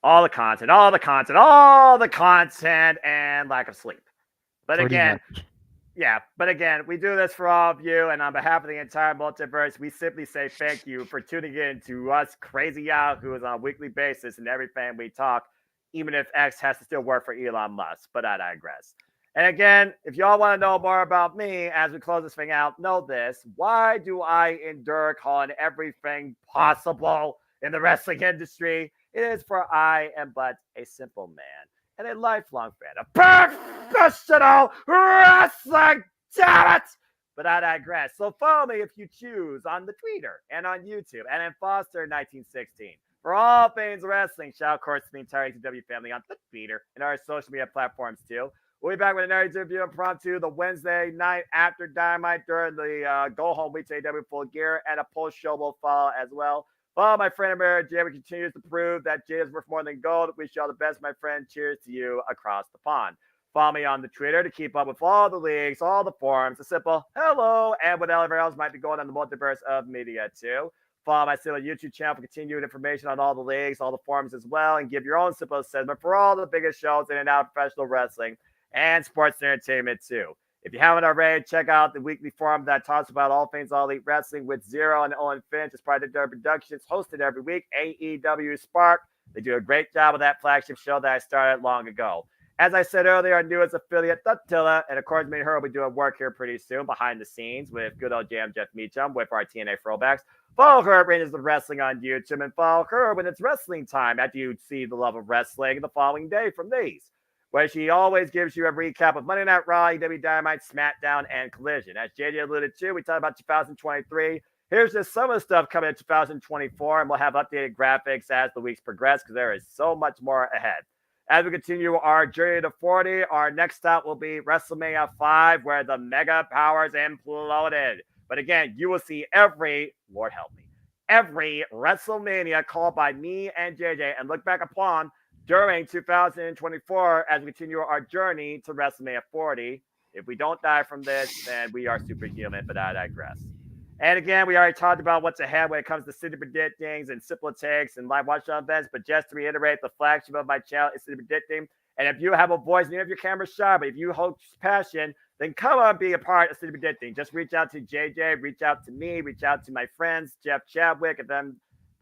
All the content, all the content, all the content, and lack of sleep. But Pretty again, much. yeah, but again, we do this for all of you, and on behalf of the entire multiverse, we simply say thank you for tuning in to us crazy yahoos on a weekly basis and everything we talk, even if X has to still work for Elon Musk, but I digress. And again, if y'all want to know more about me as we close this thing out, know this. Why do I endure calling everything possible in the wrestling industry? It is for I am but a simple man and a lifelong fan of professional wrestling. Damn it! But I digress. So follow me if you choose on the Twitter and on YouTube and in Foster1916 for all things wrestling. Shout out, of course, to the entire ATW family on the Twitter and our social media platforms too. We'll be back with another interview impromptu the Wednesday night after Dynamite during the Go Home Week AW Full Gear, and a post show will follow as well. Well, my friend America Jay continues to prove that Jay is worth more than gold. Wish you all the best, my friend. Cheers to you across the pond. Follow me on the Twitter to keep up with all the leagues, all the forums, a simple hello, and whatever else might be going on in the multiverse of media too. Follow my simple YouTube channel for continued information on all the leagues, all the forums as well, and give your own simple assessment for all the biggest shows in and out of professional wrestling and sports entertainment too. If you haven't already, check out the weekly forum that talks about all things All Elite Wrestling with Zero and Owen Finch as part of their productions, hosted every week, AEW Spark. They do a great job with that flagship show that I started long ago. As I said earlier, our newest affiliate, Attila, and of course, me and her will be doing work here pretty soon behind the scenes with good old Jam Jeff Meacham with our TNA throwbacks. Follow her at Rangers of Wrestling on YouTube and follow her when it's wrestling time after you see the love of wrestling the following day from these, where she always gives you a recap of Monday Night Raw, EW Dynamite, SmackDown, and Collision. As JJ alluded to, we talked about 2023. Here's just some of the stuff coming in 2024, and we'll have updated graphics as the weeks progress because there is so much more ahead. As we continue our journey to 40, our next stop will be WrestleMania 5, where the mega powers imploded. But again, you will see Lord help me, every WrestleMania called by me and JJ and look back upon during 2024 as we continue our journey to WrestleMania 40. If we don't die from this, then we are superhuman, but I digress. And again, we already talked about what's ahead when it comes to city predictings and simple takes and live watch events. But just to reiterate, the flagship of my channel is city predicting. And if you have a voice, and even if your camera's shy, but if you hold passion, then come on, be a part of city predicting. Just reach out to JJ, reach out to me, reach out to my friends, Jeff Chadwick, and then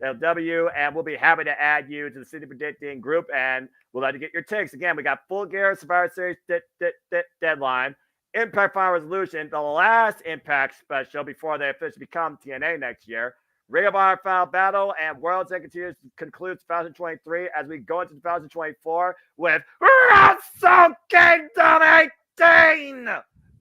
LW, and we'll be happy to add you to the city predicting group, and we'll let you get your takes. Again, we got Full Gear Survivor Series deadline, Impact Final Resolution, the last Impact special before they officially become TNA next year, Ring of Honor Final Battle, and World's End continues to conclude 2023 as we go into 2024 with Wrestle Kingdom 18.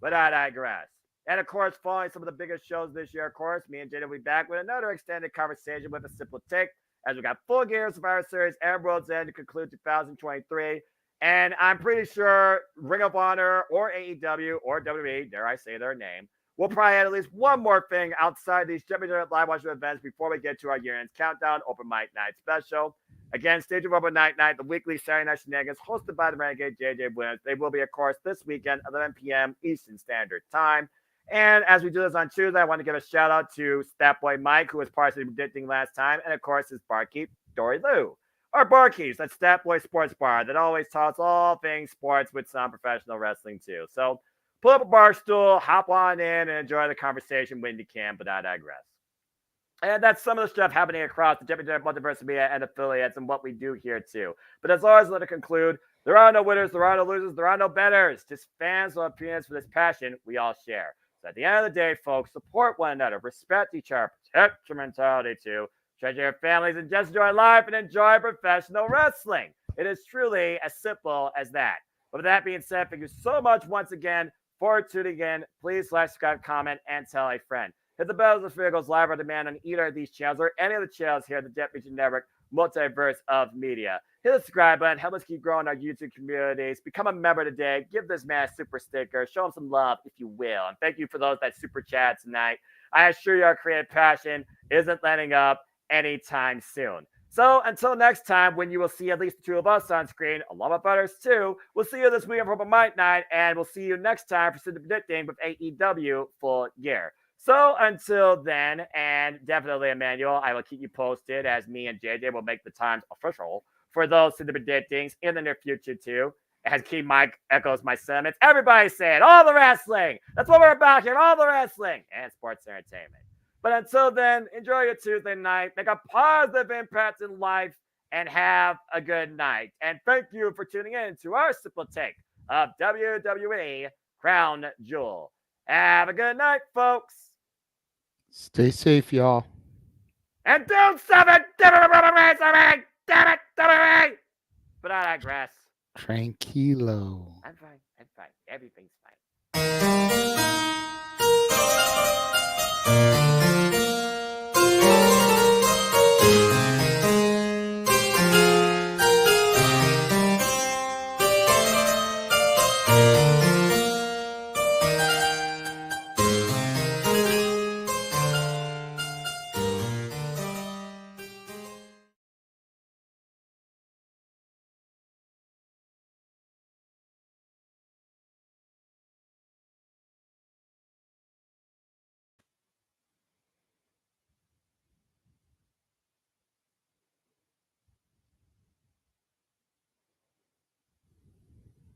But I digress. And of course, following some of the biggest shows this year, of course, me and Jada will be back with another extended conversation with a simple take as we got Full Gear Survivor Series and World's End to conclude 2023. And I'm pretty sure Ring of Honor or AEW or WWE, dare I say their name, will probably add at least one more thing outside these championship live watching events before we get to our year-end countdown open mic night special. Again, stay tuned for Open Night Night, the weekly Saturday Night Shenanigans hosted by the Renegade JJ Williams. They will be, of course, this weekend, 11 p.m. Eastern Standard Time. And as we do this on Tuesday, I want to give a shout out to Statboy Mike, who was partially predicting last time, and of course his barkeep, Dory Lou. Our barkeeps at Statboy Sports Bar that always talks all things sports with some professional wrestling too. So pull up a bar stool, hop on in, and enjoy the conversation when you can, but I digress. And that's some of the stuff happening across the championship multiverse media and affiliates and what we do here too. But as always, let it conclude, there are no winners, there are no losers, there are no betters. Just fans who have opinions for this passion we all share. So at the end of the day, folks, support one another, respect each other, protect your mentality too, treasure your families, and just enjoy life and enjoy professional wrestling. It is truly as simple as that. But with that being said, thank you so much once again for tuning in. Please like, subscribe, comment, and tell a friend. Hit the bell as the video goes live on demand on either of these channels or any of the channels here at the Jet Vision Network. multiverse of media. Hit the subscribe button, help us keep growing our YouTube communities. Become a member today. Give this man a super sticker. Show him some love, if you will. And thank you for those that super chat tonight. I assure you our creative passion isn't letting up anytime soon. So until next time, when you will see at least the two of us on screen, along with others too, we'll see you this week on Purple Mic Night, and we'll see you next time for Cindy Predicting with AEW Full Gear. So until then, and definitely Emmanuel, I will keep you posted as me and JJ will make the times official for those Cindy Predictings in the near future too. As King Mike echoes my sentiments, everybody saying all the wrestling. That's what we're about here, all the wrestling and sports entertainment. But until then, enjoy your Tuesday night. Make a positive impact in life and have a good night. And thank you for tuning in to our simple take of WWE Crown Jewel. Have a good night, folks. Stay safe, y'all. And don't stop it. Damn it, WWE. But I digress. Tranquilo. I'm fine. Everything's fine.